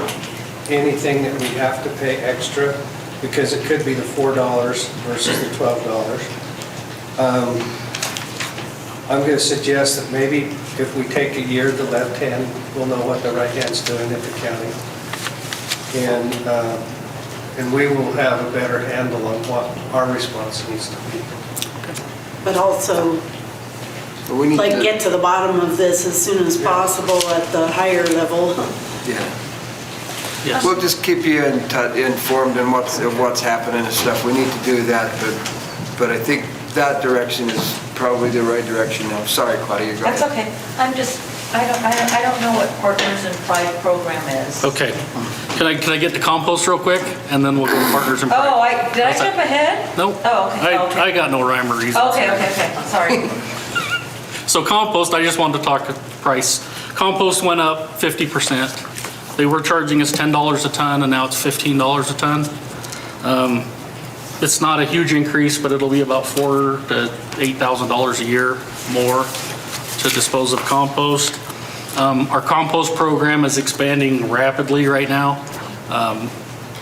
anything that we have to pay extra, because it could be the $4 versus the $12. I'm going to suggest that maybe if we take a year, the left hand will know what the right hand's doing at the county. And we will have a better handle on what our response needs to be. But also, We need like, to- get to the bottom of this as soon as possible at the higher level. Yeah. Yes. We'll just keep you informed on what's happening and stuff. We need to do that, but I think that direction is probably the right direction now. Sorry, Claudia, you're going. That's okay. I don't know what Partners in Pride program is. Okay. Can I get the compost real quick, and then we'll go to Partners in Pride? Oh, did I How's that? jump ahead? Nope. Oh, okay. Okay. I got no rhyme or reason. Okay, sorry. So compost, I just wanted to talk price. Compost went up 50%. They were charging us $10 a ton, and now it's $15 a ton. It's not a huge increase, but it'll be about $4,000 to $8,000 a year more to dispose of compost. Our compost program is expanding rapidly right now,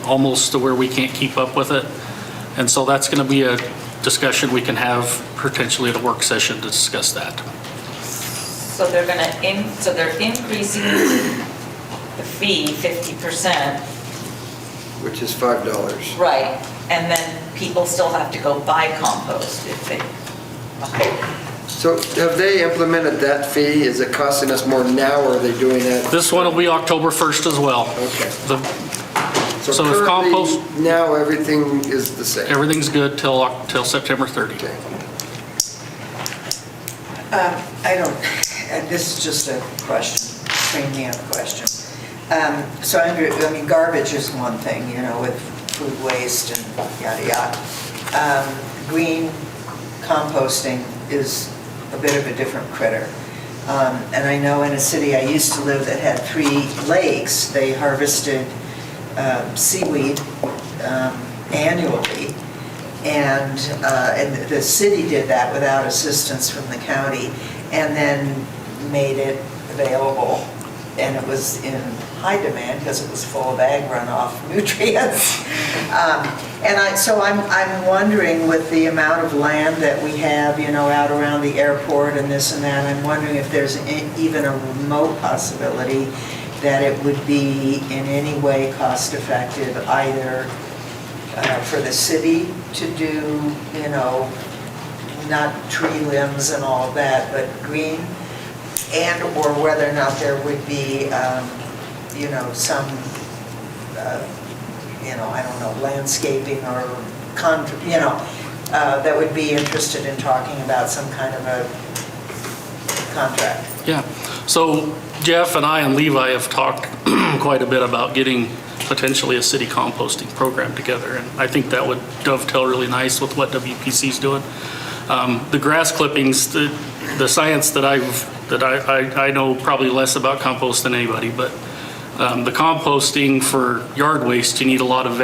almost to where we can't keep up with it. And so that's going to be a discussion we can have potentially at a work session to discuss that. So they're increasing the fee 50%. Which is $5. Right, and then people still have to go buy compost if they, okay. So have they implemented that fee? Is it costing us more now, or are they doing that? This one will be October 1st as well. Okay. So if currently, compost, now everything is the same. everything's good till September 30. Okay. I don't, and this is just a question, train me on a question. So I mean, garbage is one thing, with food waste and yada yada. Green composting is a bit of a different critter. And I know in a city I used to live that had 3 lakes, they harvested seaweed annually. And the city did that without assistance from the county, and then made it available. And it was in high demand because it was full of ag runoff nutrients. So I'm wondering, with the amount of land that we have, out around the airport and this and that, I'm wondering if there's even a remote possibility that it would be in any way cost effective, either for the city to do, not tree limbs and all of that, but green, and or whether or not there would be, some, I don't know, landscaping or, that would be interested in talking about some kind of a contract. Yeah. So Jeff and I and Levi have talked quite a bit about getting potentially a city composting program together, and I think that would dovetail really nice with what WPC's doing. The grass clippings, the science that I know probably less about compost than anybody, but The composting for yard waste, you need a lot of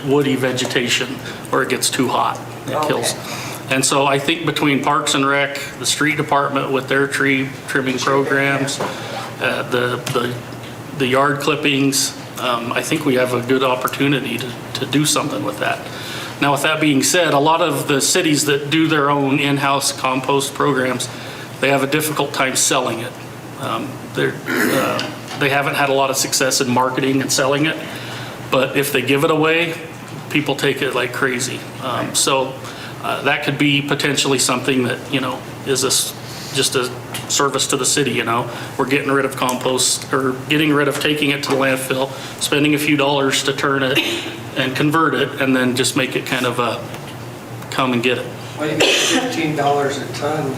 woody vegetation or it gets too hot. It kills. And so I think between Parks and Rec, the street department with their tree trimming programs, the yard clippings, I think we have a good opportunity to do something with that. Now, with that being said, a lot of the cities that do their own in-house compost programs, they have a difficult time selling it. They haven't had a lot of success in marketing and selling it, but if they give it away, people take it like crazy. So that could be potentially something that, is just a service to the city, We're getting rid of compost, or getting rid of taking it to the landfill, spending a few dollars to turn it and convert it, and then just make it kind of a come and get it. Well, you get $15 a ton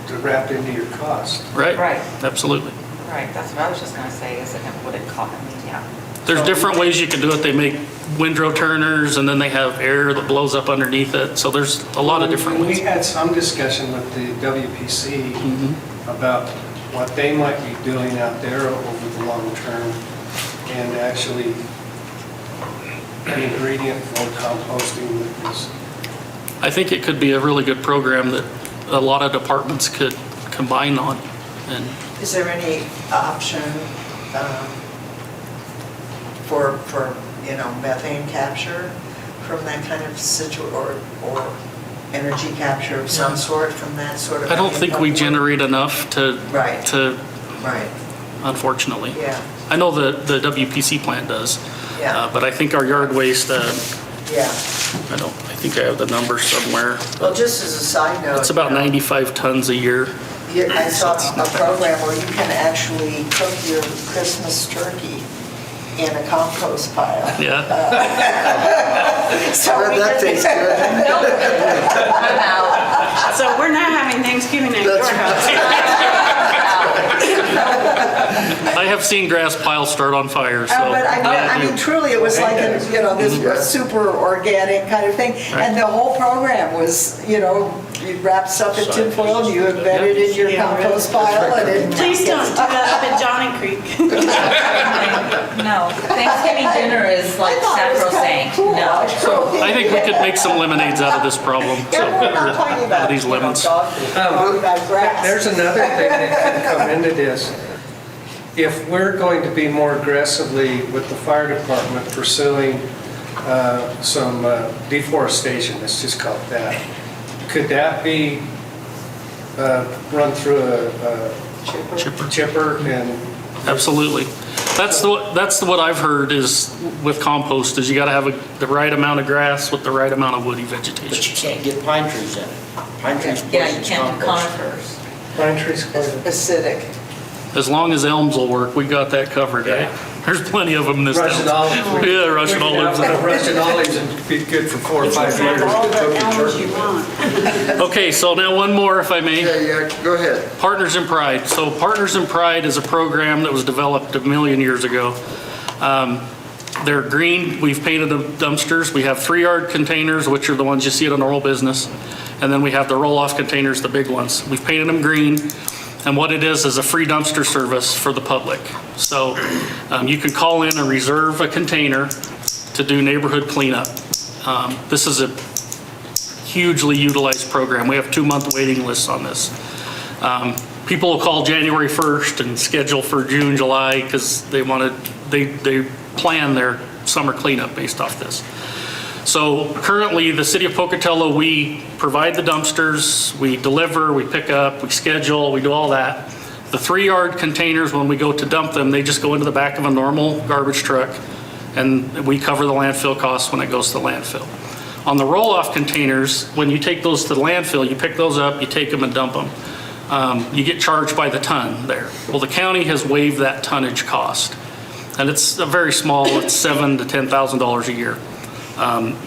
to wrap into your cost. Right. Right. Absolutely. Right, that's what I was just gonna say, is it, would it cost, yeah. There's different ways you can do it. They make windrow turners, and then they have air that blows up underneath it. So there's a lot of different ways. We had some discussion with the WPC about what they might be doing out there over the long term, and actually an ingredient for composting is. I think it could be a really good program that a lot of departments could combine on. And Is there any option for methane capture from that kind of or energy capture of some sort from that sort of? I don't think we generate enough to, Right. Right. Unfortunately. Yeah. I know the WPC plant does. Yeah. But I think our yard waste, Yeah. I think I have the number somewhere. Well, just as a side note. It's about 95 tons a year. I saw a program where you can actually cook your Christmas turkey in a compost pile. Yeah. So That tastes good. I'm out. So we're not having Thanksgiving at your house. I have seen grass piles start on fire, so. But I mean, truly, it was like this super organic kind of thing. And the whole program was, you wrap stuff in tinfoil, and you embed it in your compost pile, and it. Please don't do that up at Johnny Creek. No, Thanksgiving dinner is like sacrosanct, no. I think we could make some lemonades out of this problem. Yeah, we're not talking about, These lemons. dog food, we're talking about grass. There's another thing that can come into this. If we're going to be more aggressively with the fire department pursuing some deforestation, let's just call it that, could that be run through a chipper and? Absolutely. That's what I've heard is with compost is you got to have the right amount of grass with the right amount of woody But vegetation. you can't get pine trees in it. Pine trees Yeah, you poisons can't do compost. conifers. Pine trees. Acidic. As long as elms will work, we got that covered, eh? There's plenty of them in this town. Russian olives. Yeah, Russian olives. Russian olives would be good for 4 or 5 years. All the elms you want. Okay, so now one more, if I may. Yeah, go ahead. Partners in Pride. So Partners in Pride is a program that was developed a million years ago. They're green. We've painted the dumpsters. We have 3-yard containers, which are the ones you see at a normal business. And then we have the roll-off containers, the big ones. We've painted them green. And what it is a free dumpster service for the public. So you can call in and reserve a container to do neighborhood cleanup. This is a hugely utilized program. We have 2-month waiting lists on this. People will call January 1st and schedule for June, July, because they plan their summer cleanup based off this. So currently, the city of Pocatello, we provide the dumpsters, we deliver, we pick up, we schedule, we do all that. The 3-yard containers, when we go to dump them, they just go into the back of a normal garbage truck, and we cover the landfill costs when it goes to the landfill. On the roll-off containers, when you take those to the landfill, you pick those up, you take them and dump them. You get charged by the ton there. Well, the county has waived that tonnage cost, and it's a very small, it's $7,000 to $10,000 a year.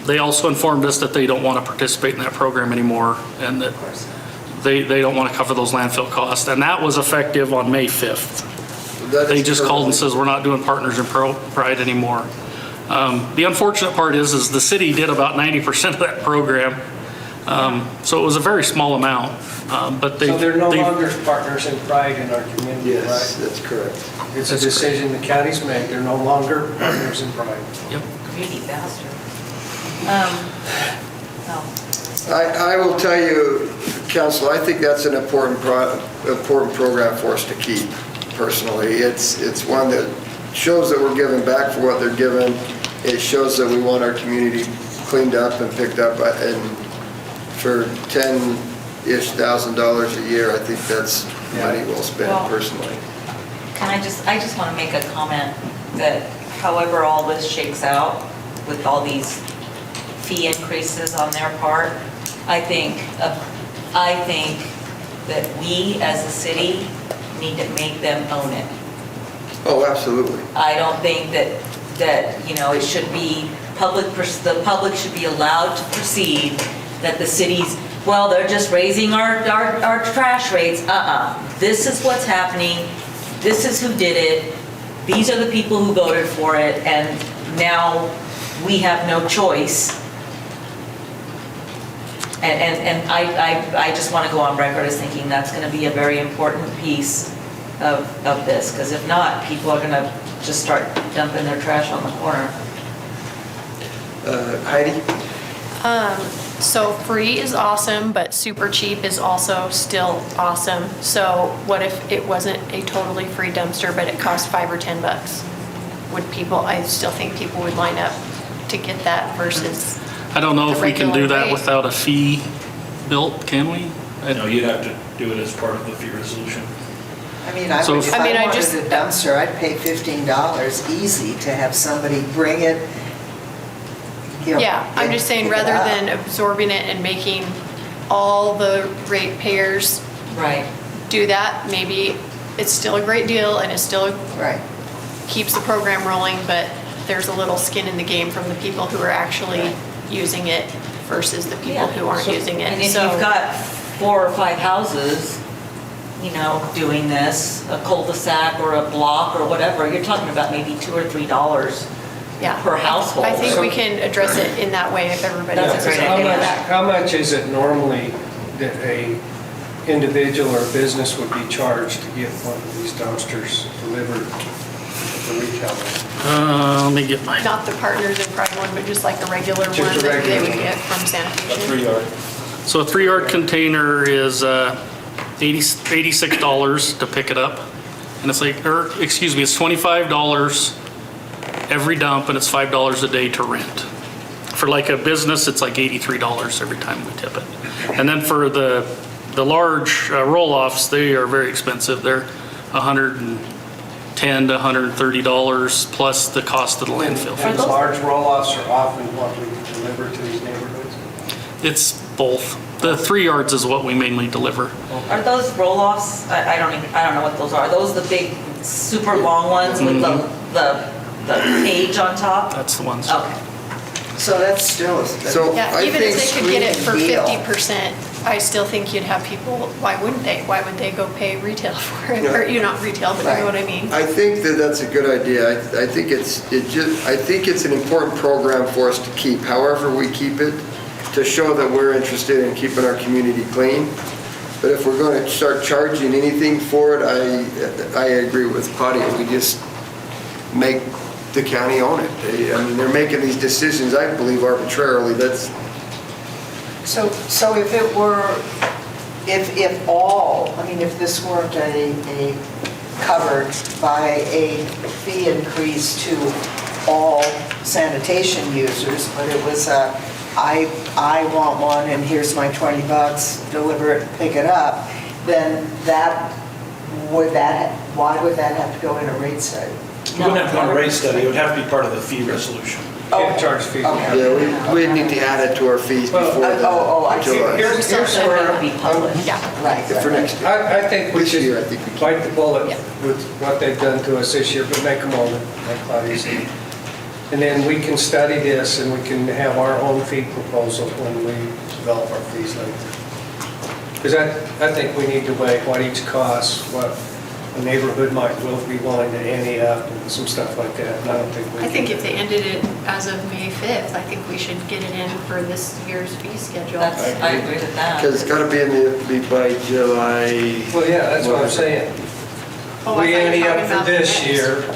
They also informed us that they don't want to participate in that program anymore, and that they don't want to cover those landfill costs. And that was effective on May 5th. They just called and says, we're not doing Partners in Pride anymore. The unfortunate part is the city did about 90% of that program So it was a very small amount, but they. So they're no they- longer partners in pride in our community, Yes, right? that's correct. It's a decision the county's made, they're no longer partners in pride. Yep. Greedy bastard. No. I will tell you, Council, I think that's an important program for us to keep, personally. It's one that shows that we're giving back for what they're given. It shows that we want our community cleaned up and picked up, and for $10-ish thousand a year, I think that's money well spent, Well- personally. I just want to make a comment that however all this shakes out with all these fee increases on their part, I think that we as a city need to make them own it. Oh, absolutely. I don't think that, it should be the public should be allowed to perceive that the city's, well, they're just raising our trash rates. This is what's happening. This is who did it. These are the people who voted for it, and now we have no choice. And I just want to go on record as thinking that's going to be a very important piece of this, because if not, people are going to just start dumping their trash on the corner. Heidi? So free is awesome, but super cheap is also still awesome. So what if it wasn't a totally free dumpster, but it cost $5 or $10? Would people, I still think people would line up to get that versus. I don't know if the we can do regular that rate. without a fee built, can we? No, you'd have to do it as part of the fee resolution. I mean, I So would, if- if I mean, I I wanted just- a dumpster, I'd pay $15 easy to have somebody bring it. Yeah, I'm just saying, pick it rather up. than absorbing it and making all the ratepayers Right. do that, maybe it's still a great deal and it still Right. keeps the program rolling, but there's a little skin in the game from the people who are actually using it versus the people who aren't using it. And if So- you've got 4 or 5 houses, doing this, a cul-de-sac or a block or whatever, you're talking about maybe $2 or $3 Yeah. per household. I think we can address it in that way if everybody That's a else great is idea. okay with that. How much is it normally that a individual or business would be charged to get one of these dumpsters delivered to the retailer? Let me get my, Not the Partners in Pride one, but just like the regular Just one the that they regular would one. get from sanitation. 3-yard. so a 3-yard container is $86 to pick it up. And it's like, it's $25 every dump, and it's $5 a day to rent. For like a business, it's like $83 every time we tip it. And then for the large roll-offs, they are very expensive. They're $110 to $130 plus the cost of the landfill. And large roll-offs are often what we deliver to these neighborhoods? It's both. The 3 yards is what we mainly deliver. Are those roll-offs, I don't know what those are those the big, super long ones with the cage on top? That's the ones. Okay. So that's still, So Yeah, I even if think they could get it for screening deal. 50%, I still think you'd have people, why wouldn't they? Why would they go pay retail for it? Yeah. Or, not retail, but you know what I mean? I think that that's a good idea. I think it's an important program for us to keep, however we keep it, to show that we're interested in keeping our community clean. But if we're going to start charging anything for it, I agree with Claudia. We just make the county own it. They're making these decisions, I believe, arbitrarily. so if it were, if this weren't covered by a fee increase to all sanitation users, but it was I want one and here's my $20, deliver it, pick it up, then why would that have to go in a rate study? You wouldn't have to do a rate study, it would have to be part of the fee resolution. Can't charge fees. Okay. Yeah, we need to add it to our fees Well, before I see. July. Here's Something where, that would be published. Yeah. Right. For next year. I think we This should year, I think we can. bite the bullet Yeah. with what they've done to us this year, but make them own it, like Claudia said. And then we can study this and we can have our own fee proposal when we develop our fees later. Because I think we need to weigh what each costs, what a neighborhood will be willing to ante up and some stuff like that, and I don't think we I can. think if they ended it as of May 5th, I think we should get it in for this year's fee schedule. I agree with that. Because it's got to be by July. Well, yeah, that's what I'm saying. Oh, I thought We you were ante talking up for about the this next. year.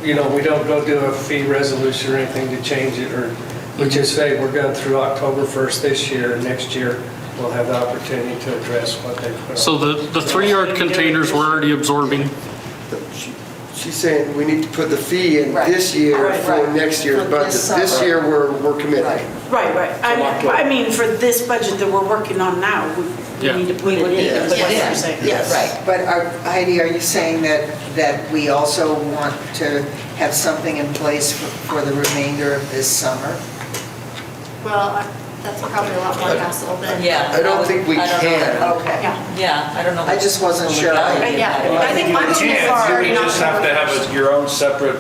We don't go do a fee resolution or anything to change it, or we just say we're going through October 1st this year, and next year we'll have the opportunity to address what they put on. So the 3-yard containers we're already absorbing. She's saying we need to put the fee in Right. this year Right, for right. next year's For budget. this This summer. year, we're committed. Right, right. I mean, for this budget that we're working on now, we Yeah. need to put it in. Yes. That's what you're saying. Yes, right. But Heidi, are you saying that we also want to have something in place for the remainder of this summer? Well, that's probably a lot more hassle than. Yeah. I don't think we I don't know. can. Okay. Yeah, I don't know. I just wasn't sure. Yeah, I think I'm You sorry. would just have to have your own separate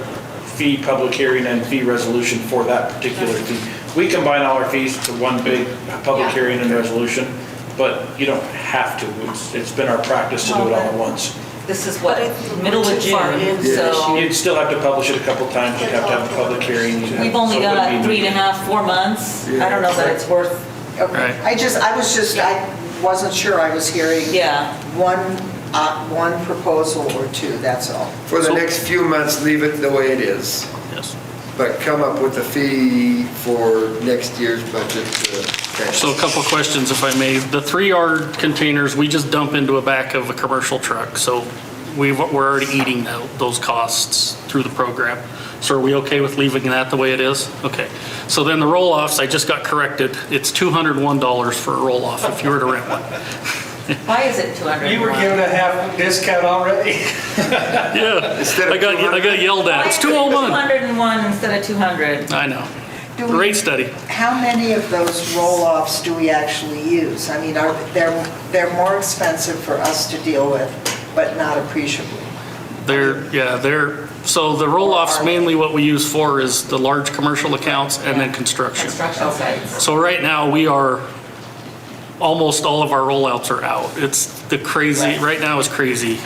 fee public hearing and fee resolution for that particular fee. We combine all our fees to one big public Yeah. hearing and resolution, but you don't have to. It's been our practice to do it all at once. This is what, But if middle we're of too far June, in, so You'd still have to publish it a couple times. You'd have to have a public hearing. you'd have we've only somebody got meeting. 3.5, 4 months. I don't know that it's worth, Okay. Right. I wasn't sure I was hearing yeah. one proposal or two, that's all. For the next few months, leave it the way it is, Yes. but come up with a fee for next year's budget. So a couple of questions, if I may. The 3-yard containers, we just dump into a back of a commercial truck. So we're already eating those costs through the program. So are we okay with leaving that the way it is? Okay. So then the roll-offs, I just got corrected. It's $201 for a roll-off if you were to rent one. Why is it 200? You were given a half discount already? Yeah, Instead of I got yelled at. It's 201. 201 instead of 200. I know. Rate study. How many of those roll-offs do we actually use? I mean, they're more expensive for us to deal with, but not appreciably. So the roll-offs, mainly what we use for is the large commercial accounts and then construction. Construction sites. So right now, almost all of our rollouts are out. It's the crazy, right now is crazy.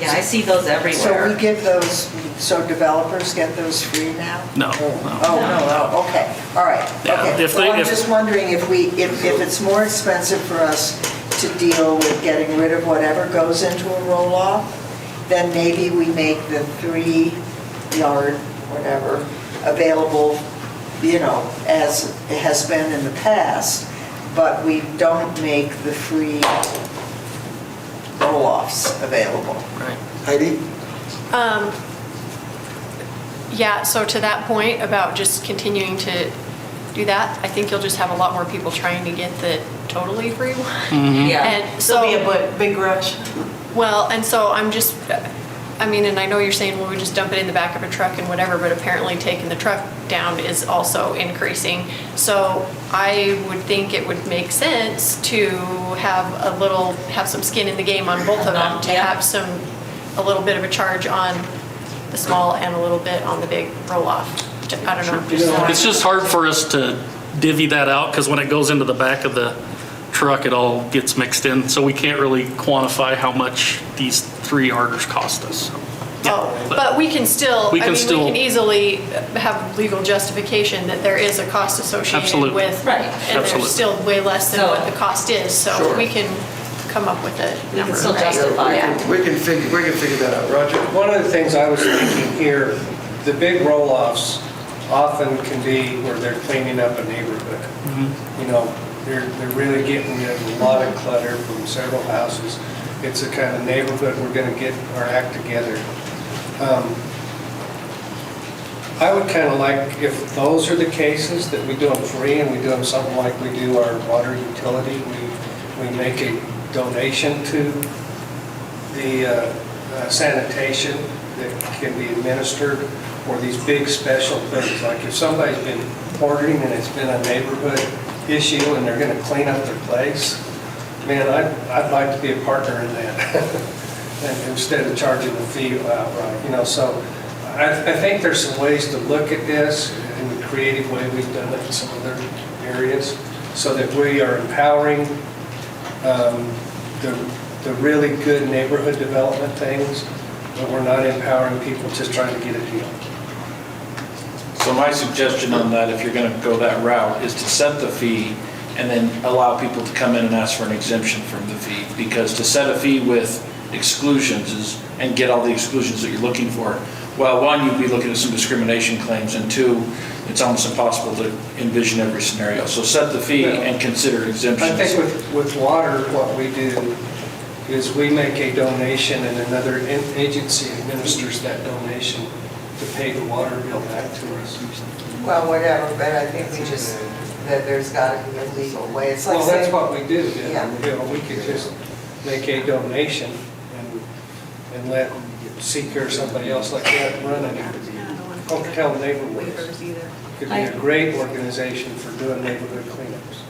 Yeah, I see those So everywhere. we give those, so developers get those free now? No, no. Oh, no, okay, all right, Yeah, okay. if Well, they- I'm if- just wondering if it's more expensive for us to deal with getting rid of whatever goes into a roll-off, then maybe we make the 3-yard, whatever, available, as it has been in the past, but we don't make the free roll-offs available. Right. Heidi? Yeah, so to that point about just continuing to do that, I think you'll just have a lot more people trying to get the totally free one. Yeah. And so, There'll be a big rush. well, and so I'm just, I mean, and I know you're saying, well, we just dump it in the back of a truck and whatever, but apparently taking the truck down is also increasing. So I would think it would make sense to have some skin in the game on both of them, to Yeah. have a little bit of a charge on the small and a little bit on the big roll-off. I don't know. It's just hard for us to divvy that out because when it goes into the back of the truck, it all gets mixed in. So we can't really quantify how much these 3-yarders cost us. Oh, but we can still, We I can mean, we still- can easily have legal justification that there is a cost associated Absolutely. with. Right. And Absolutely. there's still way less than So- what the cost is, so Sure. we can come up with a We number. can still right? justify Yeah. it. We can figure that out. Roger? One of the things I was thinking here, the big roll-offs often can be where they're cleaning up a neighborhood. They're really getting rid of a lot of clutter from several houses. It's a kind of neighborhood we're gonna get our act together. I would kind of like, if those are the cases, that we do them free and we do them something like we do our water utility. We make a donation to the sanitation that can be administered, or these big special things, like if somebody's been hoarding and it's been a neighborhood issue and they're gonna clean up their place, man, I'd like to be a partner in that, and instead of charging a fee outright, so I think there's some ways to look at this in the creative way we've done it in some other areas, so that we are empowering the really good neighborhood development things, but we're not empowering people just trying to get a deal. So my suggestion on that, if you're going to go that route, is to set the fee and then allow people to come in and ask for an exemption from the fee. Because to set a fee with exclusions and get all the exclusions that you're looking for, well, one, you'd be looking at some discrimination claims, and two, it's almost impossible to envision every scenario. So set the fee and consider exemptions. I think with water, what we do is we make a donation and another agency administers that donation to pay the water bill back to us. Well, whatever, but I think we just, that there's got to be a legal way. It's like Well, that's saying- what we do. Yeah. You know, we could just make a donation and let Seeker or somebody else like that run it. Pocatello Neighborhoods could be a great organization for doing neighborhood cleanups.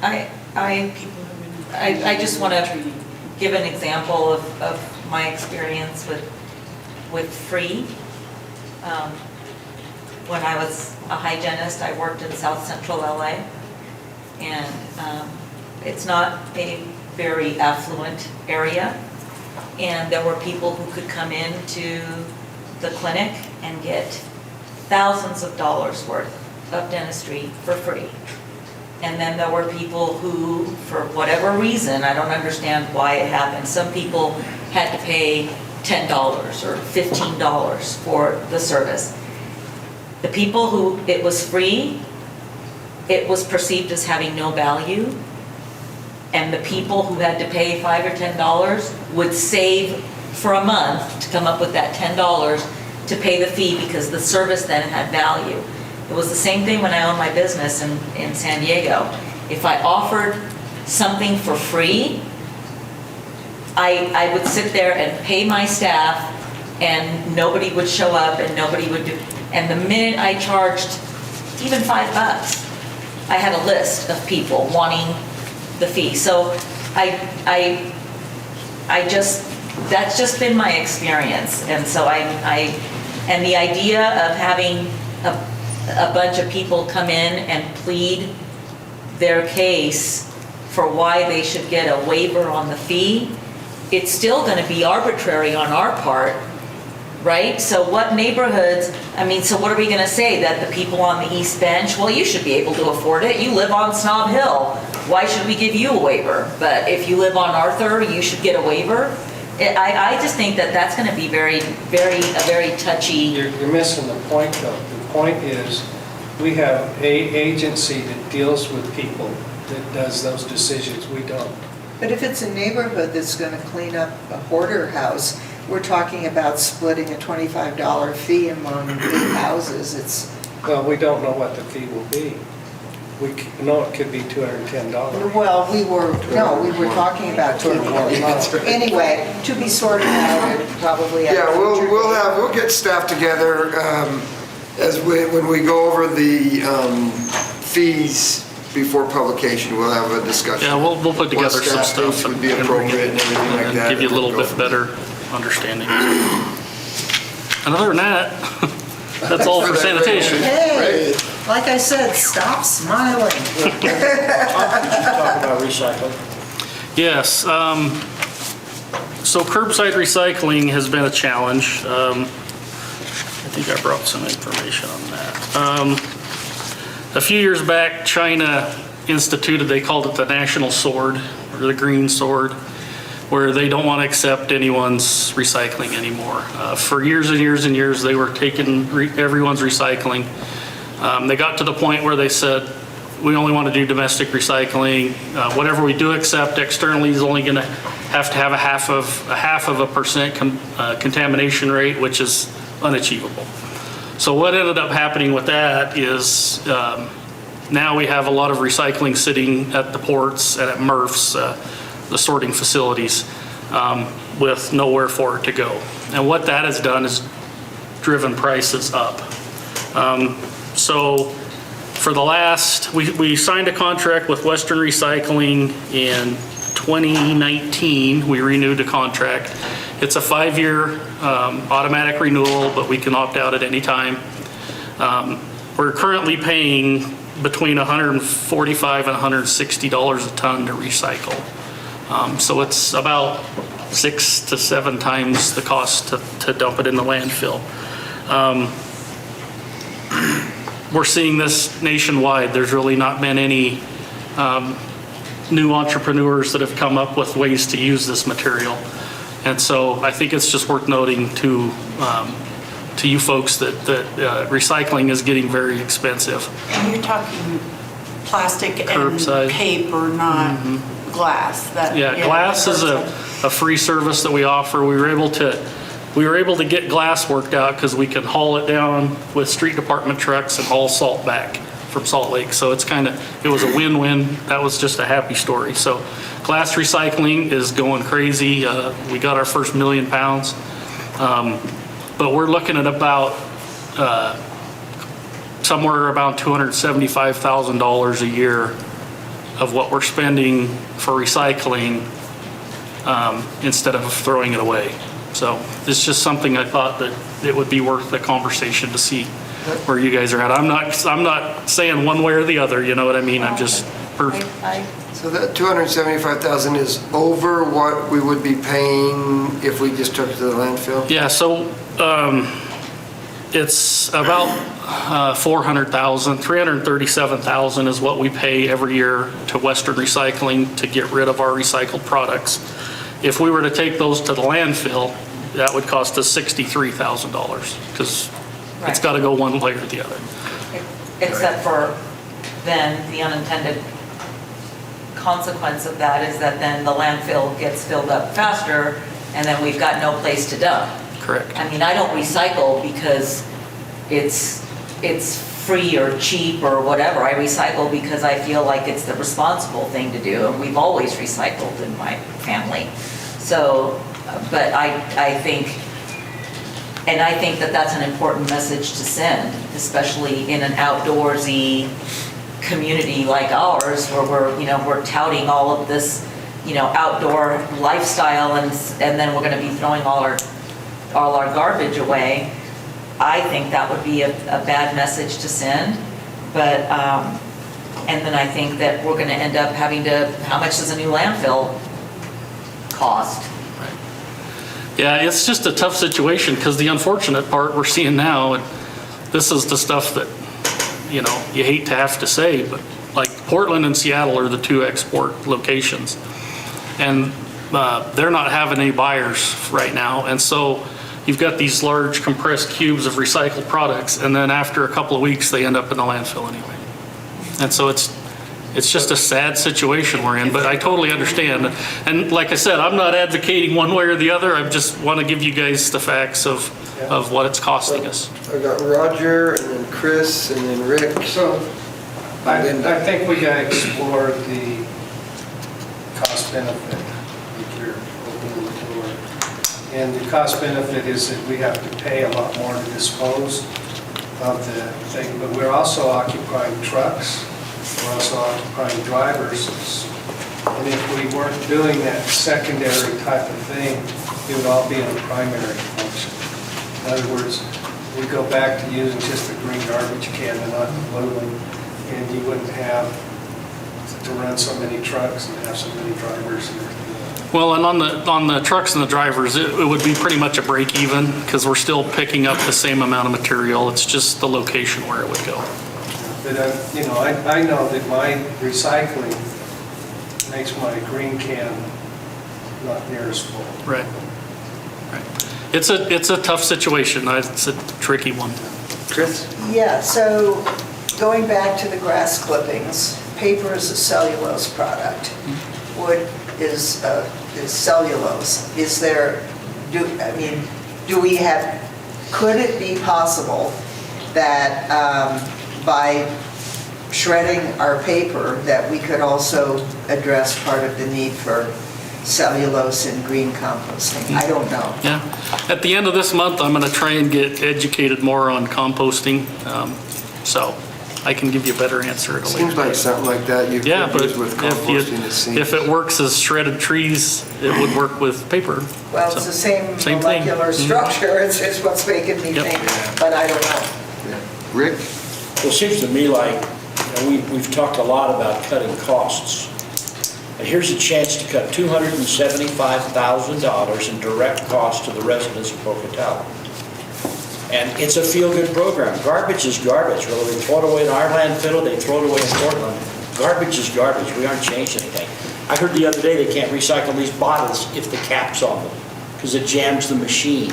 I just want to give an example of my experience with free. When I was a hygienist, I worked in South Central LA, and it's not a very affluent area, and there were people who could come into the clinic and get thousands of dollars worth of dentistry for free. And then there were people who, for whatever reason, I don't understand why it happened, some people had to pay $10 or $15 for the service. The people who it was free, it was perceived as having no value. And the people who had to pay $5 or $10 would save for a month to come up with that $10 to pay the fee because the service then had value. It was the same thing when I owned my business in San Diego. If I offered something for free, I would sit there and pay my staff and nobody would show up and nobody would do, and the minute I charged even $5, I had a list of people wanting the fee. So that's just been my experience. And so and the idea of having a bunch of people come in and plead their case for why they should get a waiver on the fee, it's still going to be arbitrary on our part, right? So what neighborhoods, so what are we going to say? That the people on the East Bench, well, you should be able to afford it. You live on Snob Hill. Why should we give you a waiver? But if you live on Arthur, you should get a waiver. I just think that that's going to be a very touchy. You're missing the point, though. The point is, we have an agency that deals with people that does those decisions. We don't. But if it's a neighborhood that's going to clean up a hoarder house, we're talking about splitting a $25 fee among big houses. Well, we don't know what the fee will be. We know it could be $210. Well, we were talking about $210. Anyway, to be sorted out, probably. Yeah, we'll get staff together when we go over the fees before publication. We'll have a discussion. Yeah, we'll put together What some staff thinks stuff would be appropriate and everything like that. give you a little bit better understanding. And other than that, that's all for sanitation. Hey, like I said, stop smiling. Talk about recycling. Yes. So curbside recycling has been a challenge. I think I brought some information on that. A few years back, China instituted, they called it the national sword, or the green sword, where they don't want to accept anyone's recycling anymore. For years and years and years, they were taking everyone's recycling. They got to the point where they said, we only want to do domestic recycling. Whatever we do accept externally is only going to have a half of a percent contamination rate, which is unachievable. So what ended up happening with that is now we have a lot of recycling sitting at the ports and at MRFs, the sorting facilities, with nowhere for it to go. And what that has done is driven prices up. So for the last, we signed a contract with Western Recycling in 2019. We renewed the contract. It's a 5-year automatic renewal, but we can opt out at any time. We're currently paying between $145 and $160 a ton to recycle. So it's about 6 to 7 times the cost to dump it in the landfill. We're seeing this nationwide. There's really not been any new entrepreneurs that have come up with ways to use this material. And so I think it's just worth noting to you folks that recycling is getting very expensive. And you're talking plastic Curbside. and paper, not glass. Glass is a free service that we offer. We were able to get glass worked out because we can haul it down with street department trucks and haul salt back from Salt Lake. So it was a win-win. That was just a happy story. So glass recycling is going crazy. We got our first 1 million pounds. But we're looking at about somewhere around $275,000 a year of what we're spending for recycling instead of throwing it away. So it's just something I thought that it would be worth the conversation to see where you guys are at. I'm not saying one way or the other, you know what I mean? I'm just. So that 275,000 is over what we would be paying if we just took it to the landfill? Yeah, so it's about 400,000, 337,000 is what we pay every year to Western Recycling to get rid of our recycled products. If we were to take those to the landfill, that would cost us $63,000 because it's got to go one way or the other. Except for then the unintended consequence of that is that then the landfill gets filled up faster and then we've got no place to dump. Correct. I mean, I don't recycle because it's free or cheap or whatever. I recycle because I feel like it's the responsible thing to do, and we've always recycled in my family. So, but I think that that's an important message to send, especially in an outdoorsy community like ours, where we're touting all of this, outdoor lifestyle, and then we're going to be throwing all our garbage away. I think that would be a bad message to send, but and then I think that we're going to end up having to. How much does a new landfill cost? Yeah, it's just a tough situation because the unfortunate part we're seeing now, and this is the stuff that, you hate to have to say, but like Portland and Seattle are the 2 export locations. And they're not having any buyers right now. And so you've got these large compressed cubes of recycled products, and then after a couple of weeks, they end up in the landfill anyway. And so it's just a sad situation we're in, but I totally understand. And like I said, I'm not advocating one way or the other. I just want to give you guys the facts of what it's costing us. I got Roger, and then Chris, and then Rick. So I think we got to explore the cost benefit if you're opening the door. And the cost benefit is that we have to pay a lot more to dispose of the thing, but we're also occupying trucks. We're also occupying drivers. And if we weren't doing that secondary type of thing, it would all be in a primary function. In other words, we go back to using just the green garbage can and not the blue one, and you wouldn't have to run so many trucks and have so many drivers and everything. Well, and on the trucks and the drivers, it would be pretty much a break even because we're still picking up the same amount of material. It's just the location where it would go. But I know that my recycling makes my green can not near as full. Right. It's a tough situation. It's a tricky one. Chris? Yeah, so going back to the grass clippings, paper is a cellulose product. Wood is cellulose. Could it be possible that by shredding our paper that we could also address part of the need for cellulose and green composting? I don't know. Yeah. At the end of this month, I'm going to try and get educated more on composting. So I can give you a better answer at a later Seems like something like that you could use with composting, it seems. if it works as shredded trees, it would work with paper. Well, it's the same molecular structure. It's what's making me think, but I don't know. Rick? Well, it seems to me like we've talked a lot about cutting costs. And here's a chance to cut $275,000 in direct costs to the residents of Pocatello. And it's a feel-good program. Garbage is garbage. Whether they throw it away in our landfill, they throw it away in Portland. Garbage is garbage. We aren't changing anything. I heard the other day they can't recycle these bottles if the cap's on them because it jams the machine.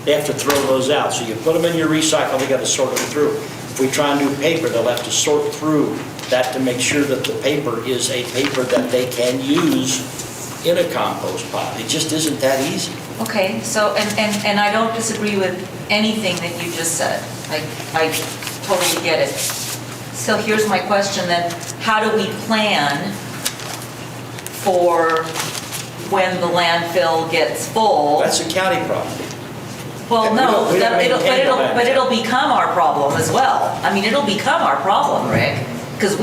They have to throw those out. So you put them in your recycle, they got to sort them through. If we try and do paper, they'll have to sort through that to make sure that the paper is a paper that they can use in a compost pile. It just isn't that easy. Okay, so, and I don't disagree with anything that you just said. I totally get it. So here's my question then, how do we plan for when the landfill gets full? That's a county problem. Well, no, We don't maintain the but it'll become our problem as well. I mean, it'll become our problem, Rick, because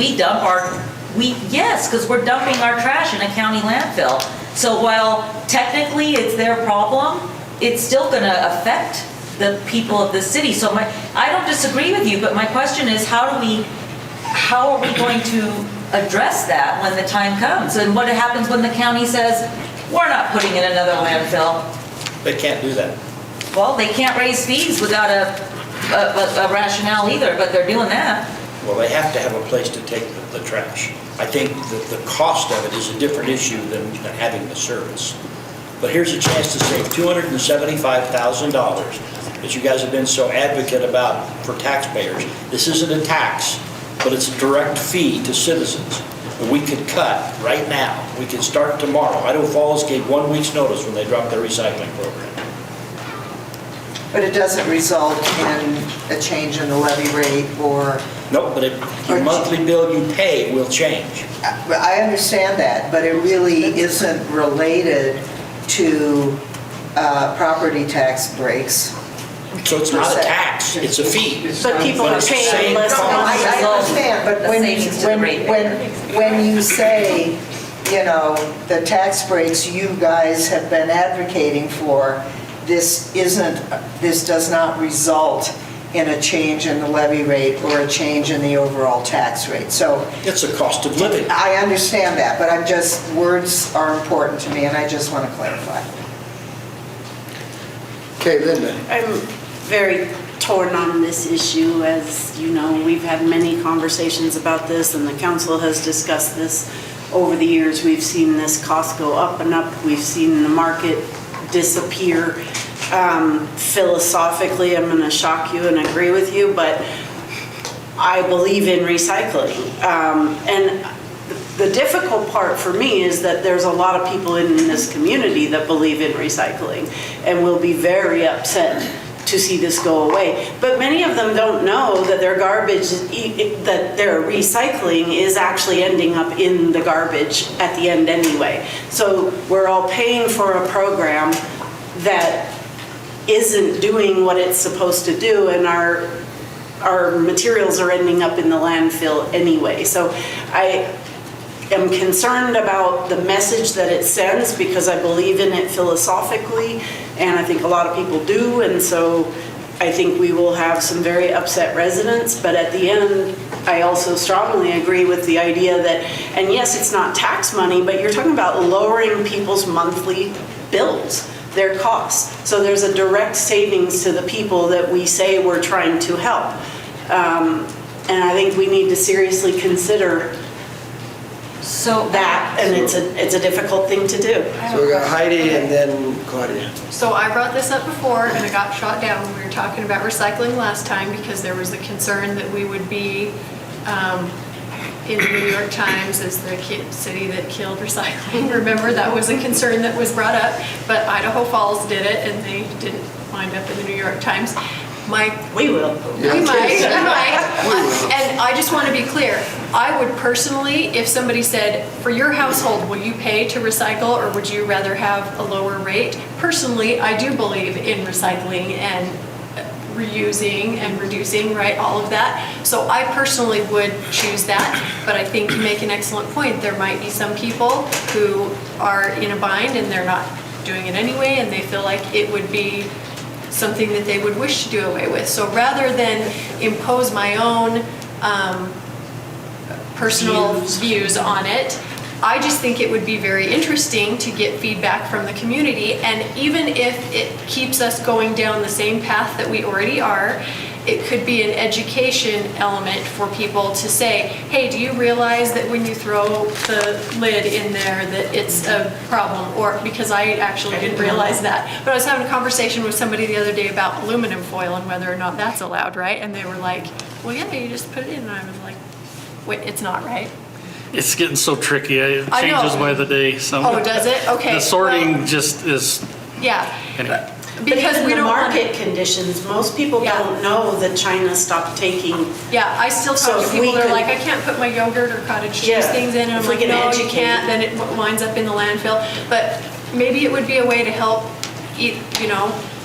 yes, because we're dumping our trash in a county landfill. So while technically it's their problem, it's still gonna affect the people of the city. So I don't disagree with you, but my question is, how are we going to address that when the time comes? And what happens when the county says, we're not putting in another landfill? They can't do that. Well, they can't raise fees without a rationale either, but they're doing that. Well, they have to have a place to take the trash. I think that the cost of it is a different issue than having the service. But here's a chance to save $275,000 that you guys have been so advocate about for taxpayers. This isn't a tax, but it's a direct fee to citizens. And we could cut right now. We could start tomorrow. Idaho Falls gave 1 week's notice when they dropped their recycling program. But it doesn't result in a change in the levy rate or... Nope, but your monthly bill you pay will change. I understand that, but it really isn't related to property tax breaks. So it's not a tax, it's a fee. But people are it's the paying same less. cost. I understand, but when you say, you know, the tax breaks you guys have been advocating for, this does not result in a change in the levy rate or a change in the overall tax rate. So it's a cost of living. I understand that, but words are important to me, and I just want to clarify. Okay, Linda. I'm very torn on this issue. As you know, we've had many conversations about this, and the council has discussed this over the years. We've seen this cost go up and up. We've seen the market disappear. Philosophically, I'm going to shock you and agree with you, but I believe in recycling. And the difficult part for me is that there's a lot of people in this community that believe in recycling and will be very upset to see this go away. But many of them don't know that their garbage, that their recycling is actually ending up in the garbage at the end anyway. So we're all paying for a program that isn't doing what it's supposed to do, and our materials are ending up in the landfill anyway. So I am concerned about the message that it sends, because I believe in it philosophically, and I think a lot of people do, and so I think we will have some very upset residents. But at the end, I also strongly agree with the idea that, and yes, it's not tax money, but you're talking about lowering people's monthly bills, their costs. So there's a direct savings to the people that we say we're trying to help. And I think we need to seriously consider that, and it's a difficult thing to do. So we got Heidi and then Claudia. So I brought this up before and it got shot down. We were talking about recycling last time because there was a concern that we would be in the New York Times as the city that killed recycling. Remember, that was a concern that was brought up, but Idaho Falls did it and they didn't wind up in the New York Times. We will. We might. And I just want to be clear, I would personally, if somebody said, for your household, will you pay to recycle or would you rather have a lower rate? Personally, I do believe in recycling and reusing and reducing, right, all of that. So I personally would choose that, but I think you make an excellent point. There might be some people who are in a bind and they're not doing it anyway, and they feel like it would be something that they would wish to do away with. So rather than impose my own personal views on it, I just think it would be very interesting to get feedback from the community, and even if it keeps us going down the same path that we already are, it could be an education element for people to say, hey, do you realize that when you throw the lid in there that it's a problem? Or, because I actually didn't realize that. But I was having a conversation with somebody the other day about aluminum foil and whether or not that's allowed, right? And they were like, well, yeah, you just put it in. And I was like, wait, it's not, right? It's getting so tricky. It I know. changes by the day. Oh, does it? Okay. The sorting well, just is, yeah. anyway. Because But we even the don't wanna- market conditions, most people don't know that China stopped taking. Yeah, I still So talk to if people we that are could- like, I can't put my yogurt or cottage cheese Yeah, things in, and I'm if we like, can no, you educate. can't, then it winds up in the landfill. But maybe it would be a way to help,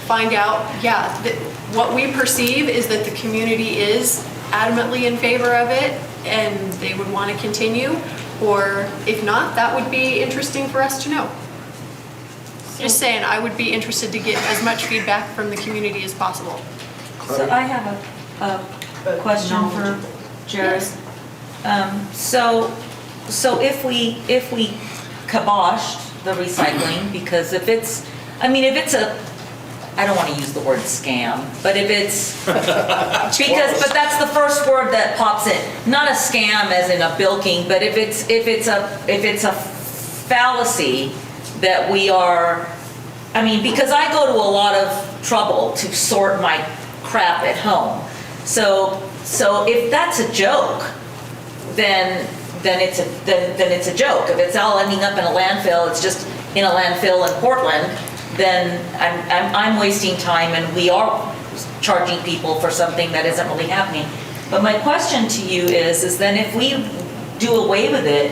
find out, yeah, that what we perceive is that the community is adamantly in favor of it, and they would want to continue, or if not, that would be interesting for us to know. Just saying, I would be interested to get as much feedback from the community as possible. So I have a question for Jared. So if we kiboshed the recycling, because if it's a, I don't want to use the word scam, but if it's, but that's the first word that pops in. Not a scam as in a bilking, but if it's a fallacy that we are, because I go to a lot of trouble to sort my crap at home. So if that's a joke, then it's a joke. If it's all ending up in a landfill, it's just in a landfill in Portland, then I'm wasting time, and we are charging people for something that isn't really happening. But my question to you is then if we do away with it,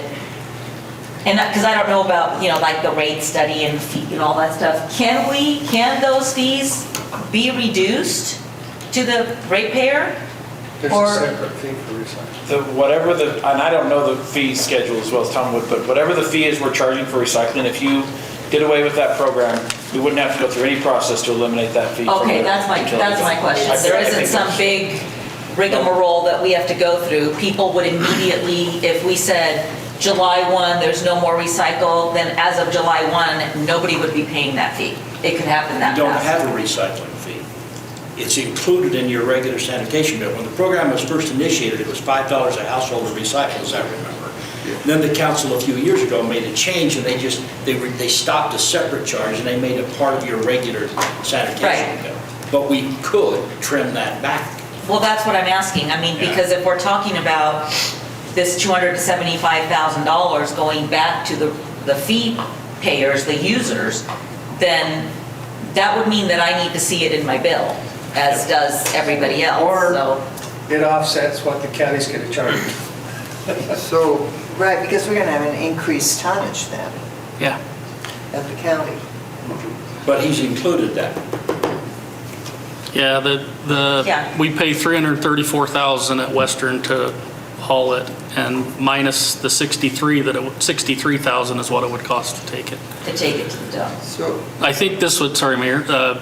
and because I don't know about, like the rate study and fee and all that stuff, can those fees be reduced to the ratepayer? There's a separate fee for recycling. And I don't know the fee schedule as well as Tom would, but whatever the fee is we're charging for recycling, if you did away with that program, we wouldn't have to go through any process to eliminate that fee. Okay, that's my question. There isn't some big rigmarole that we have to go through. People would immediately, if we said July 1, there's no more recycle, then as of July 1, nobody would be paying that fee. It could happen that You don't fast. have a recycling fee. It's included in your regular sanitation bill. When the program was first initiated, it was $5 a household to recycle, as I remember. Then the council a few years ago made a change, and they stopped a separate charge, and they made it part of your regular sanitation bill. But we could trim that back. Well, that's what I'm asking. Because if we're talking about this $275,000 going back to the fee payers, the users, then that would mean that I need to see it in my bill, as does everybody else. Or it offsets what the county's going to charge. So, Right, because we're going to have an increased tonnage then yeah. at the county. But he's included that. Yeah, Yeah. we pay $334,000 at Western to haul it, and minus the 63,000 is what it would cost to take it. To take it to the dump. so, I think this would, sorry, Mayor, ahead.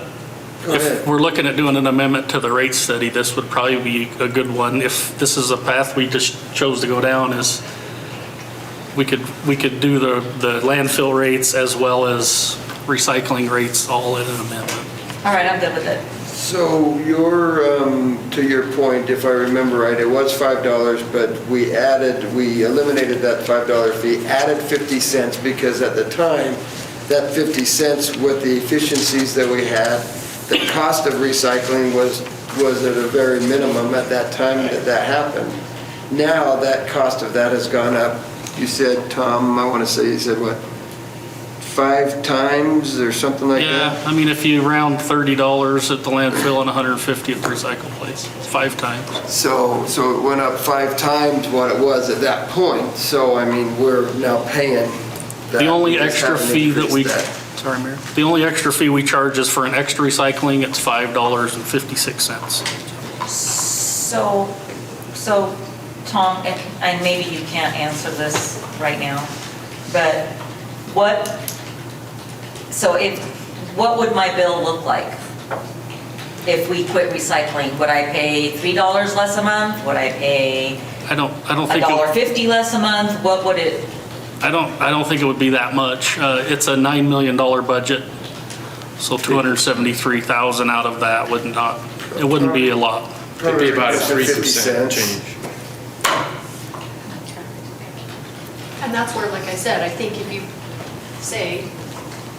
if we're looking at doing an amendment to the rate study, this would probably be a good one. If this is a path we just chose to go down, is we could do the landfill rates as well as recycling rates all in an amendment. All right, I'm good with it. So to your point, if I remember right, it was $5, but we eliminated that $5 fee, added 50 cents, because at the time, that 50 cents with the efficiencies that we had, the cost of recycling was at a very minimum at that time that happened. Now, that cost of that has gone up. You said, Tom, I want to say you said what? 5 times or something like that? Yeah, if you round $30 at the landfill and $150 at the recycle place, 5 times. So it went up 5 times what it was at that point. So, we're now paying that. The only We just extra haven't fee that increased we, sorry, Mayor, the only extra fee we charge is for an extra recycling, it's $5.56. So Tom, and maybe you can't answer this right now, but what would my bill look like if we quit recycling? Would I pay $3 less a month? Would I pay I don't think. $1.50 less a month? What would it? I don't think it would be that much. It's a $9 million budget, so 273,000 out of that it wouldn't be a lot. It'd be about a 50 3% cents. change. And that's where, like I said, I think if you say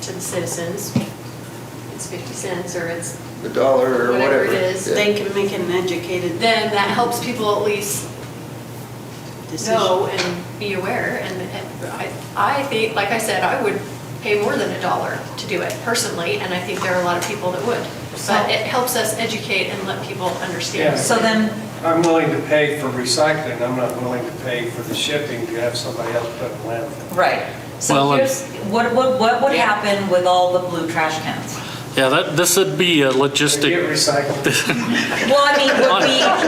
to the citizens, it's 50 cents or it's The dollar or whatever whatever. it is, Yeah. They can make an educated then that helps people at least decision. know and be aware. And I think, like I said, I would pay more than $1 to do it personally, and I think there are a lot of people that would. But it helps us educate and let people understand. Yeah. So then, I'm willing to pay for recycling, I'm not willing to pay for the shipping to have somebody else put in landfill. right, so Well, here's, what would happen with all the blue trash cans? Yeah, this would be a They logistic. get recycled. Well, I mean,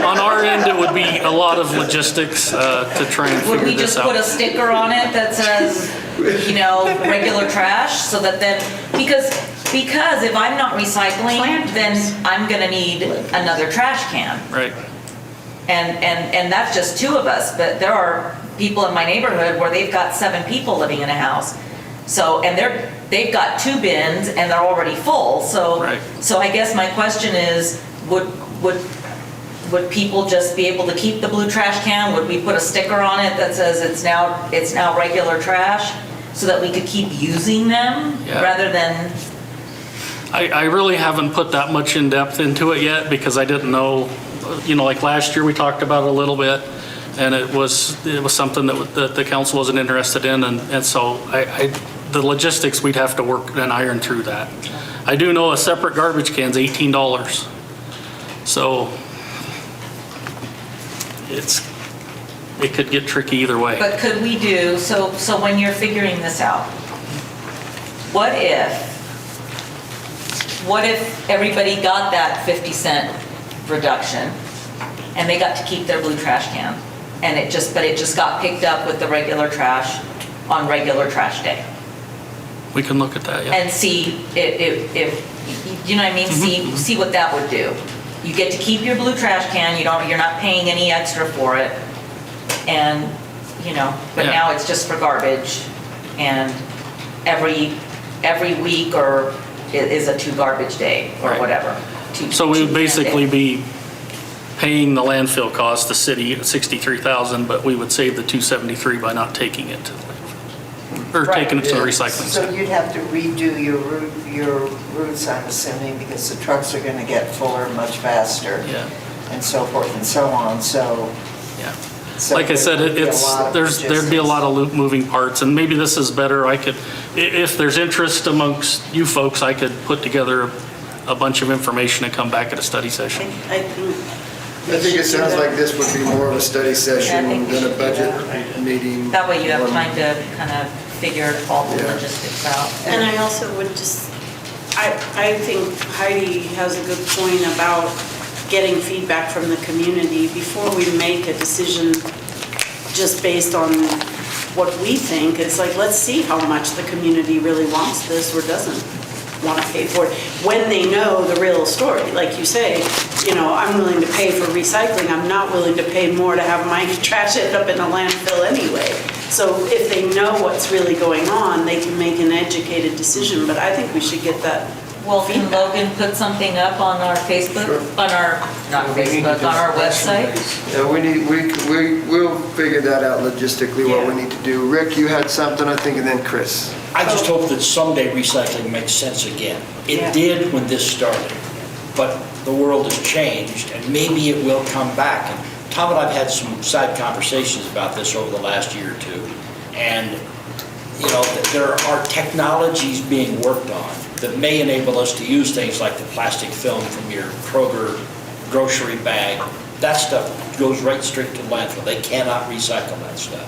On our end, it would be a lot of logistics to try and would we figure this just put a out. sticker on it that says, regular trash, so that then, because if I'm not recycling, then I'm gonna need another trash can. Right. And that's just 2 of us, but there are people in my neighborhood where they've got 7 people living in a house. So, and they've got 2 bins and they're already full, so. Right. So I guess my question is, would people just be able to keep the blue trash can? Would we put a sticker on it that says it's now regular trash? So that we could keep using them Yeah. rather than, I really haven't put that much in depth into it yet because I didn't know, like last year we talked about it a little bit and it was something that the council wasn't interested in and so the logistics, we'd have to work and iron through that. I do know a separate garbage can's $18. So it could get tricky either way. but could we do, so when you're figuring this out, what if everybody got that 50-cent reduction and they got to keep their blue trash can? And it just got picked up with the regular trash on regular trash day? We can look at that, yeah. And see if you know what I mean? See what that would do. You get to keep your blue trash can, you're not paying any extra for it. And, but Yeah. now it's just for garbage. And every week or is a 2 garbage day or Right. whatever. So we would 2 basically days. be paying the landfill cost, the city at $63,000, but we would save the $273 by not taking it to the landfill. Or Right. taking it to the recycling So center. you'd have to redo your routes, I'm assuming, because the trucks are gonna get fuller much faster. Yeah. And so forth and so on, so. Yeah. so Like I said, there would be a lot of there'd be a lot of moving parts, and maybe this is better. If there's interest amongst you folks, I could put together a bunch of information and come back at a study session. I think I think it sounds like this would be more of a study Yeah, I session think we than a should do budget that. meeting. That way you have time to kind of figure all the Yeah. logistics out. And I also would I think Heidi has a good point about getting feedback from the community before we make a decision just based on what we think. It's like, let's see how much the community really wants this or doesn't want to pay for it, when they know the real story. Like you say, I'm willing to pay for recycling, I'm not willing to pay more to have my trash end up in a landfill anyway. So if they know what's really going on, they can make an educated decision, but I think we should get that. Well, can Logan put something up on our Facebook, on our, not Facebook, on our website? Yeah, we'll figure that out logistically, what we need to do. Rick, you had something, I think, and then Chris. I just hope that someday recycling makes sense again. It did when this started, but the world has changed, and maybe it will come back. And Tom and I have had some side conversations about this over the last year or two, and there are technologies being worked on that may enable us to use things like the plastic film from your Kroger grocery bag. That stuff goes right straight to landfill. They cannot recycle that stuff.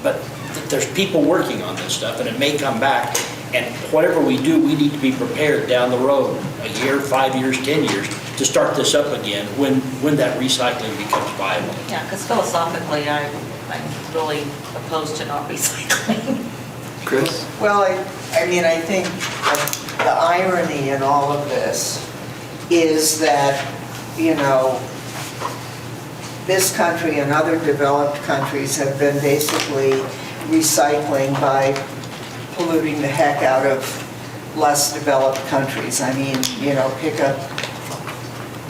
But there's people working on this stuff, and it may come back. And whatever we do, we need to be prepared down the road, a year, 5 years, 10 years, to start this up again when that recycling becomes viable. Yeah, because philosophically, I'm really opposed to not recycling. Chris? Well, I think the irony in all of this is that, this country and other developed countries have been basically recycling by polluting the heck out of less developed countries. I mean, pick up,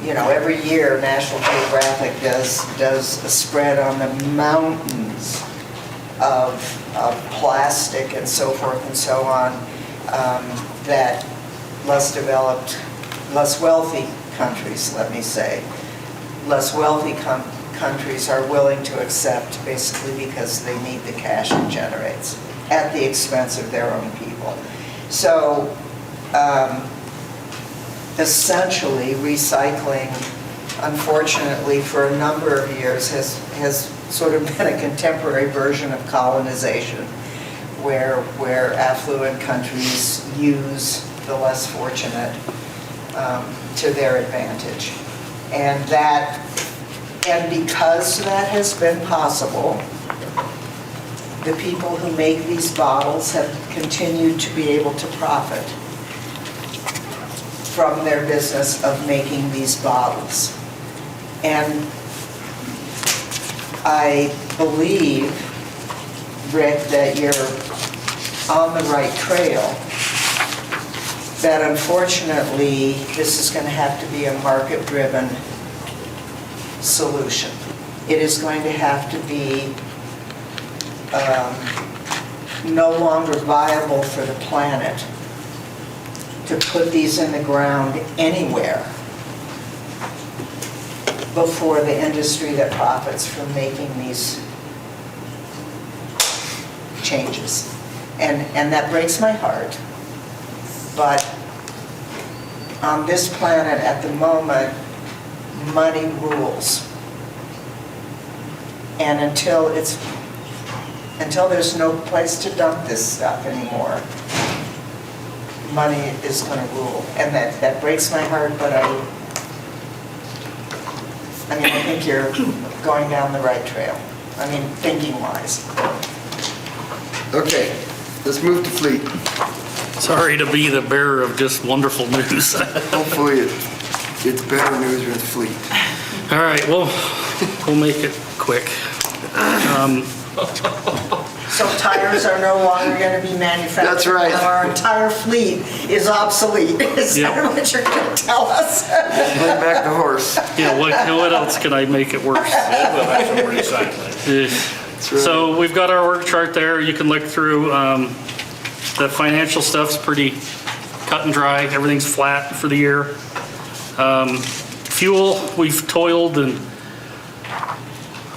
every year National Geographic does a spread on the mountains of plastic and so forth and so on that less developed, less wealthy countries, let me say, less wealthy countries are willing to accept basically because they need the cash it generates at the expense of their own people. So essentially recycling, unfortunately, for a number of years has sort of been a contemporary version of colonization where affluent countries use the less fortunate to their advantage. And because that has been possible, the people who make these bottles have continued to be able to profit from their business of making these bottles. And I believe, Rick, that you're on the right trail, that unfortunately this is going to have to be a market-driven solution. It is going to have to be no longer viable for the planet to put these in the ground anywhere before the industry that profits from making these changes. And that breaks my heart. But on this planet at the moment, money rules. And until there's no place to dump this stuff anymore, money is going to rule. And that breaks my heart, but I think you're going down the right trail. I mean, thinking-wise. Okay, let's move to fleet. Sorry to be the bearer of just wonderful news. Hopefully it's better news with fleet. All right, well, we'll make it quick. So tires are no longer going to be manufactured. That's right. Our entire fleet is obsolete. Is that what you're going to tell us? Bring back the horse. Yeah, what else can I make it worse? We'll have some recycling. So we've got our org chart there. You can look through. The financial stuff's pretty cut and dry. Everything's flat for the year. Fuel, we've toiled, and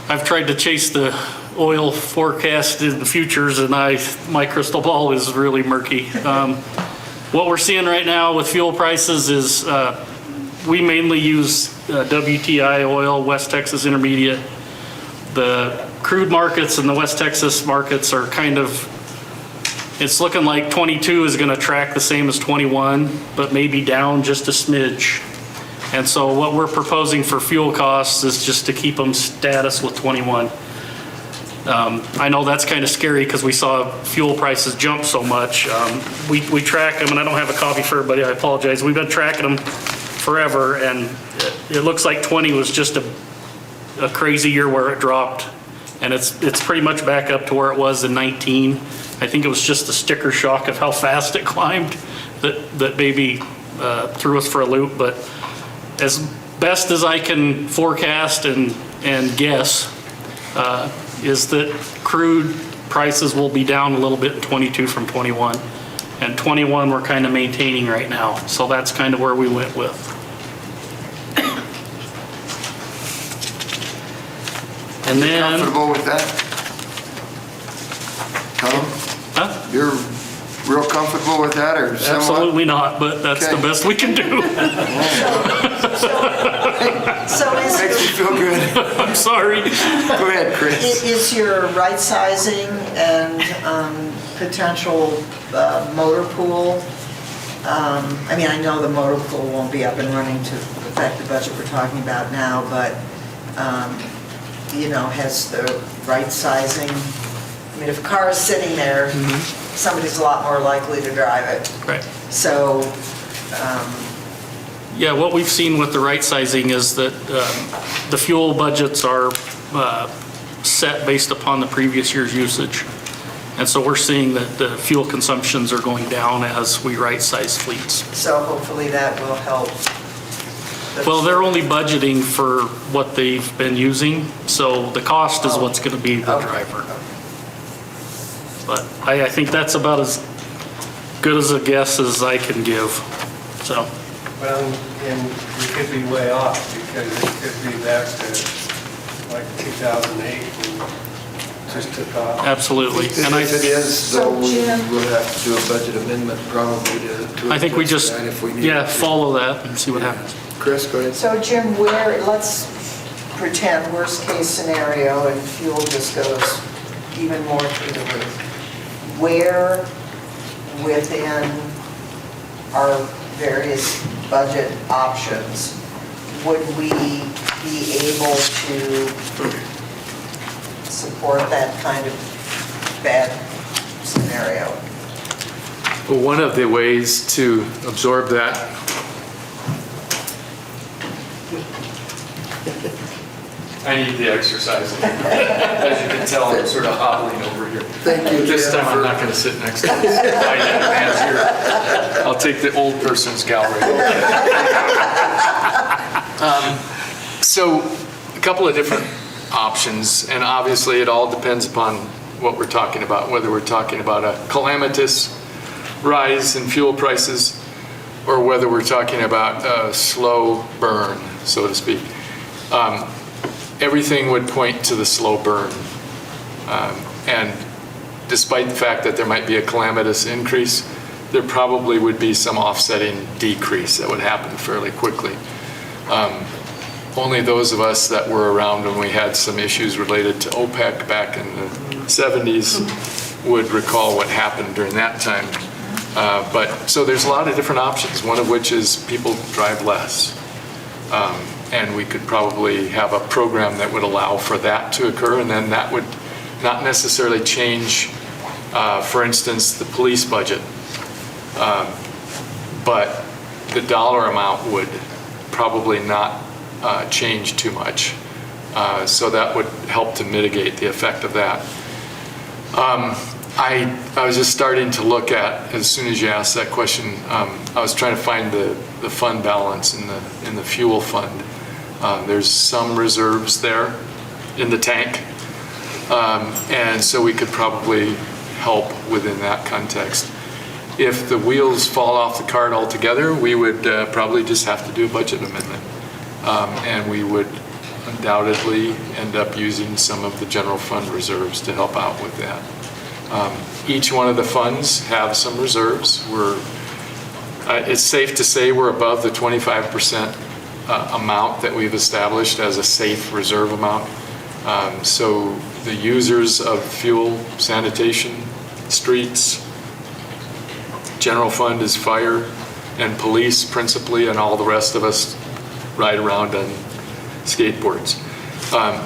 I've tried to chase the oil forecast in the futures, and my crystal ball is really murky. What we're seeing right now with fuel prices is we mainly use WTI oil, West Texas Intermediate. The crude markets and the West Texas markets are kind of, it's looking like 22 is going to track the same as 21, but maybe down just a smidge. And so what we're proposing for fuel costs is just to keep them status with 21. I know that's kind of scary because we saw fuel prices jump so much. We track them, and I don't have a copy for everybody, I apologize. We've been tracking them forever, and it looks like 20 was just a crazy year where it dropped. And it's pretty much back up to where it was in 19. I think it was just the sticker shock of how fast it climbed that maybe threw us for a loop. But as best as I can forecast and guess is that crude prices will be down a little bit in 22 from 21. And 21 we're kind of maintaining right now. So that's kind of where we went with. And then, Comfortable with that? Tom? Huh? You're real comfortable with that, or somewhat? Absolutely not, but that's the best we can do. So is Makes me feel good. I'm sorry. Go ahead, Chris. Is your right sizing and potential motor pool, I know the motor pool won't be up and running to affect the budget we're talking about now, but has the right sizing, if a car is sitting there, somebody's a lot more likely to drive it. Right. So, Yeah, what we've seen with the right sizing is that the fuel budgets are set based upon the previous year's usage. And so we're seeing that the fuel consumptions are going down as we right-size fleets. So hopefully that will help. Well, they're only budgeting for what they've been using, so the cost is what's going to be the driver. But I think that's about as good as a guess as I can give, so. Well, and we could be way off because it could be back to like 2008 when just took off. Absolutely. And If it is, though, So, Jim- we'll have to do a budget amendment probably to. I think we just, adjust that if we need yeah, to. follow that and see what happens. Chris, go ahead. So Jim, let's pretend worst-case scenario and fuel just goes even more through the roof. Where within our various budget options would we be able to support that kind of bad scenario? Well, one of the ways to absorb that I need the exercise. As you can tell, I'm sort of hobbling over here. Thank you, This time I'm not going to sit next to this guy in advance here. I'll take the old person's gallery. So a couple of different options, and obviously it all depends upon what we're talking about, whether we're talking about a calamitous rise in fuel prices or whether we're talking about a slow burn, so to speak. Everything would point to the slow burn. And despite the fact that there might be a calamitous increase, there probably would be some offsetting decrease that would happen fairly quickly. Only those of us that were around when we had some issues related to OPEC back in the 70s would recall what happened during that time. So there's a lot of different options, one of which is people drive less. And we could probably have a program that would allow for that to occur, and then that would not necessarily change, for instance, the police budget. But the dollar amount would probably not change too much. So that would help to mitigate the effect of that. I was just starting to look at, as soon as you asked that question, I was trying to find the fund balance in the fuel fund. There's some reserves there in the tank. And so we could probably help within that context. If the wheels fall off the cart altogether, we would probably just have to do a budget amendment. And we would undoubtedly end up using some of the general fund reserves to help out with that. Each one of the funds have some reserves. It's safe to say we're above the 25% amount that we've established as a safe reserve amount. So the users of fuel, sanitation, streets, general fund is fire, and police principally, and all the rest of us ride around on skateboards.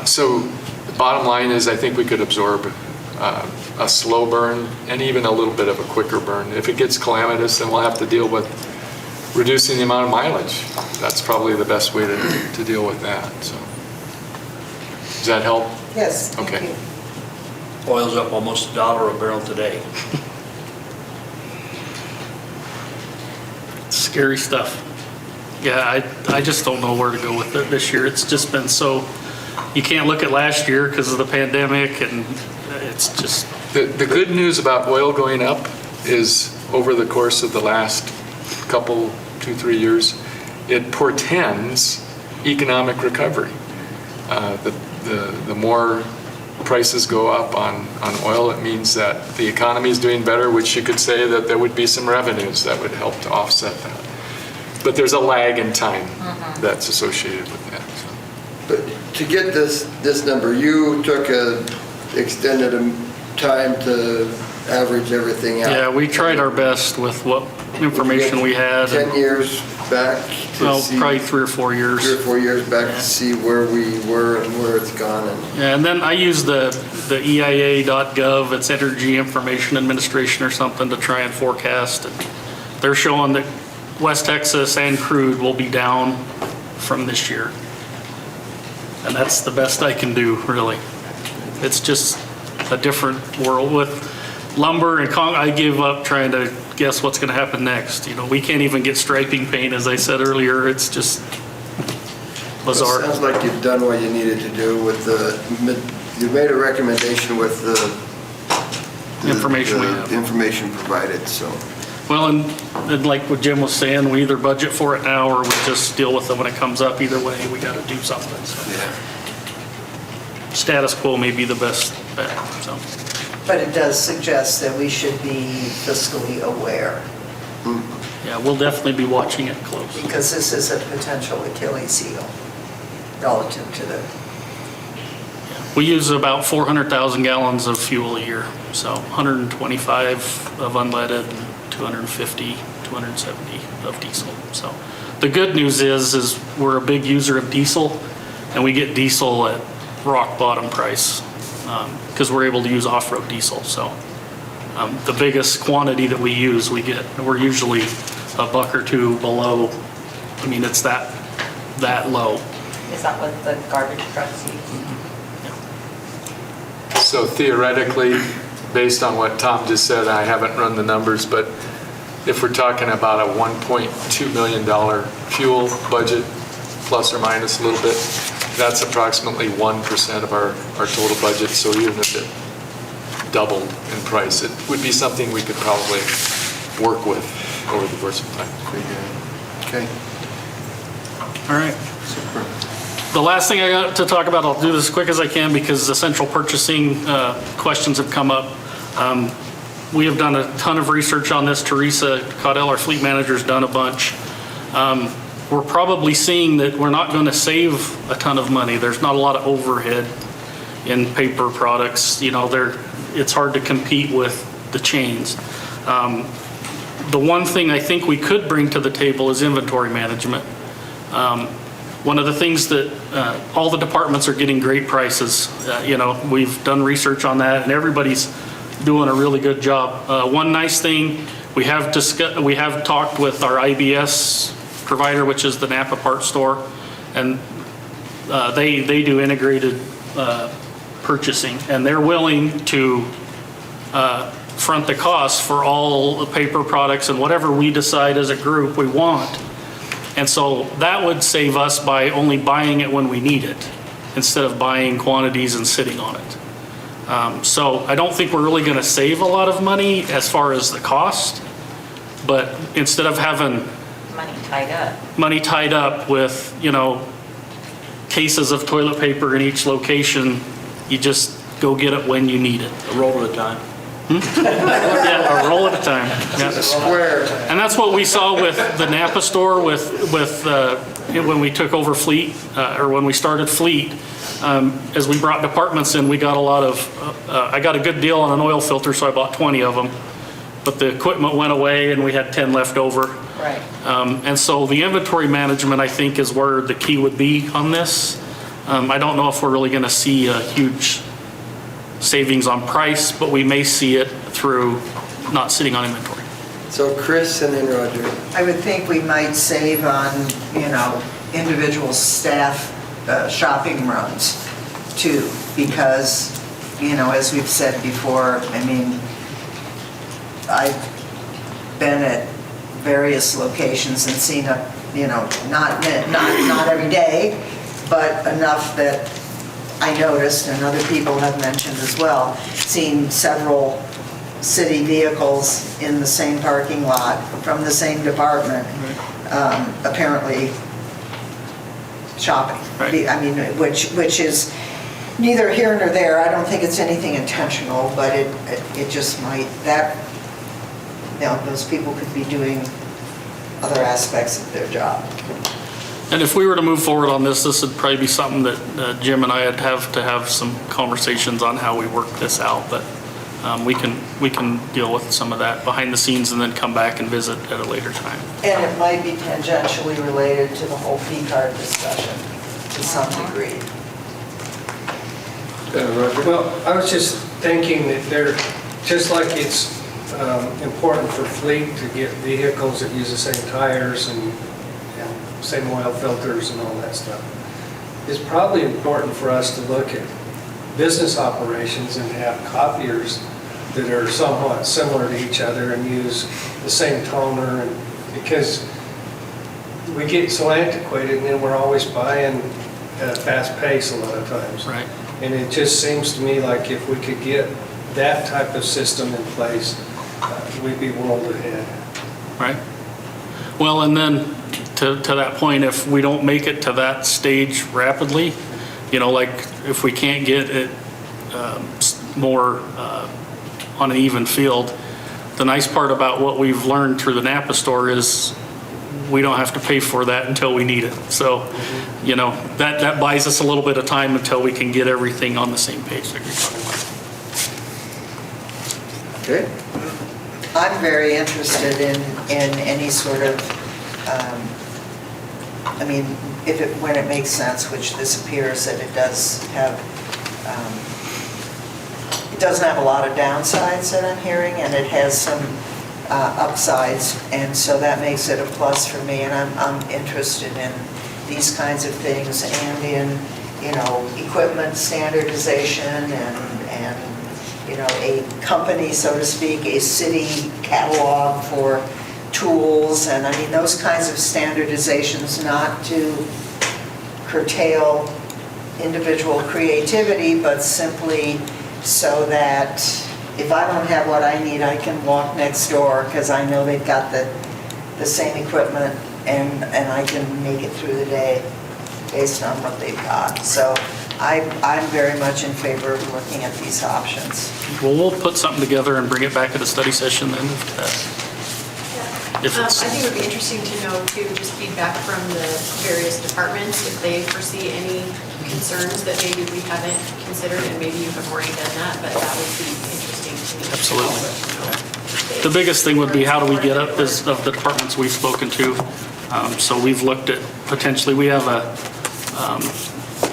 So the bottom line is I think we could absorb a slow burn and even a little bit of a quicker burn. If it gets calamitous, then we'll have to deal with reducing the amount of mileage. That's probably the best way to deal with that. So, does that help? Yes. Okay. Oil's up almost $1 a barrel today. Scary stuff. Yeah, I just don't know where to go with it this year. It's just been so, you can't look at last year because of the pandemic, and it's just. The good news about oil going up is over the course of the last couple, 2-3 years, it portends economic recovery. The more prices go up on oil, it means that the economy is doing better, which you could say that there would be some revenues that would help to offset that. But there's a lag in time that's associated with that. So. But to get this number, you took extended time to average everything out. Yeah, we tried our best with what information we had. 10 years back to see. Probably 3 or 4 years. 3 or 4 years back to see where we were and where it's gone. Yeah, and then I use the EIA.gov, it's Energy Information Administration or something, to try and forecast. And they're showing that West Texas and crude will be down from this year. And that's the best I can do, really. It's just a different world with lumber and I give up trying to guess what's gonna happen next. You know, we can't even get striping paint, as I said earlier. It's just bizarre. Sounds like you've done what you needed to do with you made a recommendation with the Information we have. information provided, so. Well, and like what Jim was saying, we either budget for it now or we just deal with it when it comes up. Either way, we gotta do something, so. Yeah. Status quo may be the best bet, so. But it does suggest that we should be fiscally aware, Yeah, we'll definitely be watching it close. because this is a potential Achilles heel relative to the, We use about 400,000 gallons of fuel a year, so 125 of unleaded, and 250, 270 of diesel. So the good news is we're a big user of diesel, and we get diesel at rock bottom price because we're able to use off-road diesel. So the biggest quantity that we use, we're usually $1 or $2 below. I mean, it's that low. Is that what the garbage trucks use? So theoretically, based on what Tom just said, I haven't run the numbers, but if we're talking about a $1.2 million fuel budget, plus or minus a little bit, that's approximately 1% of our total budget. So even if it doubled in price, it would be something we could probably work with over the course of time. Okay. All right. Super. The last thing I got to talk about, I'll do this as quick as I can because the central purchasing questions have come up. We have done a ton of research on this. Teresa Caudell, our fleet manager, has done a bunch. We're probably seeing that we're not going to save a ton of money. There's not a lot of overhead in paper products. You know, it's hard to compete with the chains. The one thing I think we could bring to the table is inventory management. One of the things that all the departments are getting great prices. You know, we've done research on that, and everybody's doing a really good job. One nice thing, we have talked with our IBS provider, which is the Napa Parts Store, and they do integrated purchasing, and they're willing to front the cost for all the paper products and whatever we decide as a group we want. And so that would save us by only buying it when we need it, instead of buying quantities and sitting on it. So I don't think we're really going to save a lot of money as far as the cost, but instead of having money tied up with, you know, cases of toilet paper in each location, you just go get it when you need it. A roll at a time. Yeah, a roll at a time. Yeah. Square. And that's what we saw with the Napa store when we took over Fleet, or when we started Fleet. As we brought departments in, we got a lot of, I got a good deal on an oil filter, so I bought 20 of them. But the equipment went away and we had 10 left over. Right. And so the inventory management, I think, is where the key would be on this. I don't know if we're really going to see a huge savings on price, but we may see it through not sitting on inventory. So Chris and then Roger. I would think we might save on, you know, individual staff shopping runs too, because, you know, as we've said before, I mean, I've been at various locations and seen you know, not every day, but enough that I noticed, and other people have mentioned as well, seen several city vehicles in the same parking lot from the same department, apparently shopping. Right. I mean, which is neither here nor there. I don't think it's anything intentional, but it just might, you know, those people could be doing other aspects of their job. And if we were to move forward on this would probably be something that Jim and I would have to have some conversations on how we work this out. But we can deal with some of that behind the scenes and then come back and visit at a later time. And it might be tangentially related to the whole fee card discussion to some degree. Well, I was just thinking that just like it's important for fleet to get vehicles that use the same tires and same oil filters and all that stuff, it's probably important for us to look at business operations and have copiers that are somewhat similar to each other and use the same toner, and because we get so antiquated and then we're always buying at a fast pace a lot of times. Right. And it just seems to me like if we could get that type of system in place, we'd be world ahead. Right. Well, and then to that point, if we don't make it to that stage rapidly, like if we can't get it more on an even field, the nice part about what we've learned through the Napa store is we don't have to pay for that until we need it. So, that buys us a little bit of time until we can get everything on the same page that you're talking about. Okay. I'm very interested in any sort of, when it makes sense, which this appears that it does have, it doesn't have a lot of downsides that I'm hearing, and it has some upsides, and so that makes it a plus for me, and I'm interested in these kinds of things and in, equipment standardization and a company, so to speak, a city catalog for tools, and those kinds of standardizations, not to curtail individual creativity, but simply so that if I don't have what I need, I can walk next door because I know they've got the same equipment, and I can make it through the day based on what they've got. So I'm very much in favor of looking at these options. Well, we'll put something together and bring it back at a study session then. I think it would be interesting to know too, just feedback from the various departments, if they foresee any concerns that maybe we haven't considered, and maybe you have already done that, but that would be interesting to me. Absolutely. The biggest thing would be how do we get up is of the departments we've spoken to. So we've looked at potentially, we have a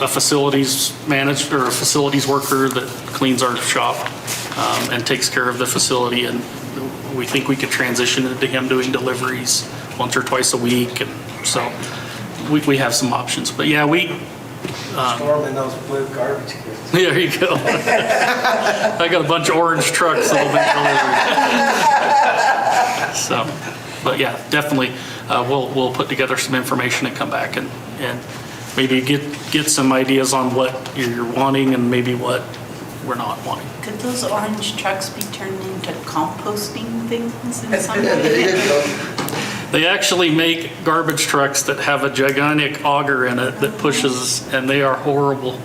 facilities manager or a facilities worker that cleans our shop and takes care of the facility, and we think we could transition into him doing deliveries once or twice a week, and so we have some options. But yeah, Storm in those blue garbage cans. There you go. I got a bunch of orange trucks that'll make delivery. So, but yeah, definitely, we'll put together some information and come back and maybe get some ideas on what you're wanting and maybe what we're not wanting. Could those orange trucks be turned into composting things in some There way? you go. They actually make garbage trucks that have a gigantic auger in it that pushes, and they are horrible.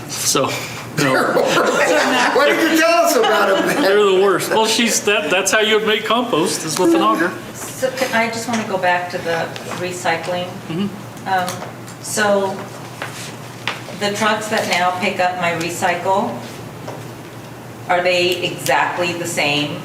So, Why did you tell us about them then? they're the worst. Well, that's how you would make compost, is with an auger. So I just want to go back to the recycling. So the trucks that now pick up my recycle, are they exactly the same?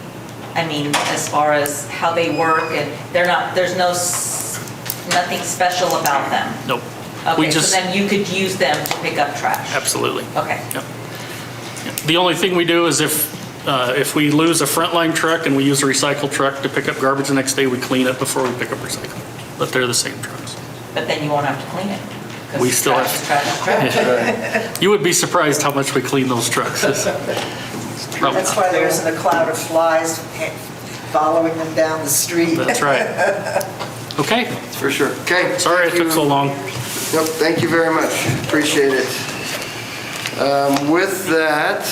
As far as how they work, and there's nothing special about them? Nope. Okay, so then you could use them to pick up trash? Absolutely. Okay. Yep. Yep. The only thing we do is if we lose a frontline truck and we use a recycle truck to pick up garbage the next day, we clean it before we pick up recycle. But they're the same trucks. But then you won't have to clean it? 'Cause We still trash have is trash is trash. Yeah. You would be surprised how much we clean those trucks. That's why there isn't a cloud of flies following them down the street. That's right. Okay. For sure. Okay. Sorry it took so long. Nope, thank you very much. Appreciate it. With that,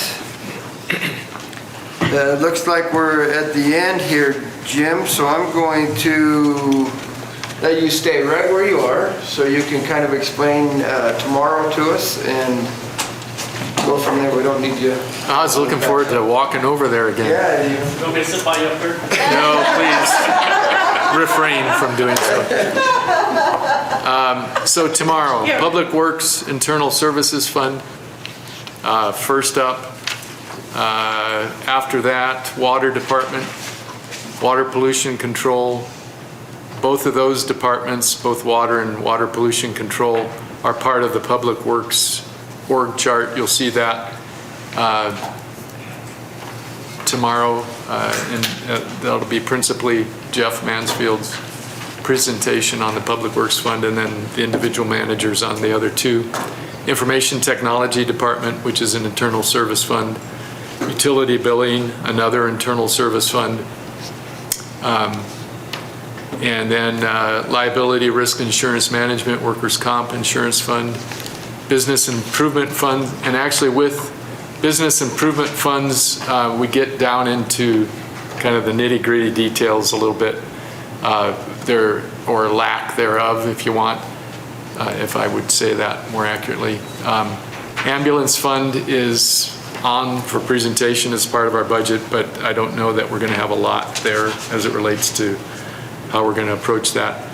it looks like we're at the end here, Jim, so I'm going to let you stay right where you are so you can kind of explain tomorrow to us and go from there. We don't need you. I was looking forward to walking over there again. Yeah, you. You want me to sit by you up there? No, please refrain from doing so. So tomorrow, Public Works Internal Services Fund, first up. After that, Water Department, Water Pollution Control. Both of those departments, both water and water pollution control, are part of the Public Works org chart. You'll see that tomorrow, and that'll be principally Jeff Mansfield's presentation on the Public Works Fund, and then the individual managers on the other two. Information Technology Department, which is an internal service fund, Utility billing, another internal service fund. And then liability risk insurance management, workers' comp insurance fund, business improvement fund. And actually with business improvement funds, we get down into kind of the nitty-gritty details a little bit, or lack thereof, if you want, if I would say that more accurately. Ambulance fund is on for presentation as part of our budget, but I don't know that we're going to have a lot there as it relates to how we're going to approach that.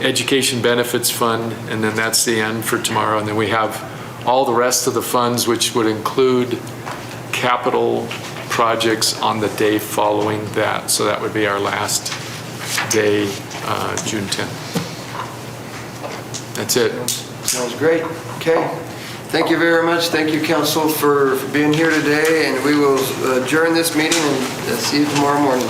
Education benefits fund, and then that's the end for tomorrow. And then we have all the rest of the funds, which would include capital projects on the day following that. So that would be our last day, June 10th. That's it. Sounds great. Okay. Thank you very much. Thank you, council, for being here today, and we will adjourn this meeting and see you tomorrow morning.